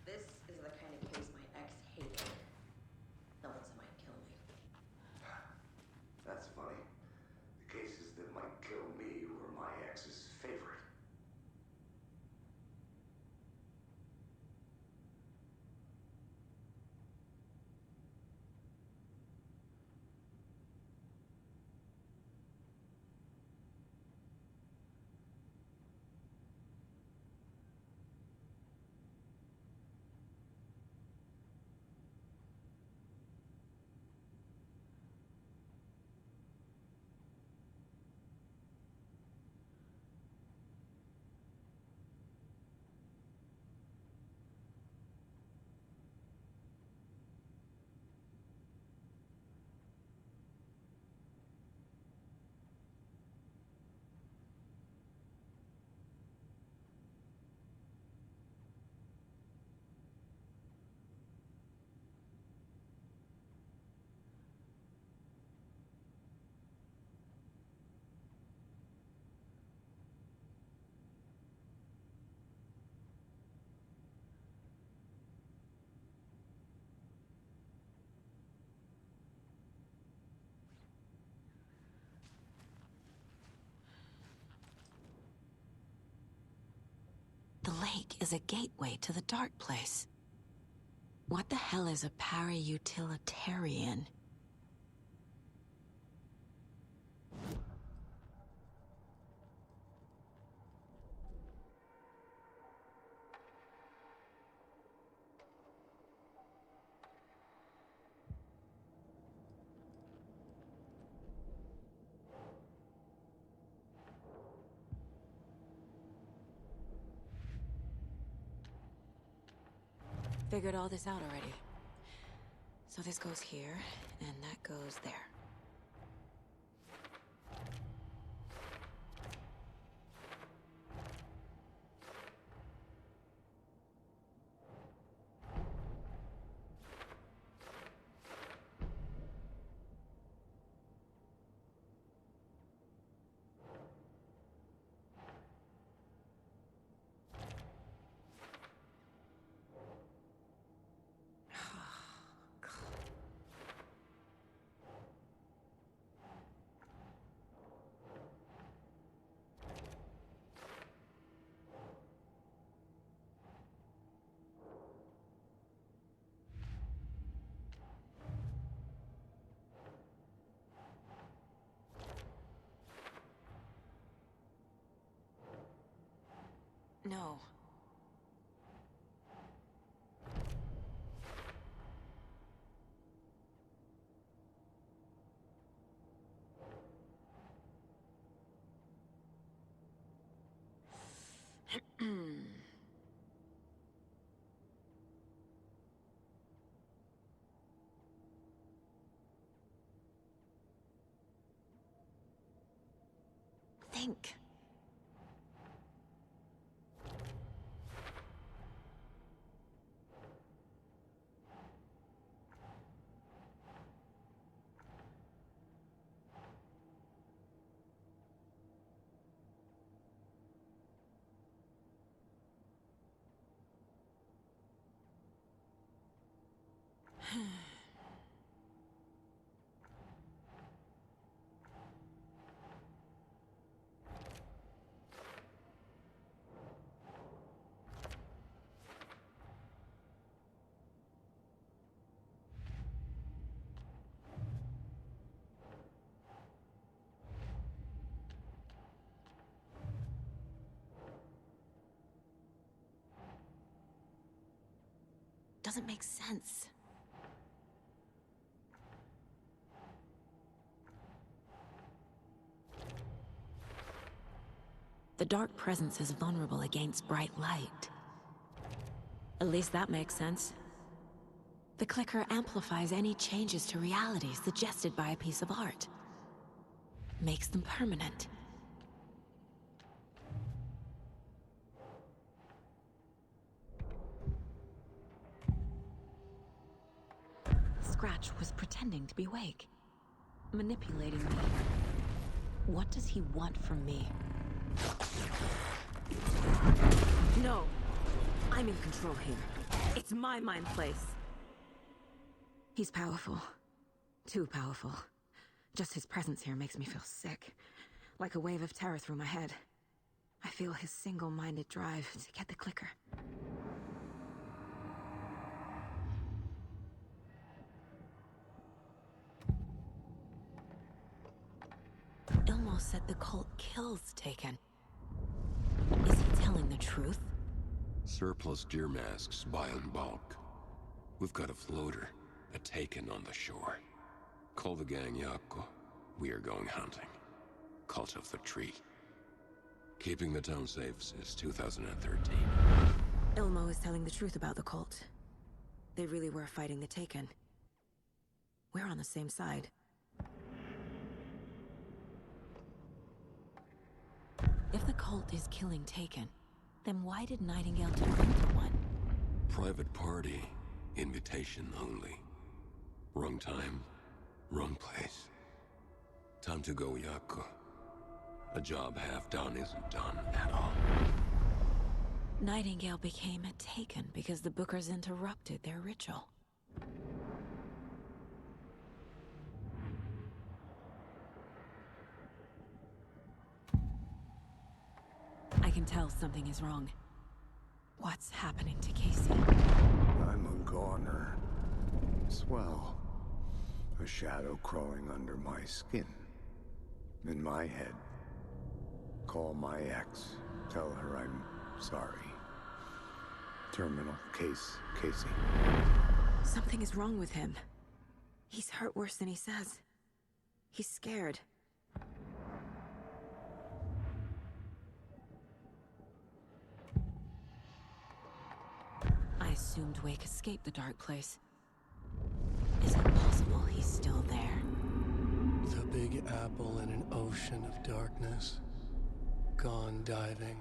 This is the kind of case my ex hated. No one said might kill me. That's funny. The cases that might kill me were my ex's favorite. The lake is a gateway to the dark place. What the hell is a para-utilitarian? Figured all this out already. So this goes here, and that goes there. No. Think. Doesn't make sense. The dark presence is vulnerable against bright light. At least that makes sense. The clicker amplifies any changes to reality suggested by a piece of art. Makes them permanent. Scratch was pretending to be awake, manipulating me. What does he want from me? No! I'm in control here. It's my mind place. He's powerful. Too powerful. Just his presence here makes me feel sick. Like a wave of terror through my head. I feel his single-minded drive to get the clicker. Ilmo said the cult kills Taken. Is he telling the truth? Surplus deer masks buy in bulk. We've got a floater, a Taken on the shore. Call the gang Yako. We are going hunting. Cult of the Tree. Keeping the town safe since 2013. Ilmo is telling the truth about the cult. They really were fighting the Taken. We're on the same side. If the cult is killing Taken, then why did Nightingale turn into one? Private party. Invitation only. Wrong time, wrong place. Time to go, Yako. A job half done isn't done at all. Nightingale became a Taken because the Bookers interrupted their ritual. I can tell something is wrong. What's happening to Casey? I'm a goner. Swell. A shadow crawling under my skin. In my head. Call my ex. Tell her I'm sorry. Terminal case, Casey. Something is wrong with him. He's hurt worse than he says. He's scared. I assumed Wake escaped the dark place. Is big apple in an ocean of darkness. Gone diving.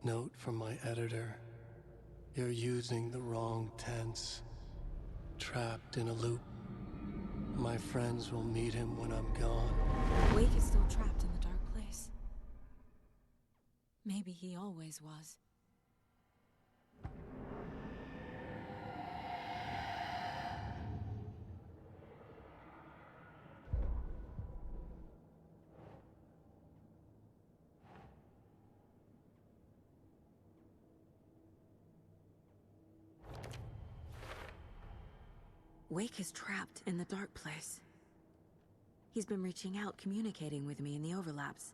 Note from my editor. You're using the wrong tense. Trapped in a loop. My friends will meet him when I'm gone. Wake is still trapped in the dark place. Maybe he always was. Wake is trapped in the dark place. He's been reaching out, communicating with me in the overlaps.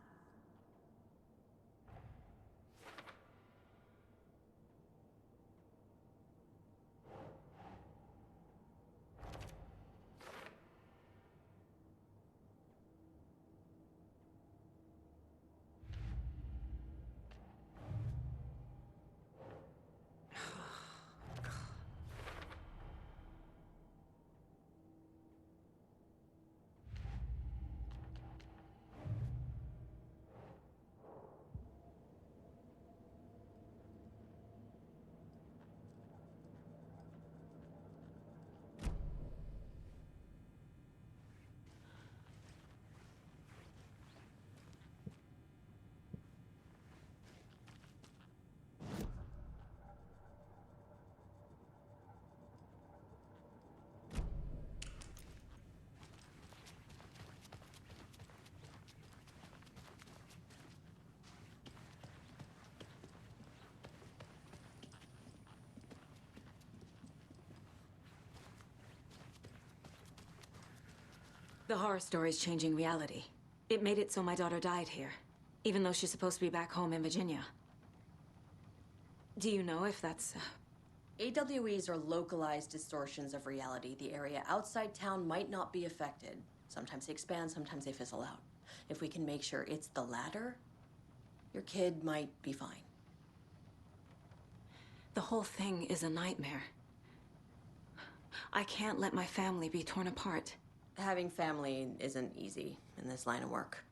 The horror story's changing reality. It made it so my daughter died here, even though she's supposed to be back home in Virginia. Do you know if that's... AWEs are localized distortions of reality. The area outside town might not be affected. Sometimes they expand, sometimes they fizzle out. If we can make sure it's the latter, your kid might be fine. The whole thing is a nightmare. I can't let my family be torn apart. Having family isn't easy in this line of work.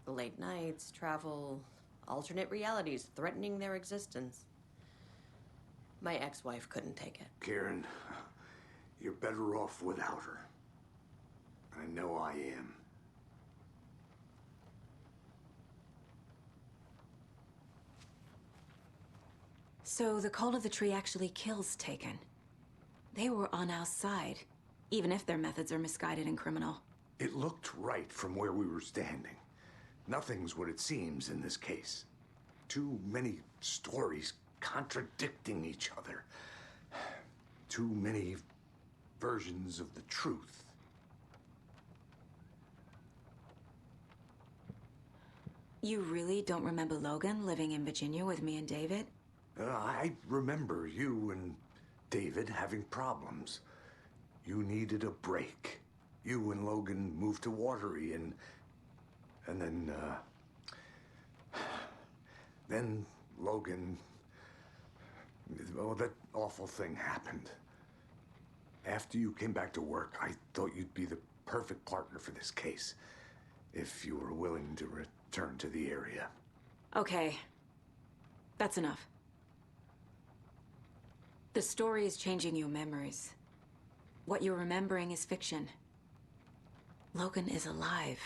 The late nights, travel, alternate realities threatening their existence. My ex-wife couldn't take it. Karen, you're better off without her. I know I am. So the Cult of the Tree actually kills Taken. They were on our side, even if their methods are misguided and criminal. It looked right from where we were standing. Nothing's what it seems in this case. Too many stories contradicting each other. Too many versions of the truth. You really don't remember Logan living in Virginia with me and David? I remember you and David having problems. You needed a break. You and Logan moved to Watery and then Logan, well, that awful thing happened. After you came back to work, I thought you'd be the perfect partner for this case, if you were willing to return to the area. Okay. That's enough. The story is changing your memories. What you're remembering is fiction. Logan is alive.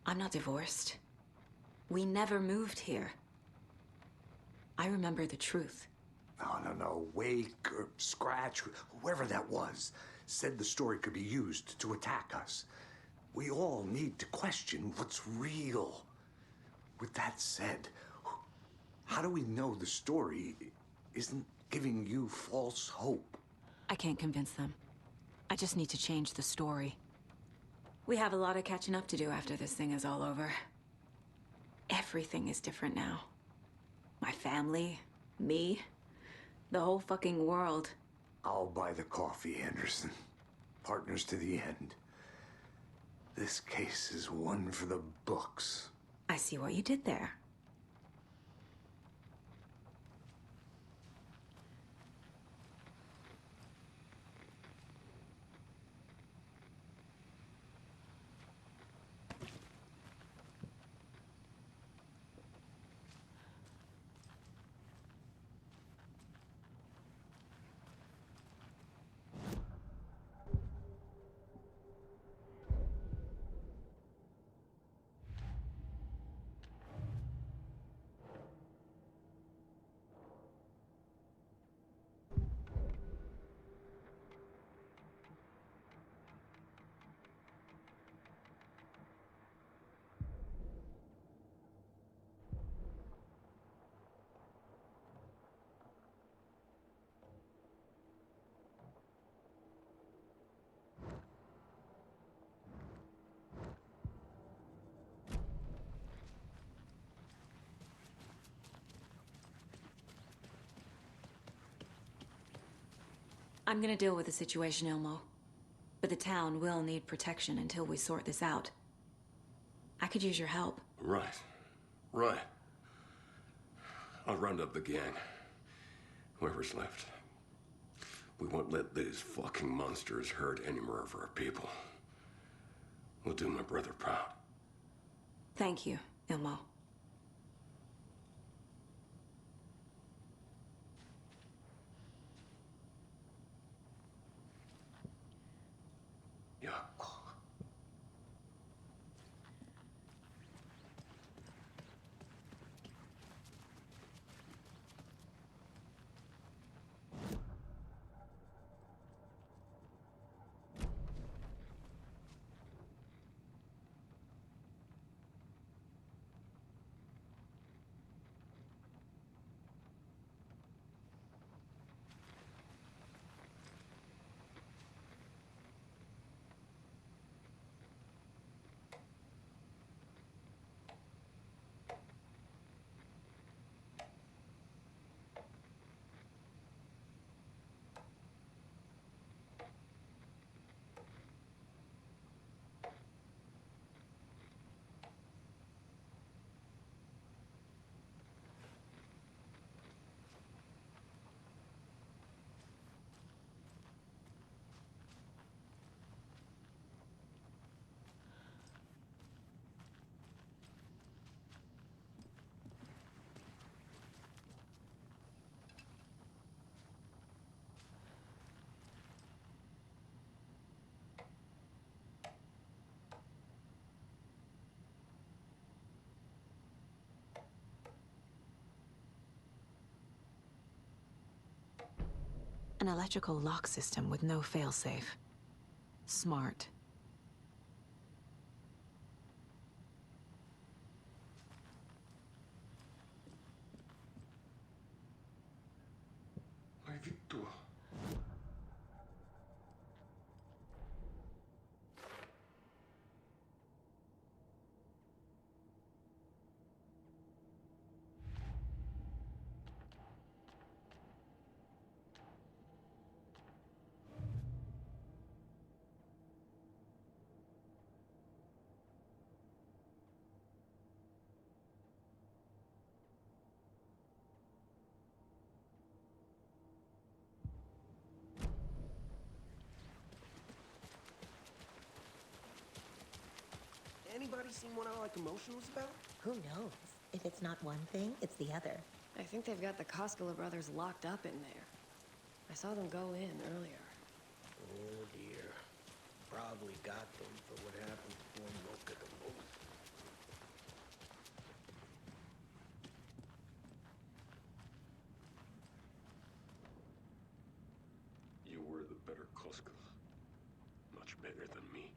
I'm not divorced. We never moved here. I remember the truth. No. Wake or Scratch, whoever that was, said the story could be used to attack us. We all need to question what's real. With that said, how do we know the story isn't giving you false hope? I can't convince them. I just need to change the story. We have a lot of catching up to do after this thing is all over. Everything is different now. My family, me, the whole fucking world. I'll buy the coffee, Anderson. Partners to the end. This case is one for the books. I see what you did there. I'm gonna deal with the situation, Ilmo. But the town will need protection until we sort this out. I could use your help. Right. Right. I'll round up the gang. Whoever's left. We won't let these fucking monsters hurt any more of our people. We'll do my brother proud. Thank you, Ilmo. Yeah. An electrical lock system with no failsafe. Smart. Ai vittu. Anybody seen what All That Commotion was about? Who knows? If it's not one thing, it's the other. I think they've got the Koskela brothers locked up in there. I saw them go in earlier. Oh dear. Probably got them for what happened before Mocha the Wolf. You were the better Koskela. Much better than me.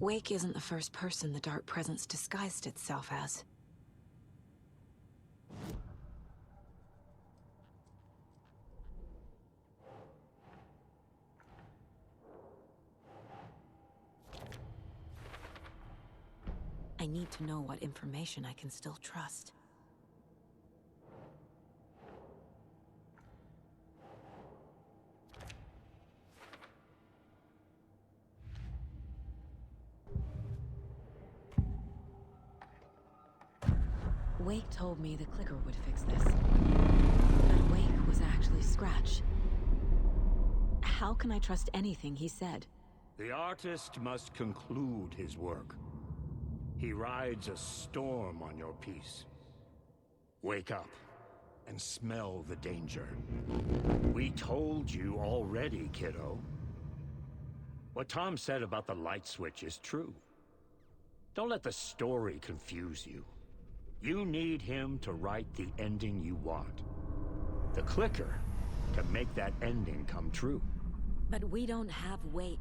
Wake isn't the first person the Dark Presence disguised itself as. I need to know what information I can still trust. Wake told me the clicker would fix this. But Wake was actually Scratch. How can I trust anything he said? The artist must conclude his work. He rides a storm on your piece. Wake up and smell the danger. We told you already, kiddo. What Tom said about the light switch is true. Don't let the story confuse you. You need him to write the ending you want. The clicker can make that ending come true. But we don't have Wake.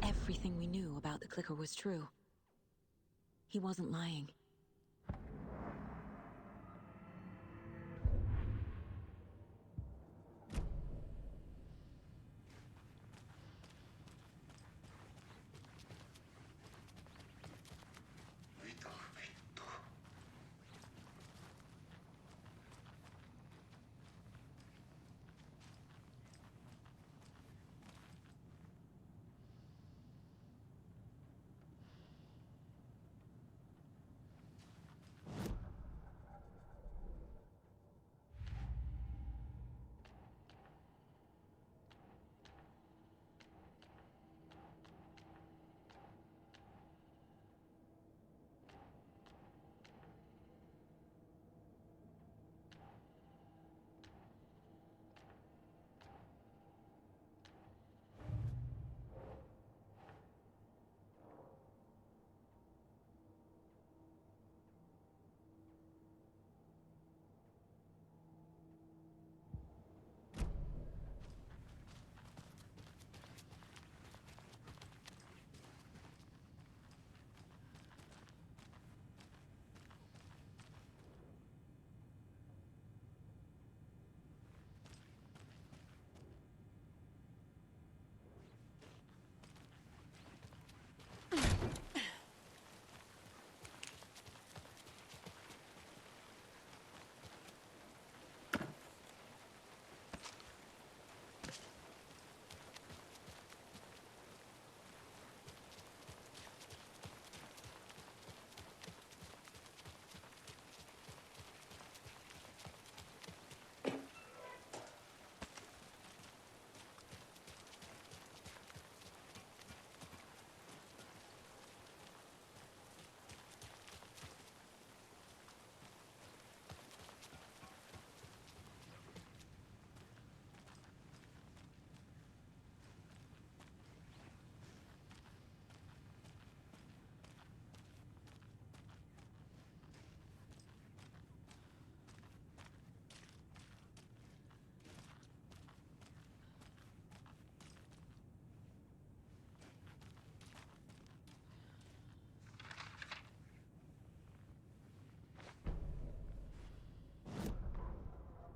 Everything we knew about the clicker was true. He wasn't lying.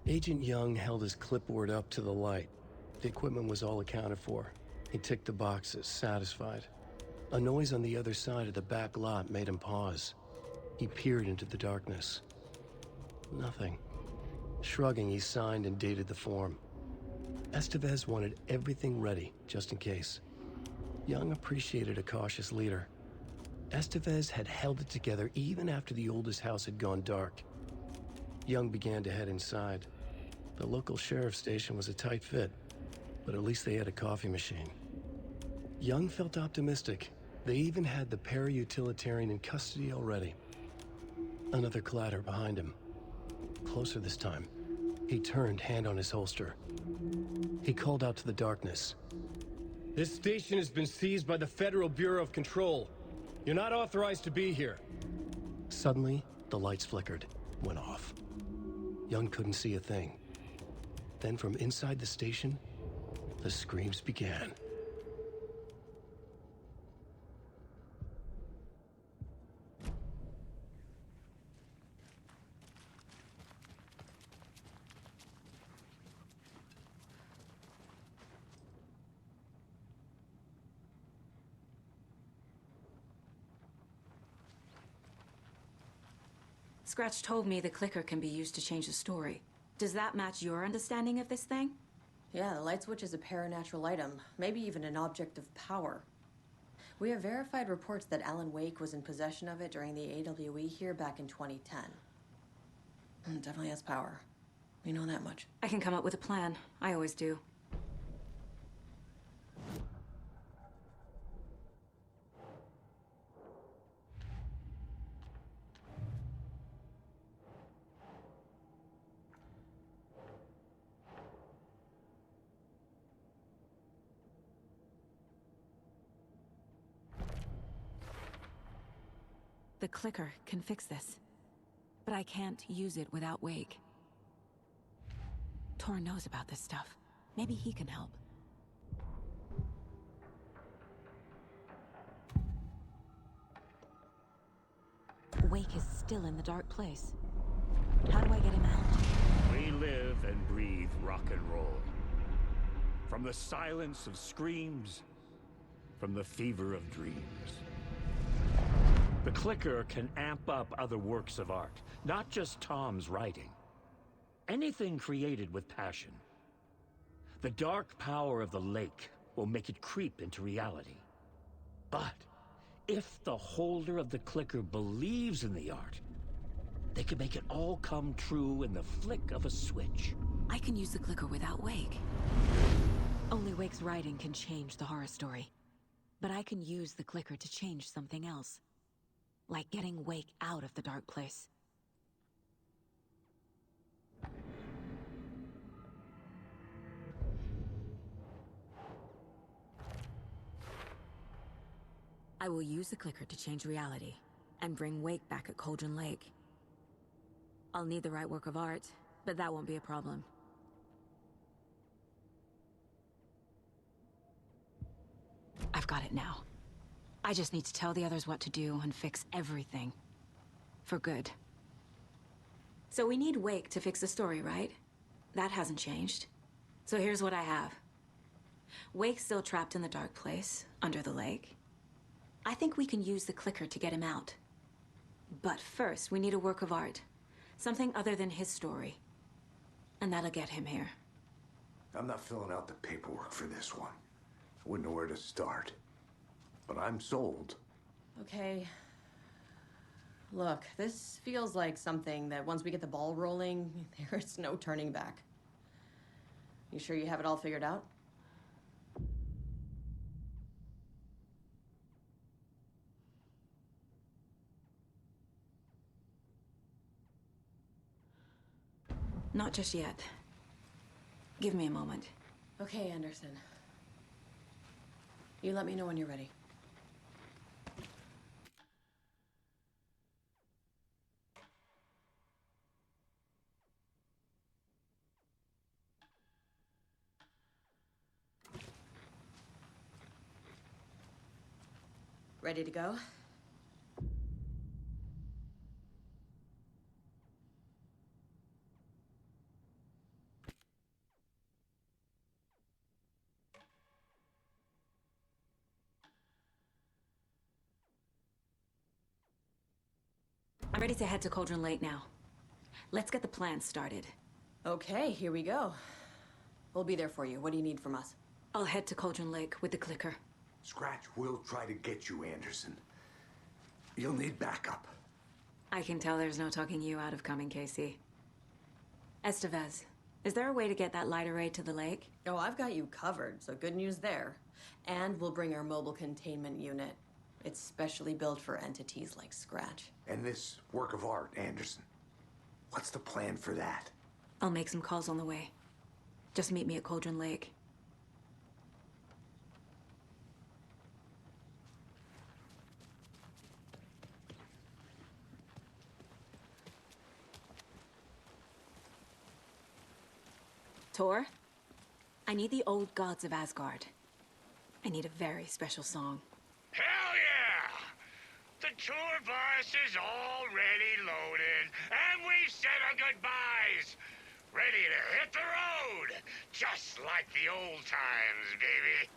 Agent Young held his clipboard up to the light. The equipment was all accounted for. He ticked the boxes, satisfied. A noise on the other side of the back lot made him pause. He peered into the darkness. Nothing. Shrugging, he signed and dated the form. Estevez wanted everything ready, just in case. Young appreciated a cautious leader. Estevez had held it together even after the oldest house had gone dark. Young began to head inside. The local sheriff's station was a tight fit, but at least they had a coffee machine. Young felt optimistic. They even had the para-utilitarian in custody already. Another clatter behind him. Closer this time. He turned, hand on his holster. He called out to the darkness. "This station has been seized by the Federal Bureau of Control. You're not authorized to be here." Suddenly, the lights flickered, went off. Young couldn't see a thing. Then from inside the station, the screams began. Scratch told me the clicker can be used to change the story. Does that match your understanding of this thing? Yeah, the light switch is a paranatural item, maybe even an object of power. We have verified reports that Alan Wake was in possession of it during the AWE here back in 2010. It definitely has power. We know that much. I can come up with a plan. I always do. The clicker can fix this. But I can't use it without Wake. Tor knows about this stuff. Maybe he can help. Wake is still in the dark place. How do I get him out? We live and breathe rock and roll. From the silence of screams, from the fever of dreams. The clicker can amp up other works of art, not just Tom's writing. Anything created with passion. The dark power of the lake will make it creep into reality. But if the holder of the clicker believes in the art, they can make it all come true in the flick of a switch. I can use the clicker without Wake. Only Wake's writing can change the horror story. But I can use the clicker to change something else. Like getting Wake out of the dark place. I will use the clicker to change reality, and bring Wake back at Cauldron Lake. I'll need the right work of art, but that won't be a problem. I've got it now. I just need to tell the others what to do and fix everything. For good. So we need Wake to fix the story, right? That hasn't changed. So here's what I have. Wake's still trapped in the dark place, under the lake. I think we can use the clicker to get him out. But first, we need a work of art. Something other than his story. And that'll get him here. I'm not filling out the paperwork for this one. I wouldn't know where to start. But I'm sold. Okay. Look, this feels like something that once we get the ball rolling, there's no turning back. You sure you have it all figured out? Not just yet. Give me a moment. Okay, Anderson. You let me know when you're ready. Ready to go? I'm ready to head to Cauldron Lake now. Let's get the plan started. Okay, here we go. We'll be there for you. What do you need from us? I'll head to Cauldron Lake with the clicker. Scratch will try to get you, Anderson. You'll need backup. I can tell there's no talking you out of coming, Casey. Estevez, is there a way to get that light array to the lake? Oh, I've got you covered, so good news there. And we'll bring our mobile containment unit. It's specially built for entities like Scratch. And this work of art, Anderson. What's the plan for that? I'll make some calls on the way. Just meet me at Cauldron Lake. Tor, I need the old gods of Asgard. I need a very special song. Hell yeah! The tour bus is already loaded, and we've said our goodbyes. Ready to hit the road, just like the old times, baby.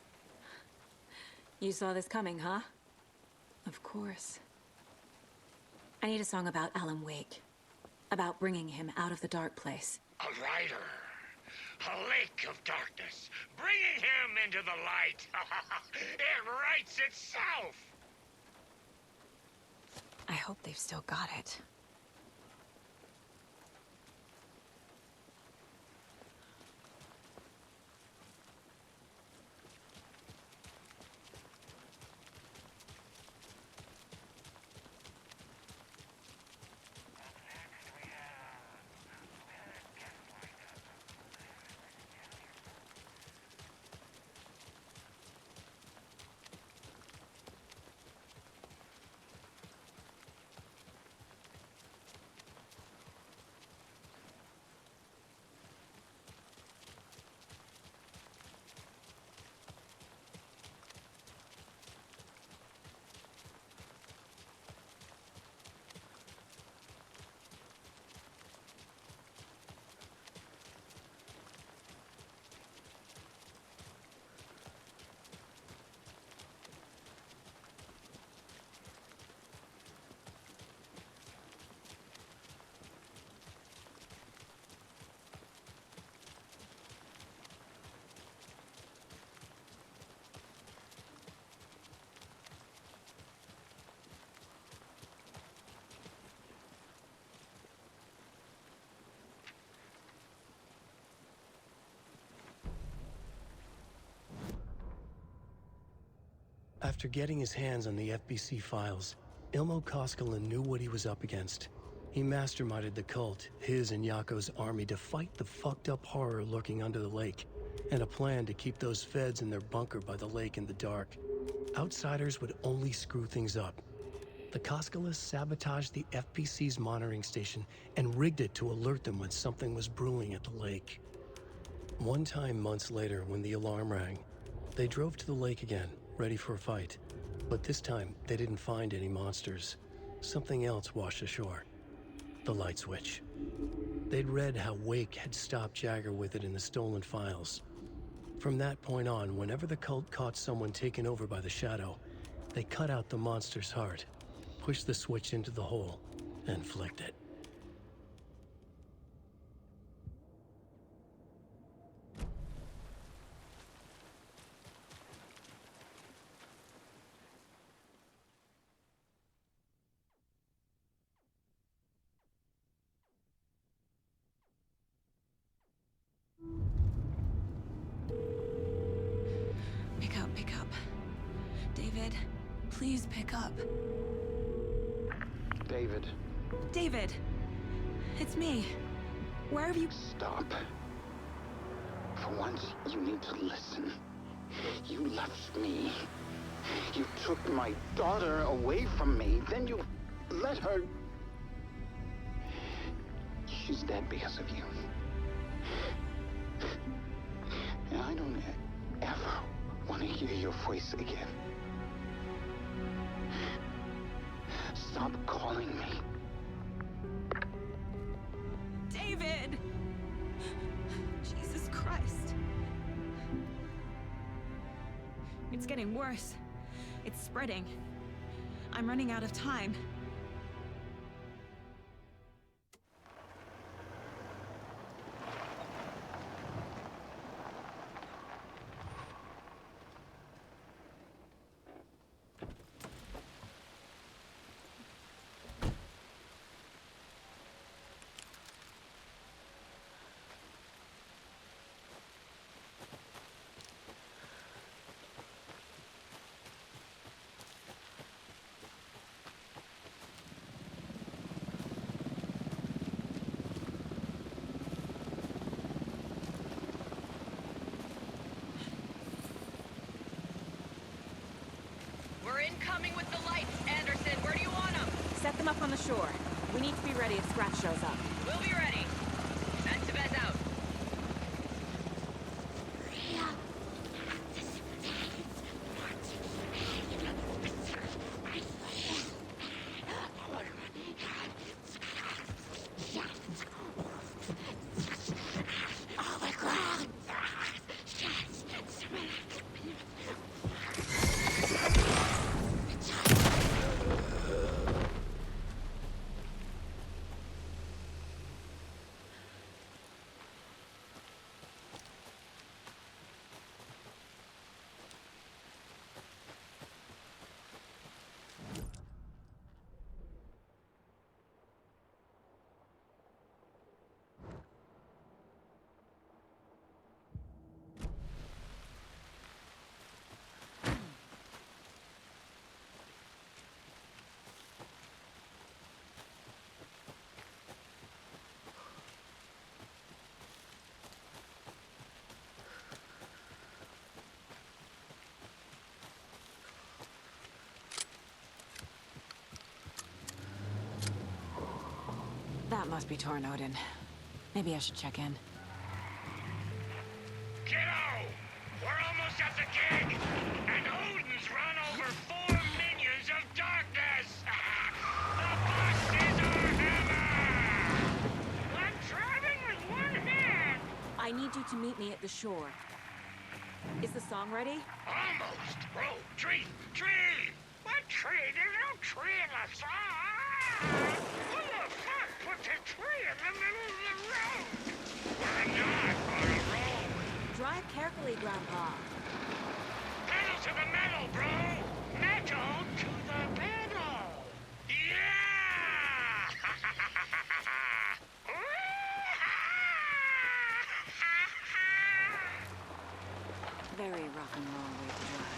You saw this coming, huh? Of course. I need a song about Alan Wake. About bringing him out of the dark place. A rider. A lake of darkness. Bringing him into the light. It writes itself. I hope they've still got it. After getting his hands on the FBC files, Ilmo Koskela knew what he was up against. He masterminded the cult, his and Yako's army, to fight the fucked up horror lurking under the lake, and a plan to keep those feds in their bunker by the lake in the dark. Outsiders would only screw things up. The Koskelas sabotaged the FBC's monitoring station and rigged it to alert them when something was brewing at the lake. One time months later, when the alarm rang, they drove to the lake again, ready for a fight. But this time, they didn't find any monsters. Something else washed ashore. The light switch. They'd read how Wake had stopped Jagger with it in the stolen files. From that point on, whenever the cult caught someone taken over by the Shadow, they cut out the monster's heart, pushed the switch into the hole, and flicked it. Pick up. David, please pick up. David. David! It's me. Where have you... Stop. For once, you need to listen. You left me. You took my daughter away from me. Then you let her... She's dead because of you. And I don't ever want to hear your voice again. Stop calling me. David! Jesus Christ. It's getting worse. It's spreading. I'm running out of time. We're incoming with the lights, Anderson. Where do you want them? Set them up on the shore. We need to be ready if Scratch shows up. We'll be ready. And Tibet's out. That must be Tornodin. Maybe I should check in. Kiddo! We're almost at the gig! And Odin's run over 4 minions of darkness! The boss is our hammer! I'm driving with one hand! I need you to meet me at the shore. Is the song ready? Almost! Bro, tree! Tree! What tree? There's no tree in the song! Who the fuck put the tree in the middle of the road? We're not on a road! Drive carefully, Grandpa. Pedal to the metal, bro! Metal to the pedal! Yeah! Very rock and roll way to drive.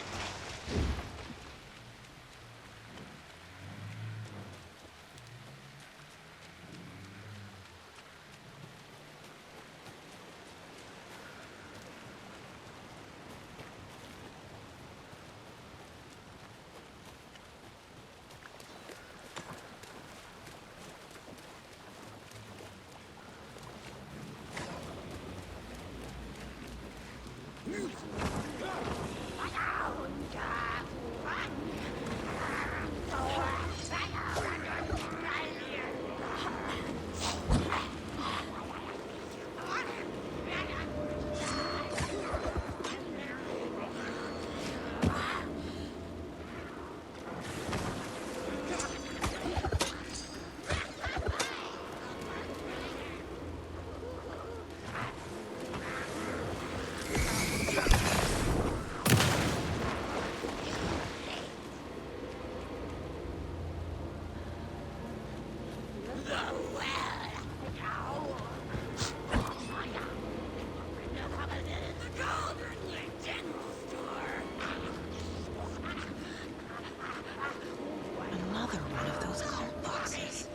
Another one of those cult boxes.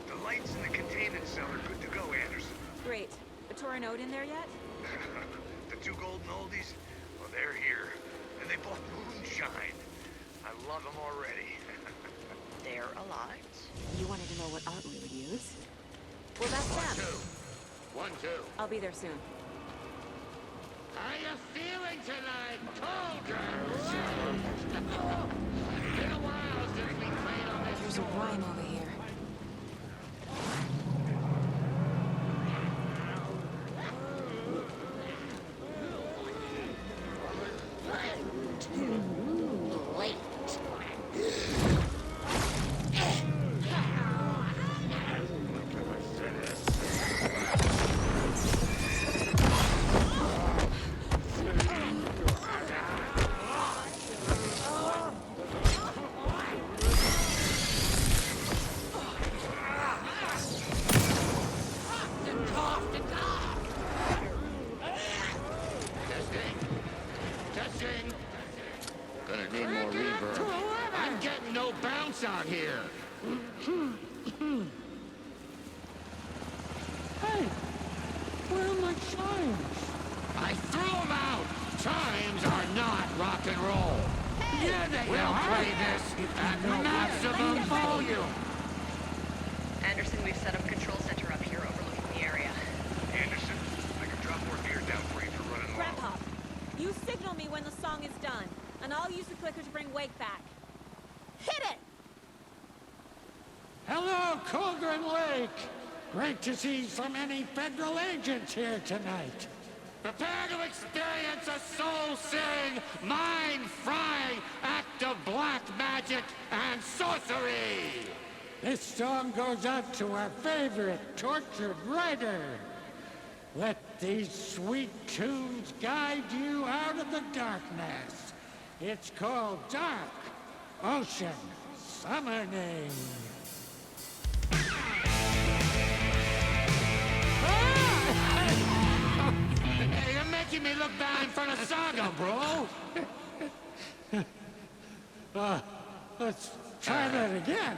The lights in the containment cell are good to go, Anderson. Great. But Tornodin there yet? The 2 golden oldies, well, they're here. And they bought moonshine. I love them already. They're alive. You wanted to know what art we would use? Well, that's them. 1, 2. I'll be there soon. How you feeling tonight, Cauldrons? Been a while since we played on this There's a rhyme over here. Testing. Gonna need more reverb. I'm getting no bounce out here. Hey, where are my chimes? I threw them out. Chimes are not rock and roll. Yeah, they will play this at maximum volume. Anderson, we've set up a control center up here overlooking the area. Anderson, I can drop more gear down for you if you're running low. Grandpa, you signal me when the song is done, and I'll use the clicker to bring Wake back. Hit it! Hello, Cauldron Lake! Great to see so many federal agents here tonight. Prepare to experience a soul-searing, mind-frying act of black magic and sorcery! This song goes out to our favorite tortured writer. Let these sweet tunes guide you out of the darkness. It's called Dark Ocean Summoning. Hey, you're making me look bad in front of Saga, bro! Let's try that again.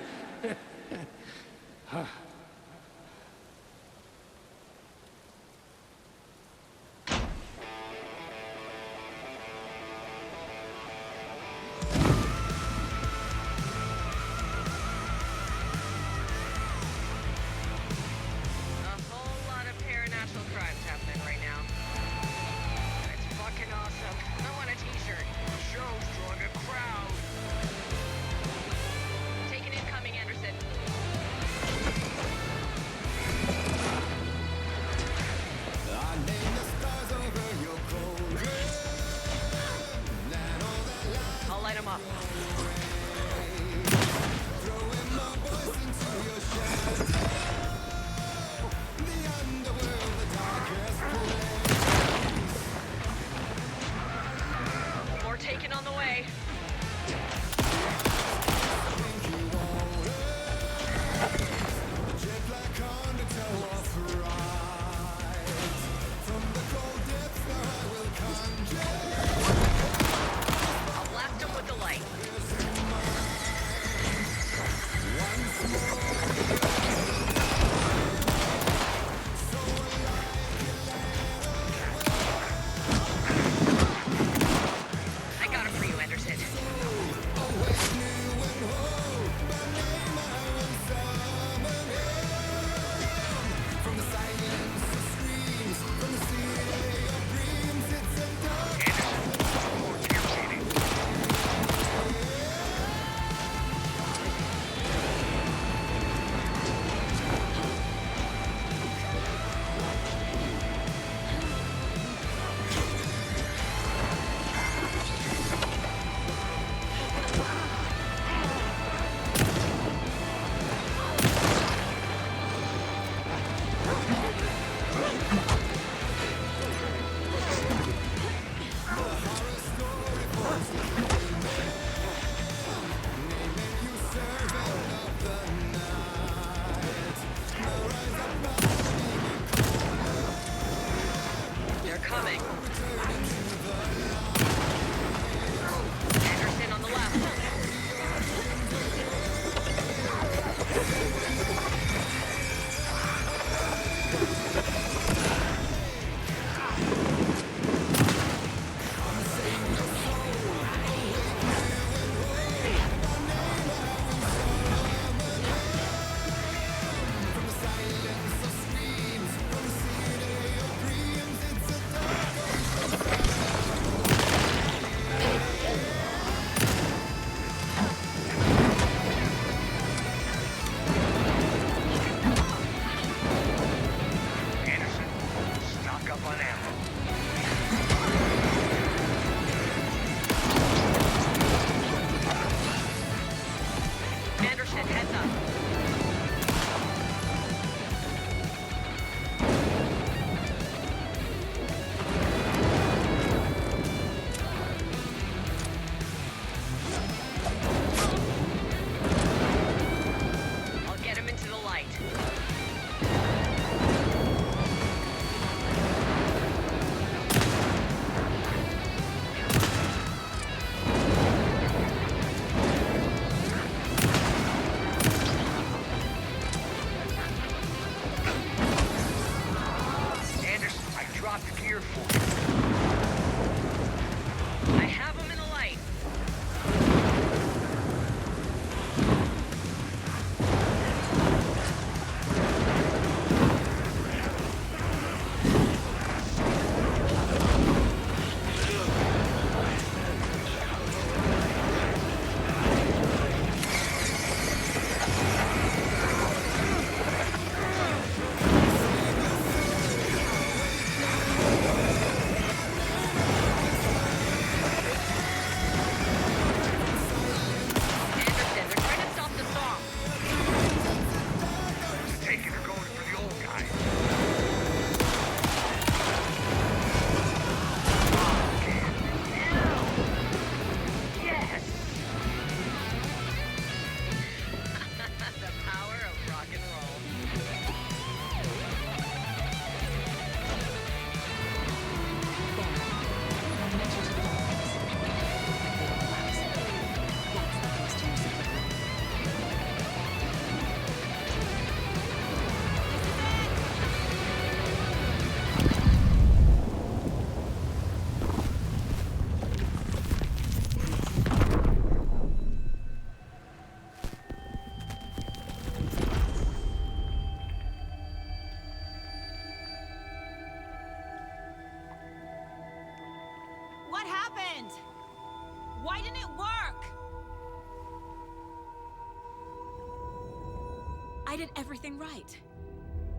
I did everything right.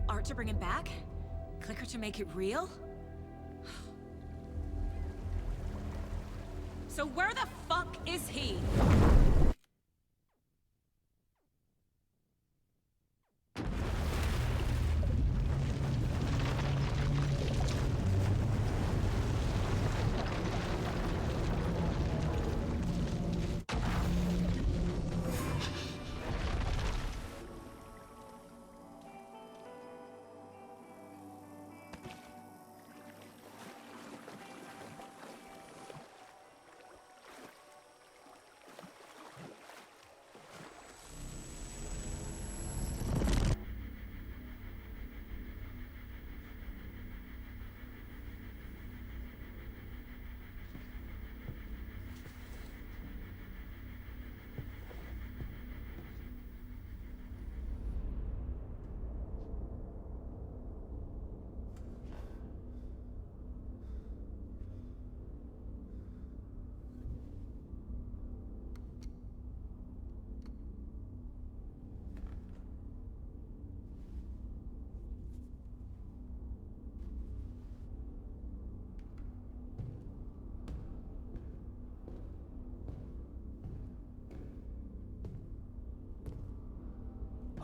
Art to bring him back? Clicker to make it real? So where the fuck is he?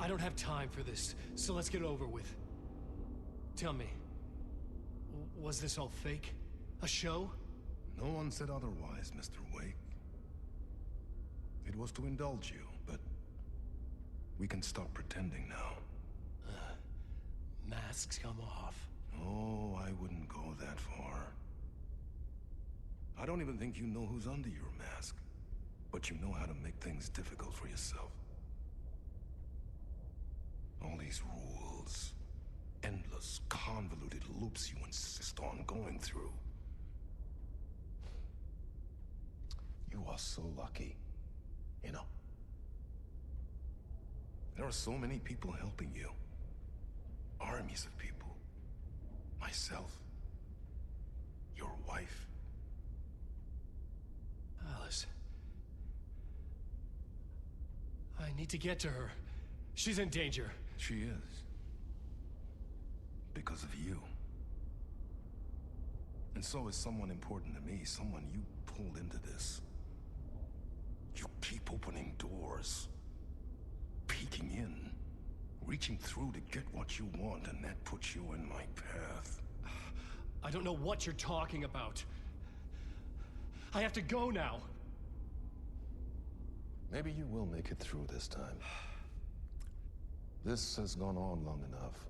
I don't have time for this, so let's get it over with. Tell me, was this all fake? A show? No one said otherwise, Mr. Wake. It was to indulge you, but we can stop pretending now. Masks come off. Oh, I wouldn't go that far. I don't even think you know who's under your mask, but you know how to make things difficult for yourself. All these rules, endless, convoluted loops you insist on going through. You are so lucky, you know. There are so many people helping you. Armies of people. Myself. Your wife. Alice. I need to get to her. She's in danger. She is. Because of you. And so is someone important to me, someone you pulled into this. You keep opening doors. Peeking in. Reaching through to get what you want, and that puts you in my path. I don't know what you're talking about. I have to go now. Maybe you will make it through this time. This has gone on long enough.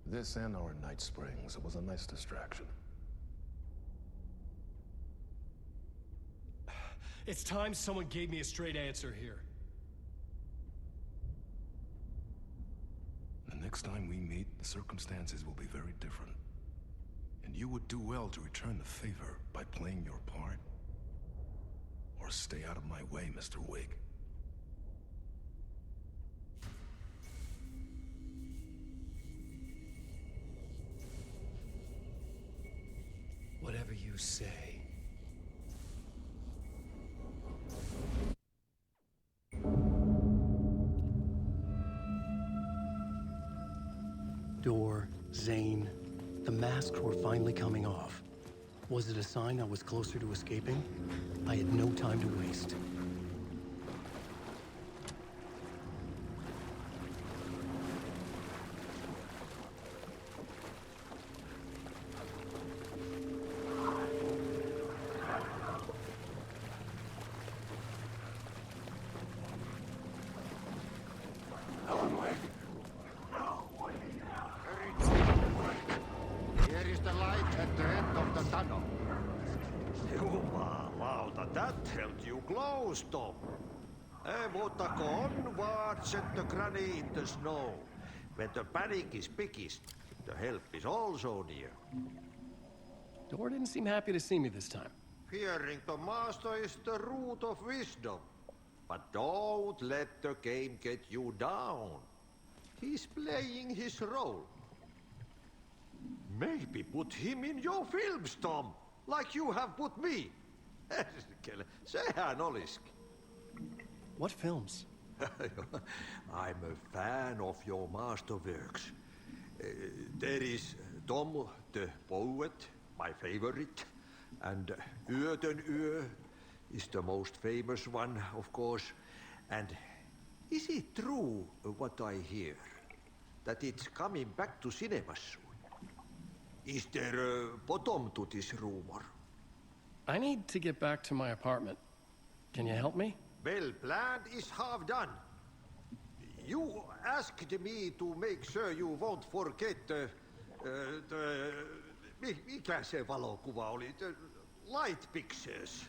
This and our night springs. It was a nice distraction. It's time someone gave me a straight answer here. The next time we meet, the circumstances will be very different. And you would do well to return the favor by playing your part. Or stay out of my way, Mr. Wake. Whatever you say. Door, Zane, the masks were finally coming off. Was it a sign I was closer to escaping? I had no time to waste. Here is the light at the end of the tunnel. Jumalauta, that held you close, Tom. Mutta go onwards and the granny in the snow. When the panic is biggest, the help is also near. Door didn't seem happy to see me this time. Fearing the master is the root of wisdom. But don't let the game get you down. He's playing his role. Maybe put him in your films, Tom, like you have put me. Sehän olisikin. What films? I'm a fan of your masterworks. There is Tom the poet, my favorite, and den is the most famous one, of course. And is it true what I hear? That it's coming back to cinemas soon? Is there a bottom to this rumor? I need to get back to my apartment. Can you help me? Well, plan is half done. You asked me to make sure you won't forget mikä se valokuva oli? The light pictures.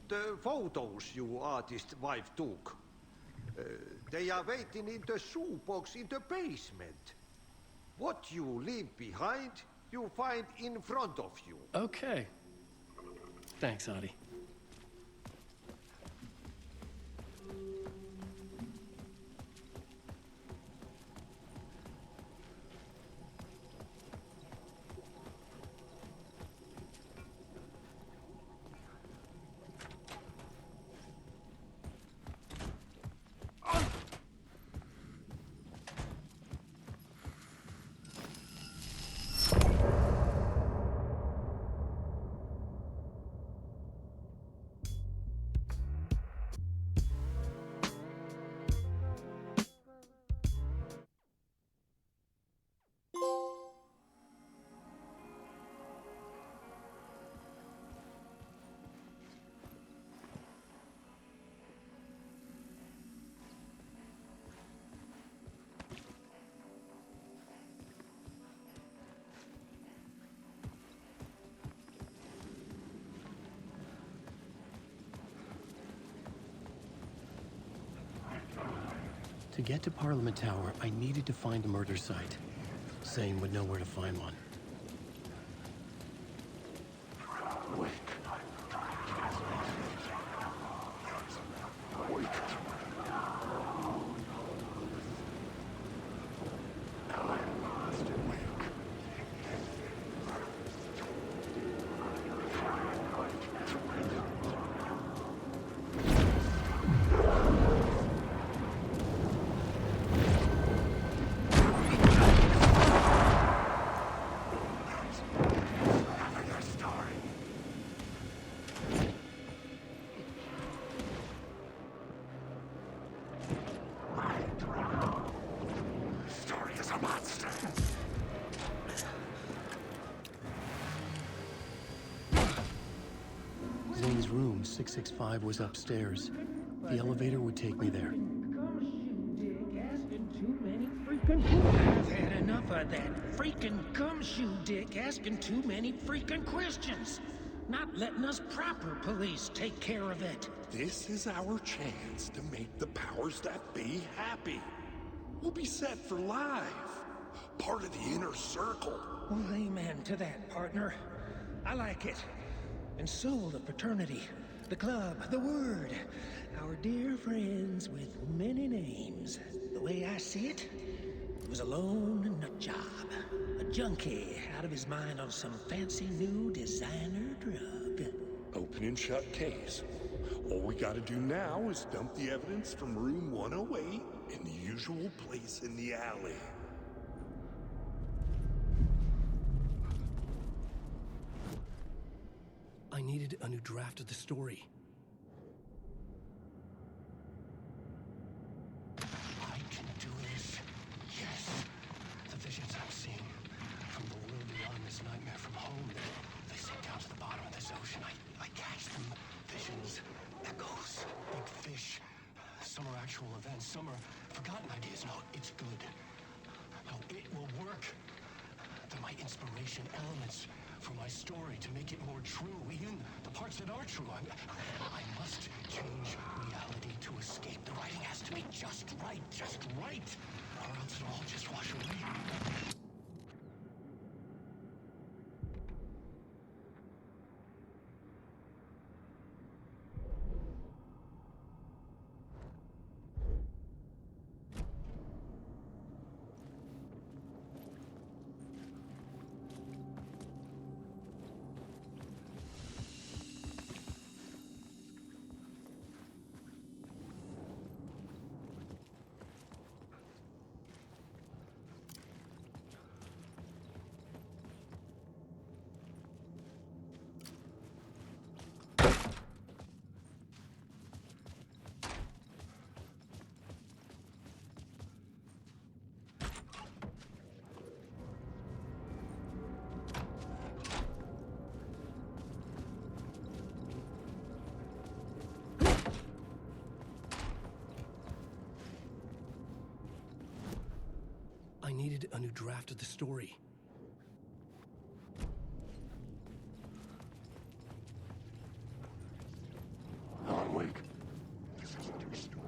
The photos you artist wife took. They are waiting in the shoebox in the basement. What you leave behind, you find in front of you. Okay. Thanks, Adi. To get to Parliament Tower, I needed to find a murder site. Zane would know where to find one. Zane's room, 665, was upstairs. The elevator would take me there. I've had enough of that freaking gumshoe dick asking too many freaking questions. Not letting us proper police take care of it. This is our chance to make the powers that be happy. We'll be set for life. Part of the inner circle. Well, amen to that, partner. I like it. And so the fraternity, the club, the word. Our dear friends with many names. The way I see it, it was a lone nut job. A junkie out of his mind on some fancy new designer drug. Open and shut case. All we gotta do now is dump the evidence from room 108 in the usual place in the alley. I needed a new draft of the story. I can do this. Yes. The visions I'm seeing from the world beyond this nightmare from home, they sink down to the bottom of this ocean. I catch them. Visions, echoes, big fish. Some are actual events, some are forgotten ideas. No, it's good. No, it will work. They're my inspiration, elements for my story to make it more true, even the parts that are true. I must change reality to escape. The writing has to be just right, or else it'll all just wash away. I needed a new draft of the story. Alan Wake. This isn't your story.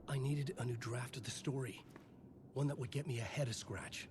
I needed a new draft of the story. One that would get me ahead of Scratch.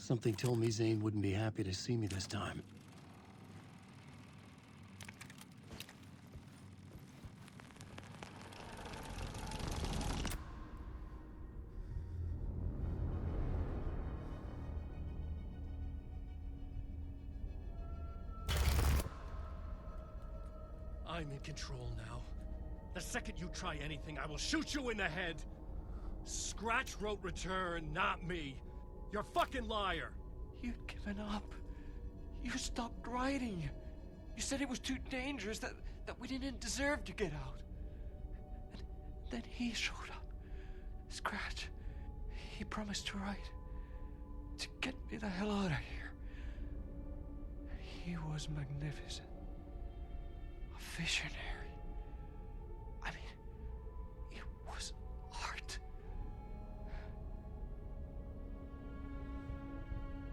Something told me Zane wouldn't be happy to see me this time. I'm in control now. The second you try anything, I will shoot you in the head. Scratch wrote return, not me. You're a fucking liar. You'd given up. You stopped writing. You said it was too dangerous, that we didn't deserve to get out. And then he showed up. Scratch. He promised to write. To get me the hell out of here. He was magnificent. A visionary. I mean, it was art.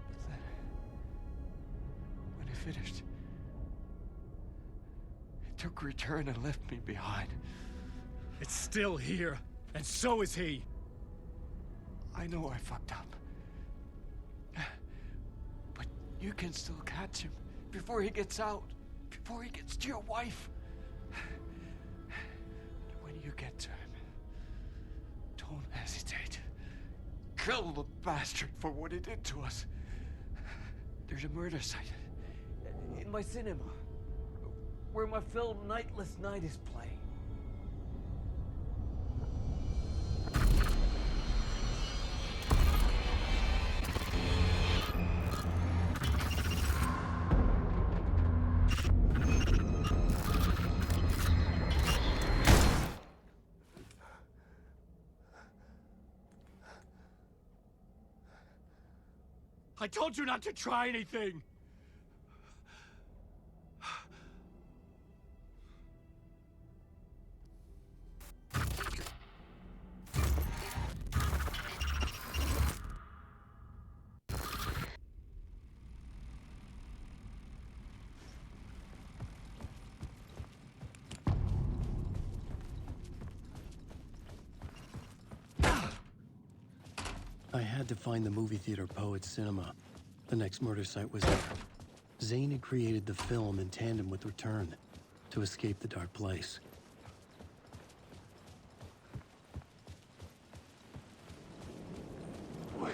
But then, when he finished, it took a return and left me behind. It's still here, and so is he. I know I fucked up. But you can still catch him before he gets out, before he gets to your wife. And when you get to him, don't hesitate. Kill the bastard for what he did to us. There's a murder site in my cinema where my film Nightless Night is playing. I told you not to try anything! I had to find the movie theater Poet Cinema. The next murder site was there. Zane had created the film in tandem with Return to escape the dark place. Wait.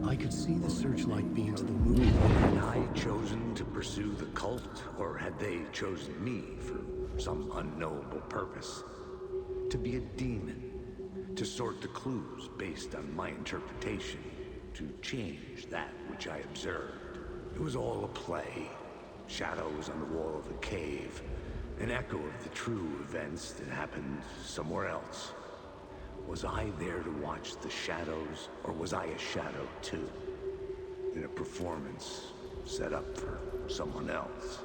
I could see the searchlight beams of the movie. Had I chosen to pursue the cult, or had they chosen me for some unknowable purpose? To be a demon, to sort the clues based on my interpretation, to change that which I observed. It was all a play. Shadows on the wall of the cave, an echo of the true events that happened somewhere else. Was I there to watch the shadows, or was I a shadow too? In a performance set up for someone else?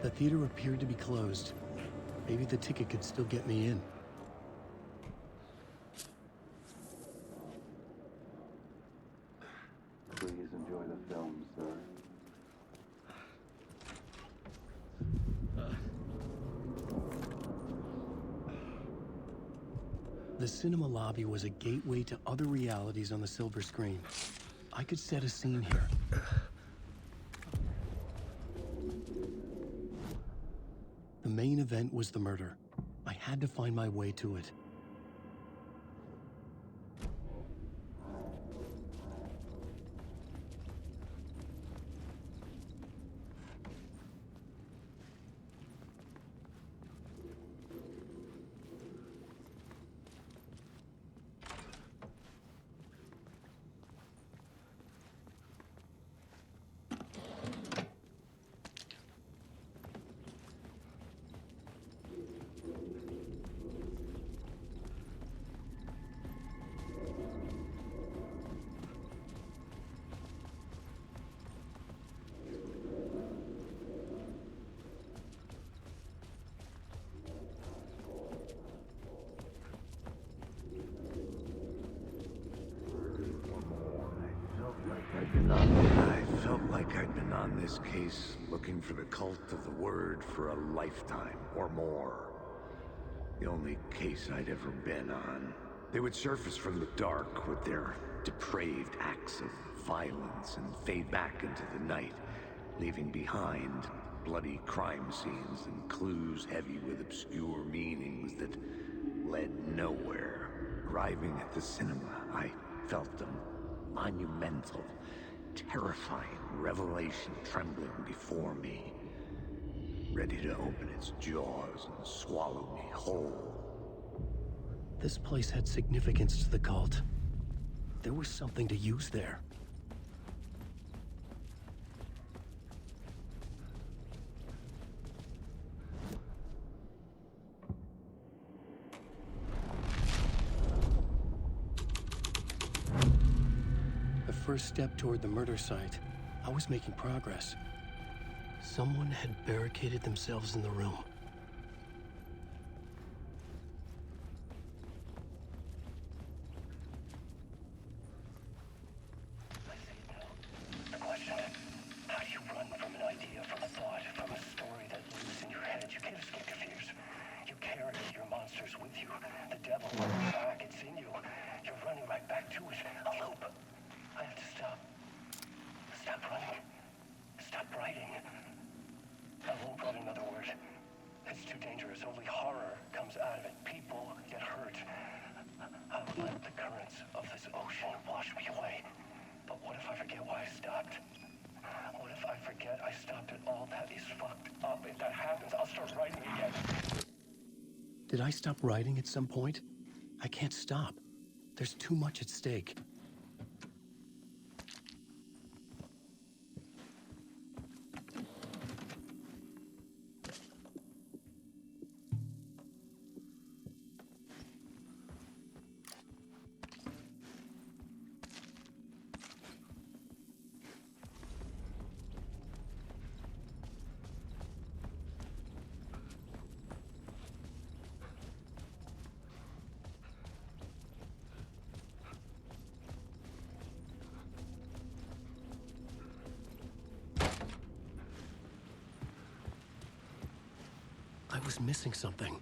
The theater appeared to be closed. Maybe the ticket could still get me in. Please enjoy the film, sir. The cinema lobby was a gateway to other realities on the silver screen. I could set a scene here. The main event was the murder. I had to find my way to it. I felt like I'd been on this case looking for the cult of the word for a lifetime or more. The only case I'd ever been on. They would surface from the dark with their depraved acts of violence and fade back into the night, leaving behind bloody crime scenes and clues heavy with obscure meanings that led nowhere. Arriving at the cinema, I felt them. Monumental, terrifying revelation trembling before me, ready to open its jaws and swallow me whole. This place had significance to the cult. There was something to use there. The first step toward the murder site. I was making progress. Someone had barricaded themselves in the room. The question, how do you run from an idea, from a thought, from a story that lives in your head? You can't escape your fears. You carry your monsters with you. The devil runs back, it's in you. You're running right back to it. A loop. I have to stop. Stop running. Stop writing. A loop, in another word. It's too dangerous. Only horror comes out of it. People get hurt. I'll let the currents of this ocean wash me away. But what if I forget why I stopped? What if I forget I stopped it all? That is fucked up. If that happens, I'll start writing again. Did I stop writing at some point? I can't stop. There's too much at stake. I was missing something.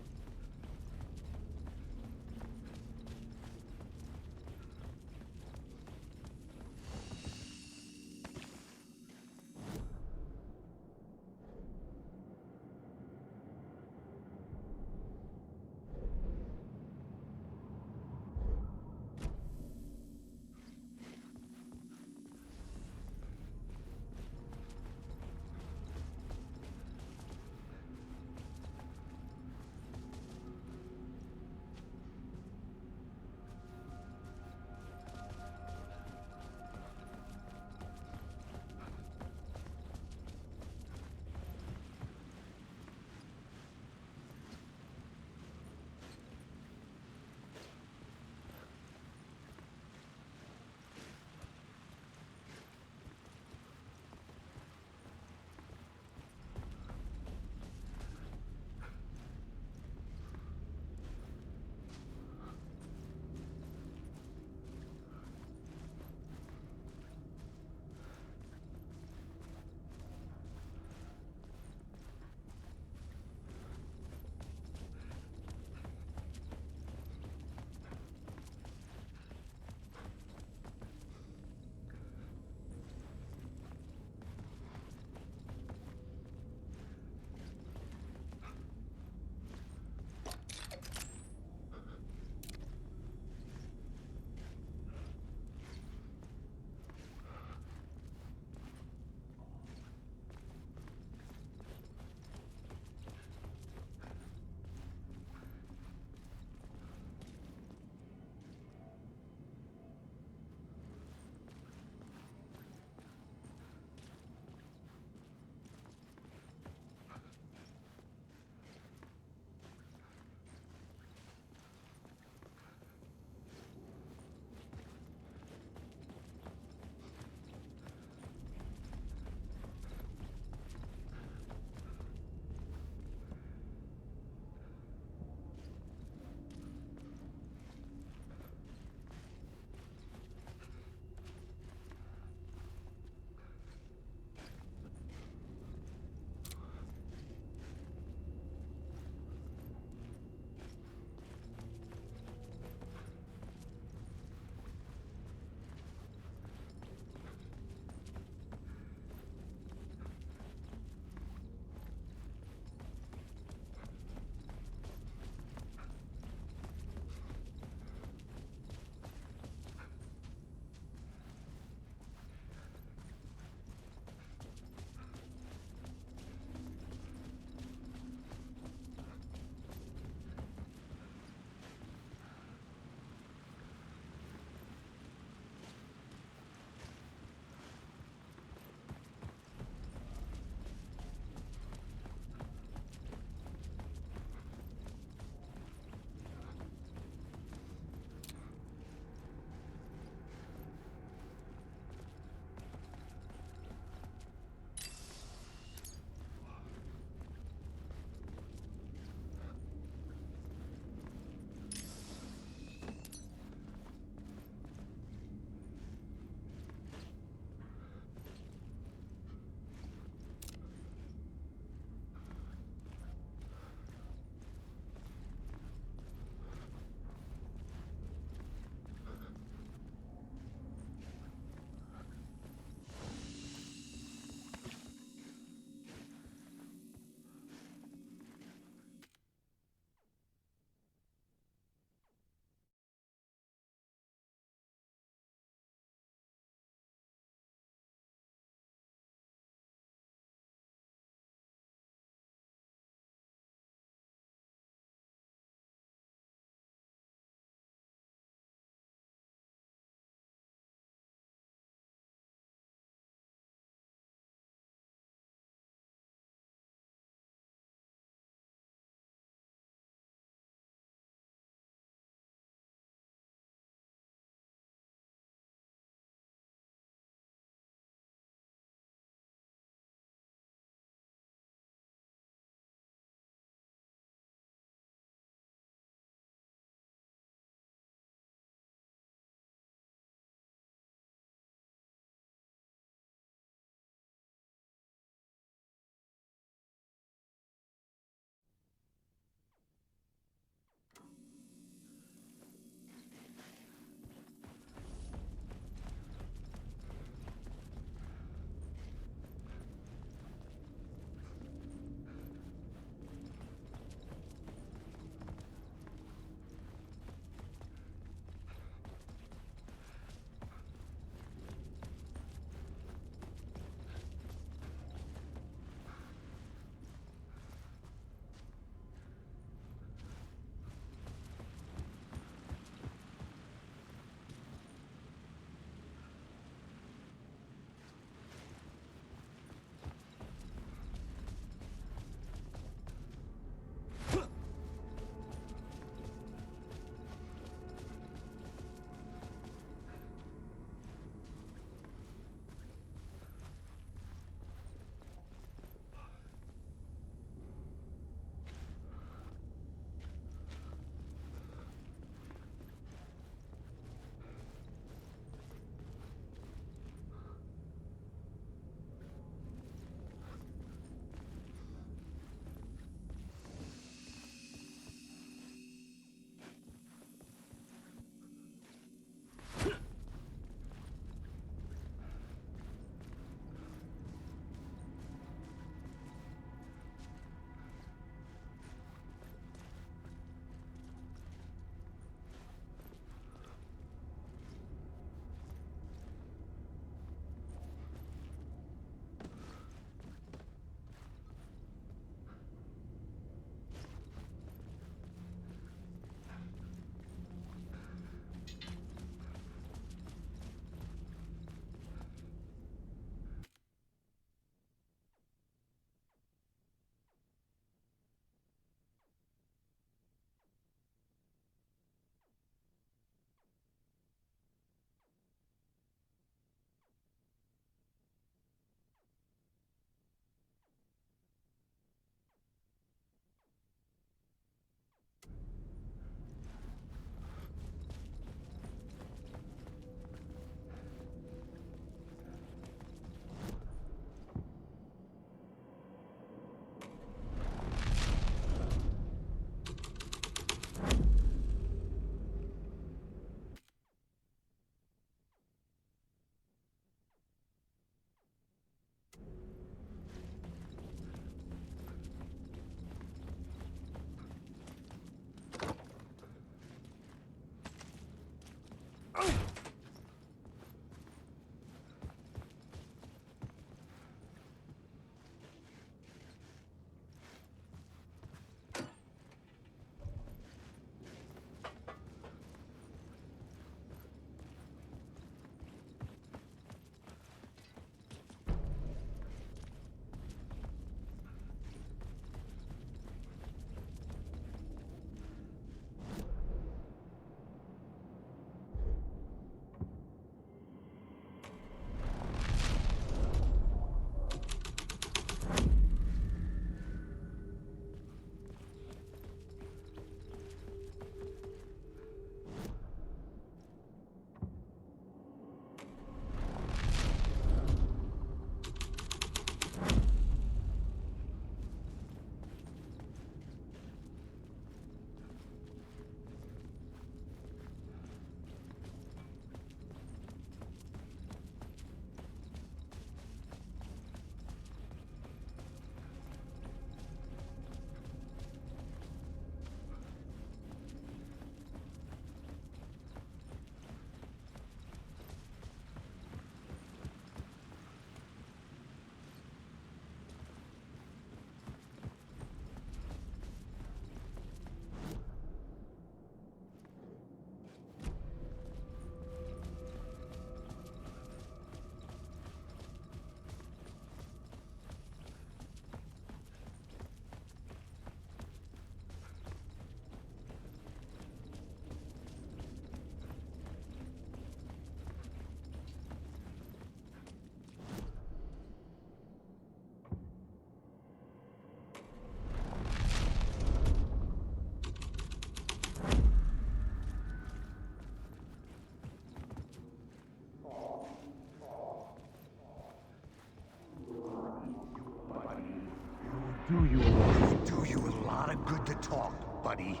you a lot of good to talk, buddy.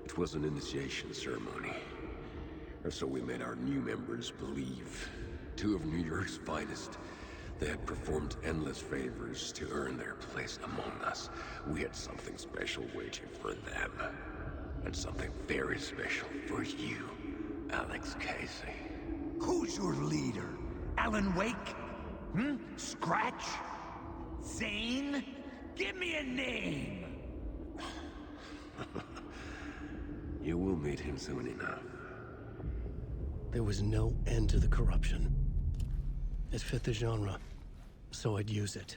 It was an initiation ceremony. Or so we made our new members believe. 2 of New York's finest. They had performed endless favors to earn their place among us. We had something special waiting for them. And something very special for you, Alex Casey. Who's your leader? Alan Wake? Scratch? Zane? Give me a name! You will meet him soon enough. There was no end to the corruption. It fit the genre, so I'd use it.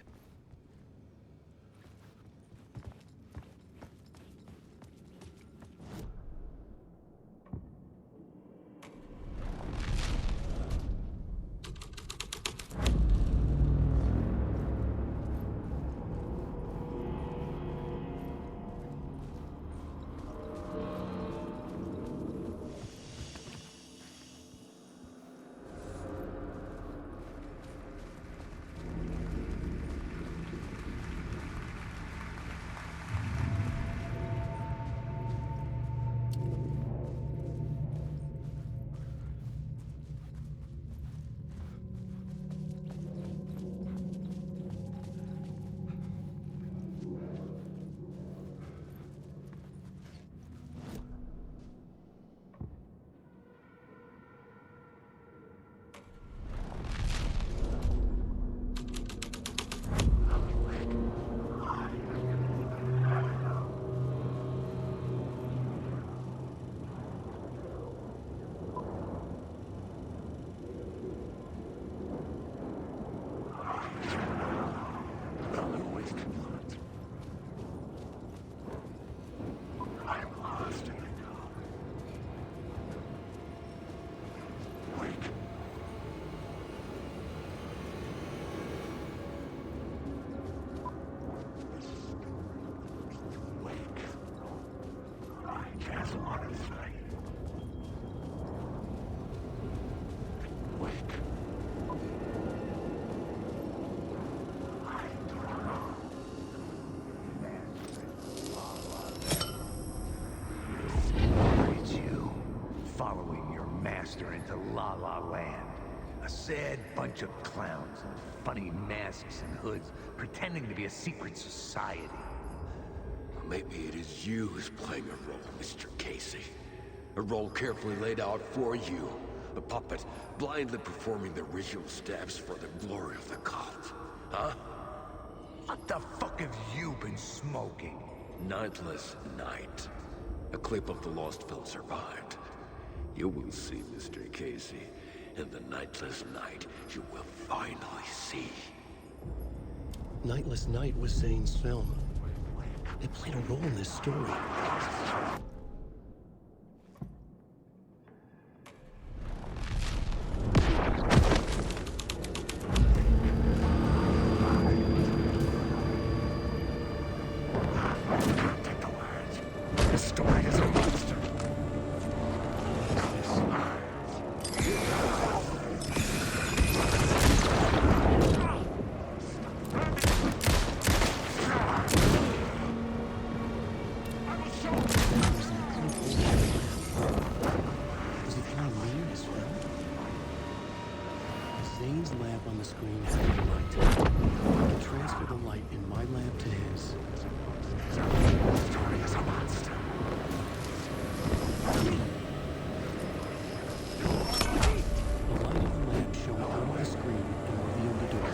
Into La La Land. A sad bunch of clowns in funny masks and hoods, pretending to be a secret society. Maybe it is you who's playing a role, Mr. Casey. A role carefully laid out for you. A puppet blindly performing the ritual steps for the glory of the cult. Huh? What the fuck have you been smoking? Nightless Night. A clip of the lost film survived. You will see, Mr. Casey. In the Nightless Night, you will finally see. Nightless Night was Zane's film. It played a role in this story. This story is a monster. Zane's lamp on the screen had a light. I can transfer the light in my lamp to his. The story is a monster. The light of the lamp shone out of the screen and revealed the door.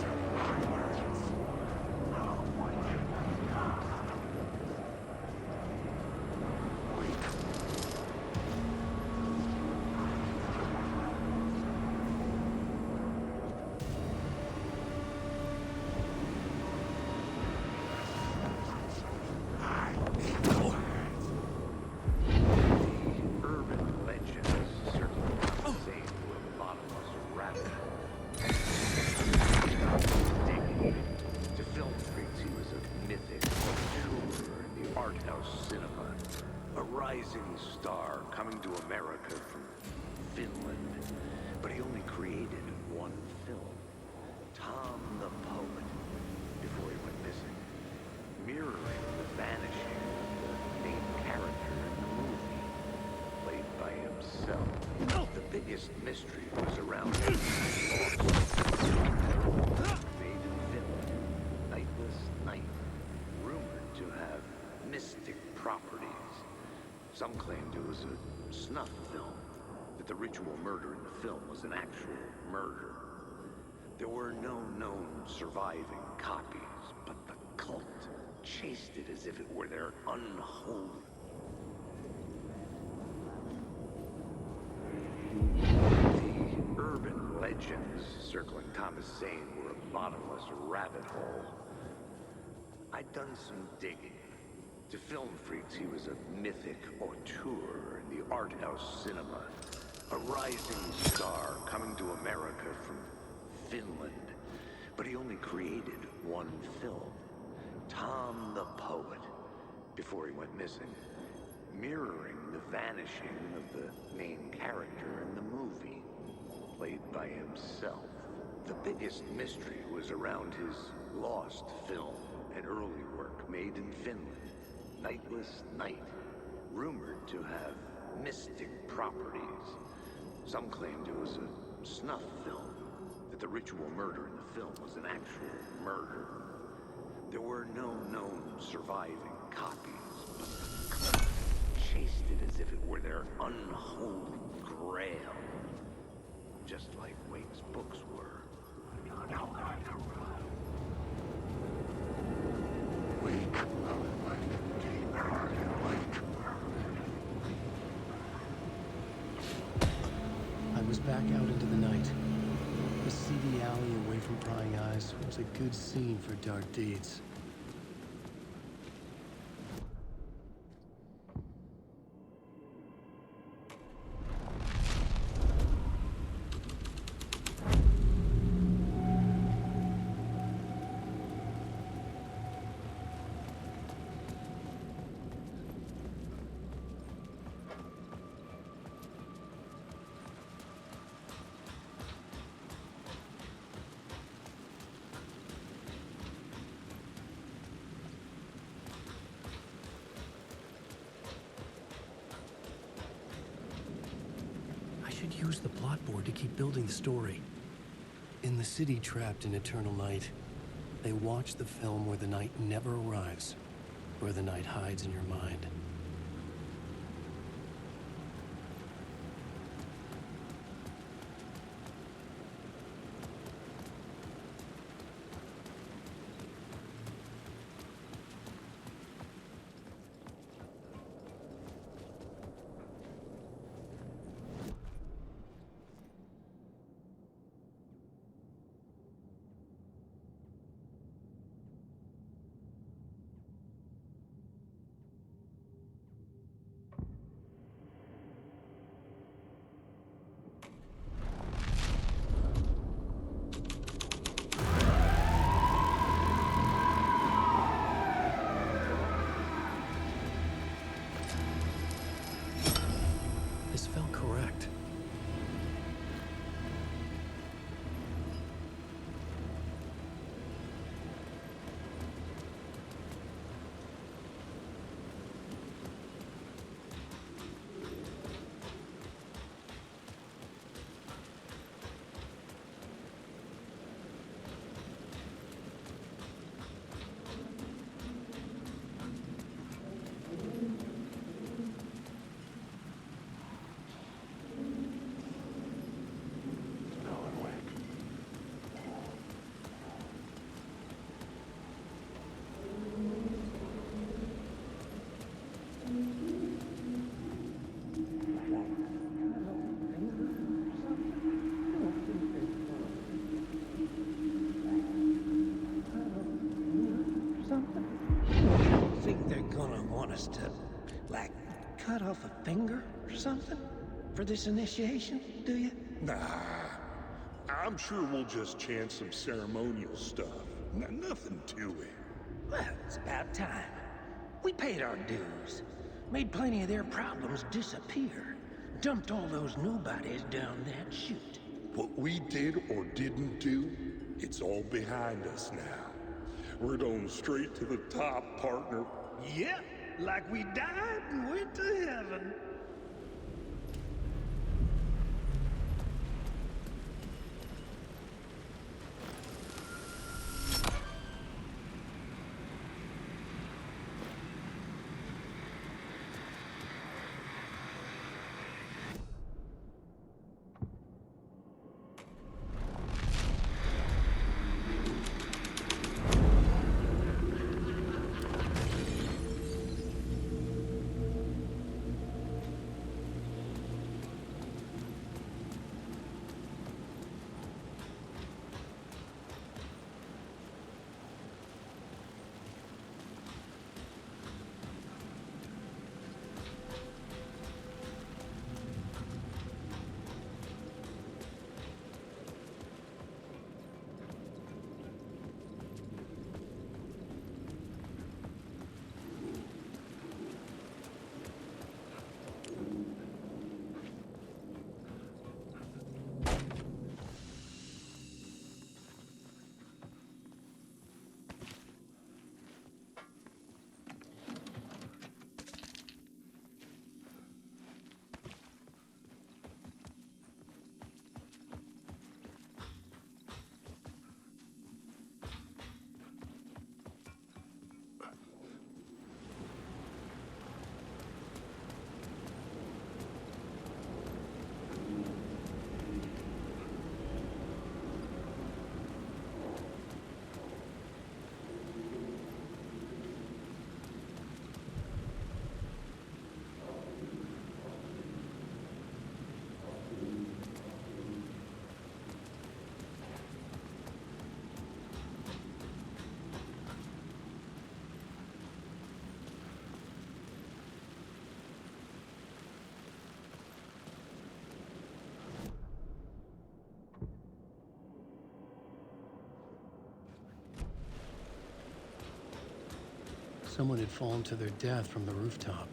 Star coming to America from Finland, but he only created one film. Tom the Poet. before he went missing, mirroring the vanishing of the main character in the movie, played by himself. The biggest mystery was around his lost made in Finland, Nightless Night, rumored to have mystic properties. Some claimed it was a snuff film, that the ritual murder in the film was an actual murder. There were no known surviving copies, but the cult chased it as if it were their unholy. The urban legends circling Thomas Zane were a bottomless rabbit hole. I'd done some digging. To film freaks, he was a mythic auteur in the art house cinema. A rising star coming to America from Finland. But he only created one film, Tom the Poet, before he went missing, mirroring the vanishing of the main character in the movie, played by himself. The biggest mystery was around his lost film, an early work made in Finland, Nightless Night, rumored to have mystic properties. Some claimed it was a snuff film, that the ritual murder in the film was an actual murder. There were no known surviving copies, but the cult chased it as if it were their unholy grail. Just like Wake's books were. I was back out into the night. A seedy alley away from prying eyes was a good scene for dark deeds. I should use the plot board to keep building the story. In the city trapped in eternal night, they watch the film where the night never arrives, where the night hides in your mind. This felt correct. Think they're gonna want us to, like, cut off a finger or something for this initiation, do you? Nah. I'm sure we'll just chant some ceremonial stuff. Nothing to it. Well, it's about time. We paid our dues. Made plenty of their problems disappear. Dumped all those nobodies down that chute. What we did or didn't do, it's all behind us now. We're going straight to the top, partner. Yep, like we died and went to heaven. Someone had fallen to their death from the rooftop.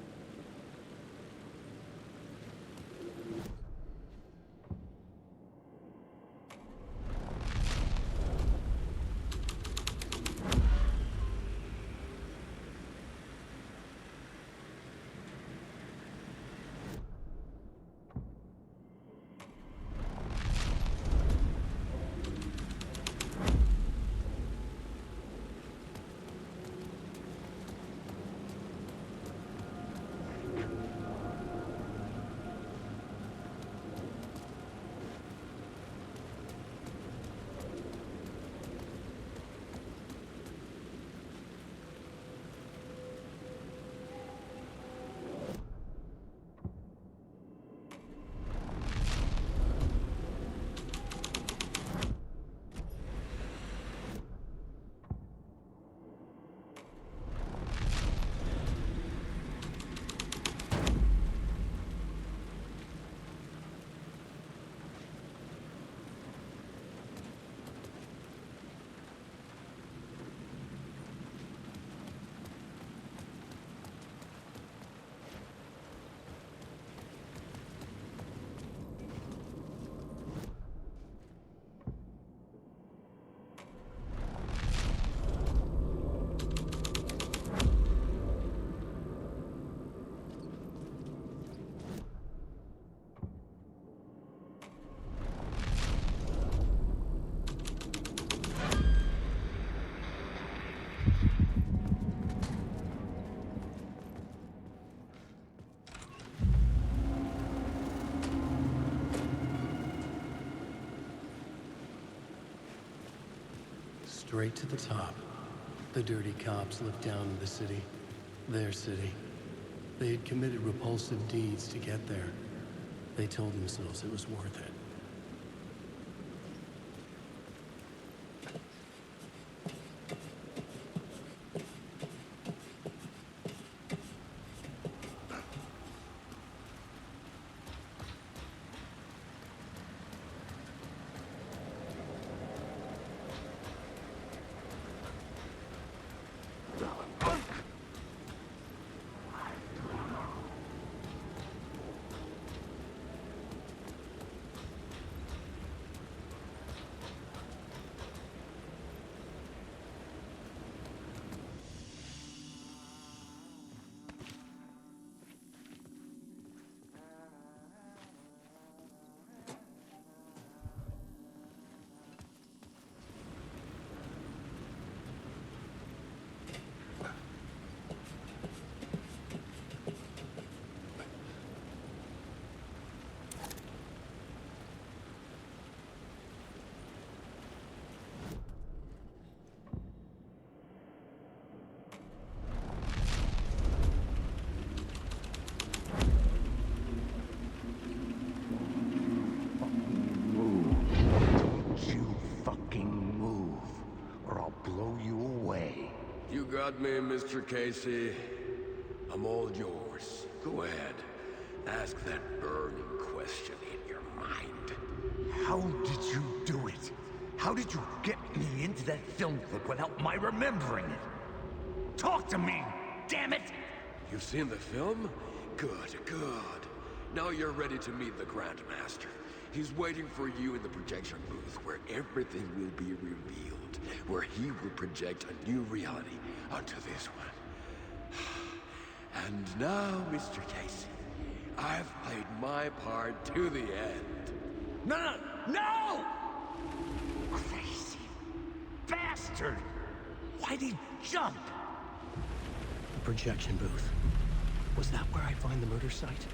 Straight to the top. The dirty cops looked down on the city. Their city. They had committed repulsive deeds to get there. They told themselves it was worth it. got me, Mr. Casey. I'm all yours. Go ahead. Ask that burning question in your mind. How did you do it? How did you get me into that film clip without my remembering it? Talk to me, damn it! You've seen the film? Good, good. Now you're ready to meet the Grandmaster. He's waiting for you in the projection booth where everything will be revealed, where he will project a new reality onto this one. And now, Mr. Casey, I've played my part to the end. No! Crazy bastard! Why'd he jump? The projection booth. Was that where I find the murder site?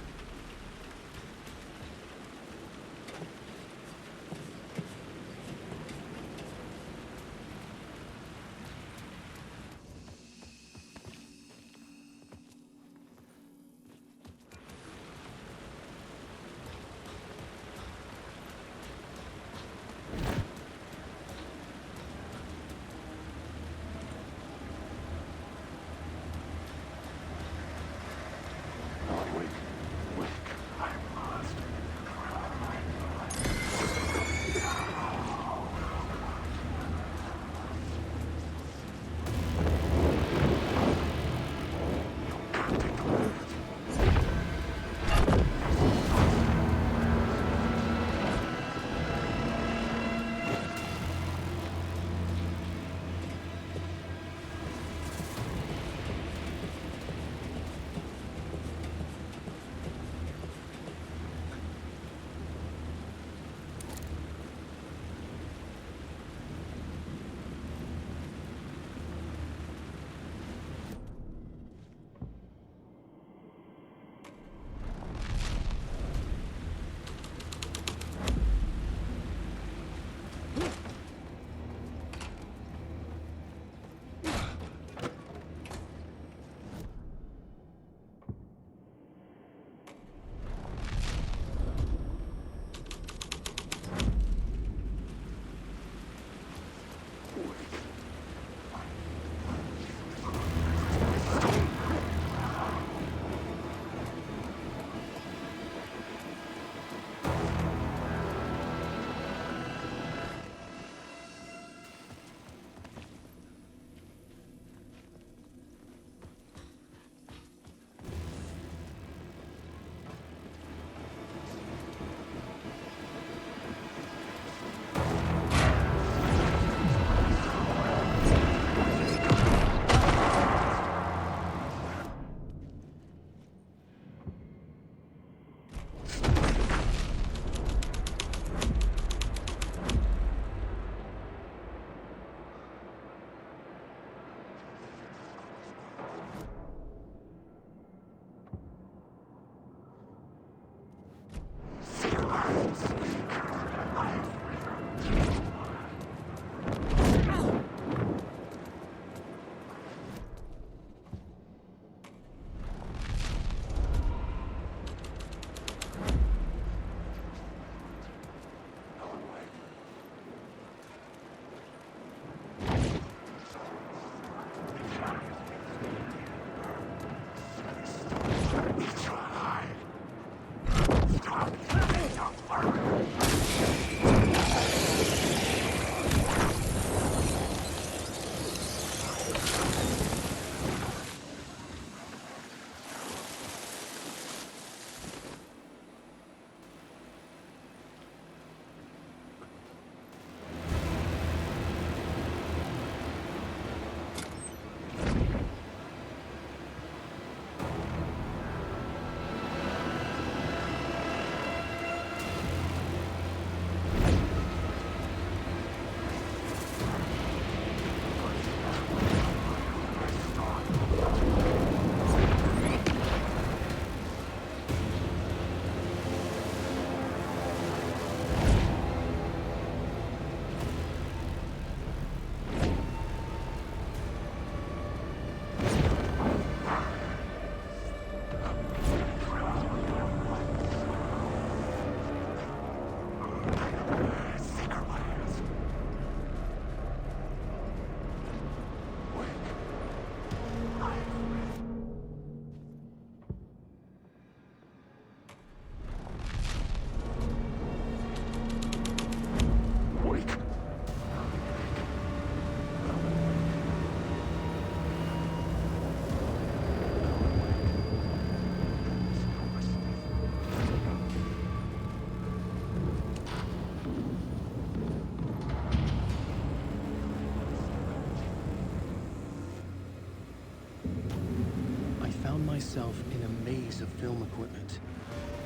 myself in a maze of film equipment.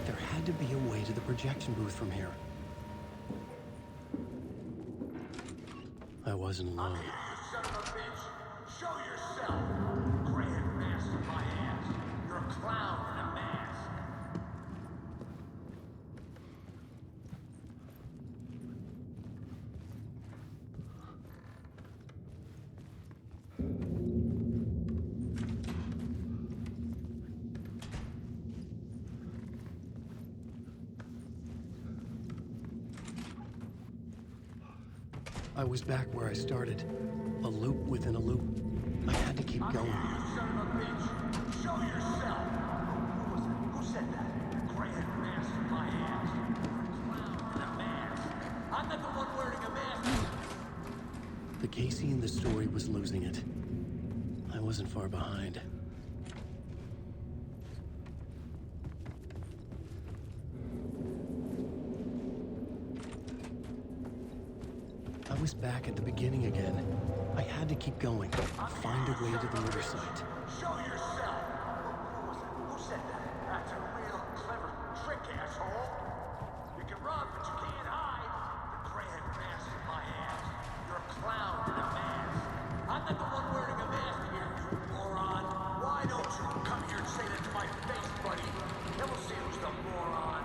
There had to be a way to the projection booth from here. I wasn't alone. Son of a bitch! Show yourself! Grand master my ass! You're a clown in a mask! I was back where I started. A loop within a loop. I had to keep going. Son of a bitch! Show yourself! Who was it? Who said that? Grand master my ass! You're a clown in a mask! I'm not the one wearing a mask! The Casey in the story was losing it. I wasn't far behind. I was back at the beginning again. I had to keep going. Find a way to the murder site. Show yourself! Who was it? Who said that? That's a real clever trick, asshole! You can run, but you can't hide! The grand master my ass! You're a clown in a mask! I'm not the one wearing a mask here, you moron! Why don't you come here and say that to my face, buddy? Then we'll see who's the moron!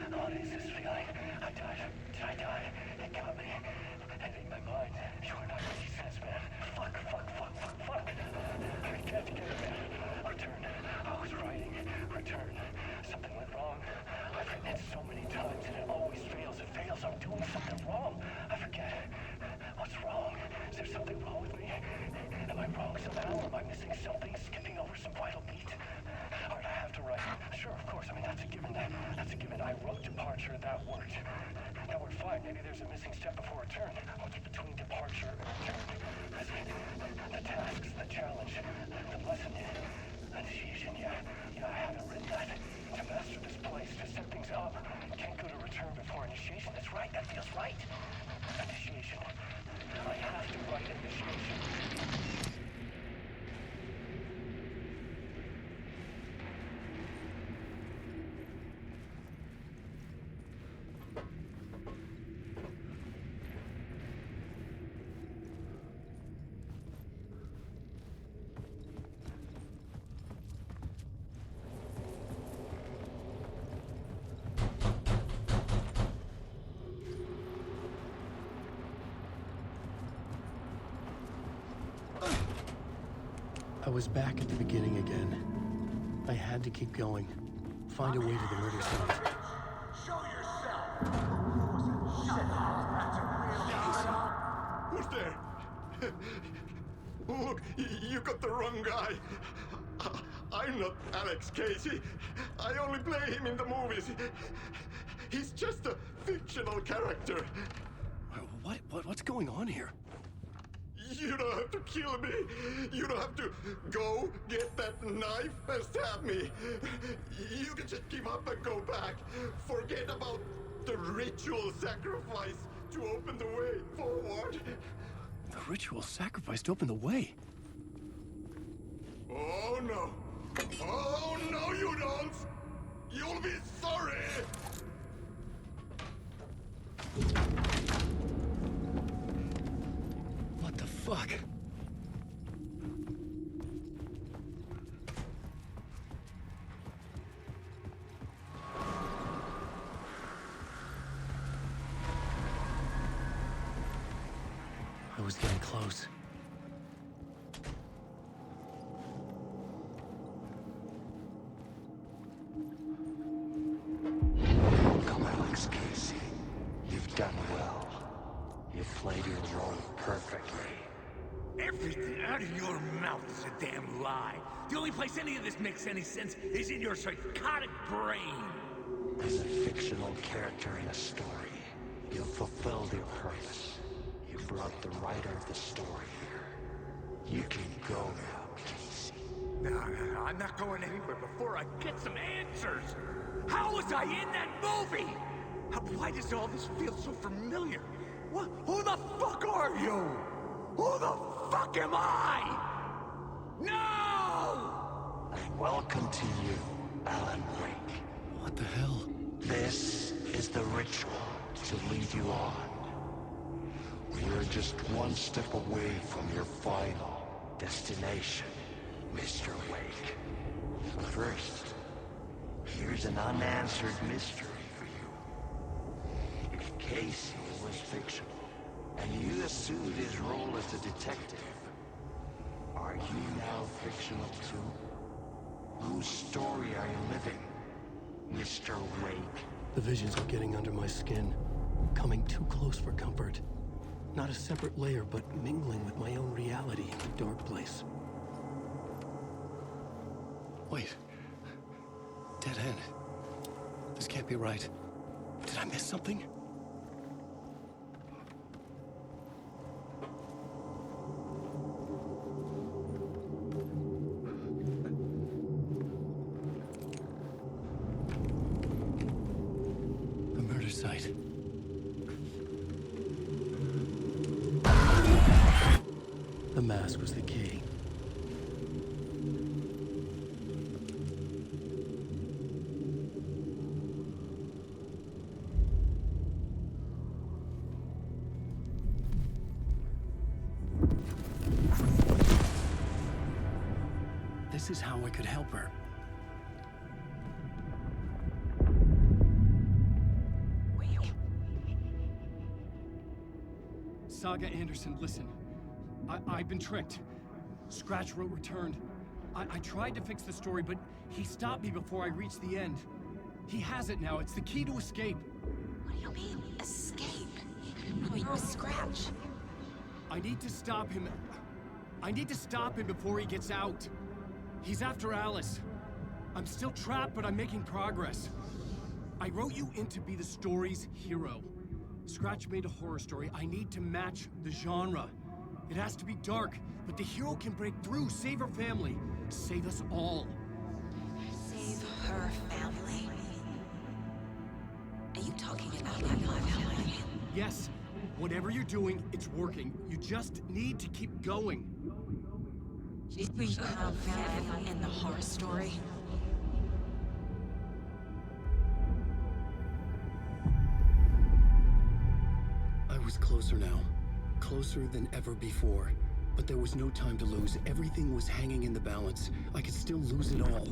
What is this feeling? I died. Did I die? It got me. And in my mind, you are not making sense, man. Fuck. I can't get it, man. Return. I was writing. Return. Something went wrong. I've written it so many times and it always fails. It fails. I'm doing something wrong. I forget. What's wrong? Is there something wrong with me? Am I wrong somehow? Am I missing something? Skipping over some vital beat? Alright, I have to write. Sure, of course. I mean, that's a given. That's a given. I wrote departure. That worked. Now we're fine. Maybe there's a missing step before return. What's between departure and return? The tasks, the challenge, the lesson, initiation. Yeah, I haven't written that. To master this place, to set things up. Can't go to return before initiation. That's right. That feels right. Initiation. I have to write initiation. I was back at the beginning again. I had to keep going. Find a way to the murder site. Show yourself! Who was it? Shut up! That's a real Who's there? Look, you got the wrong guy. I'm not Alex Casey. I only play him in the movies. He's just a fictional character. What's going on here? You don't have to kill me. You don't have to go get that knife and stab me. You can just give up and go back. Forget about the ritual sacrifice to open the way forward. The ritual sacrifice to open the way? Oh no. Oh no, you don't. You'll be sorry. What the fuck? I was getting close. Come, Alex Casey. You've done well. You've played your role perfectly. Everything out of your mouth is a damn lie. The only place any of this makes any sense is in your psychotic brain. As a fictional character in a story, you fulfilled your purpose. You brought the writer of the story here. You can go now, Casey. No, I'm not going anywhere before I get some answers. How was I in that movie? Why does all this feel so familiar? What? Who the fuck are you? Who the fuck am I? No! Welcome to you, Alan Wake. What the hell? This is the ritual to lead you on. We're just one step away from your final destination, Mr. Wake. But first, here's an unanswered mystery for you. If Casey was fictional, and you assumed his role as a detective, are you now fictional too? Whose story are you living, Mr. Wake? The visions are getting under my skin, coming too close for comfort. Not a separate layer, but mingling with my own reality in the dark place. Wait. Dead end. This can't be right. Did I miss something? The murder site. The mask was the key. This is how I could help her. Saga Anderson, listen. I've been tricked. Scratch wrote returned. I tried to fix the story, but he stopped me before I reached the end. He has it now. It's the key to escape. What do you mean, escape? No, you're a Scratch. I need to stop him. I need to stop him before he gets out. He's after Alice. I'm still trapped, but I'm making progress. I wrote you in to be the story's hero. Scratch made a horror story. I need to match the genre. It has to be dark, but the hero can break through, save her family, save us all. Save her family? Are you talking about my family? Yes. Whatever you're doing, it's working. You just need to keep going. She's become family in the horror story. I was closer now. Closer than ever before. But there was no time to lose. Everything was hanging in the balance. I could still lose it all.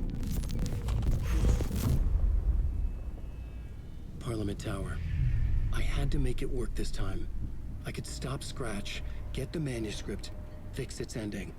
Parliament Tower. I had to make it work this time. I could stop Scratch, get the manuscript, fix its ending.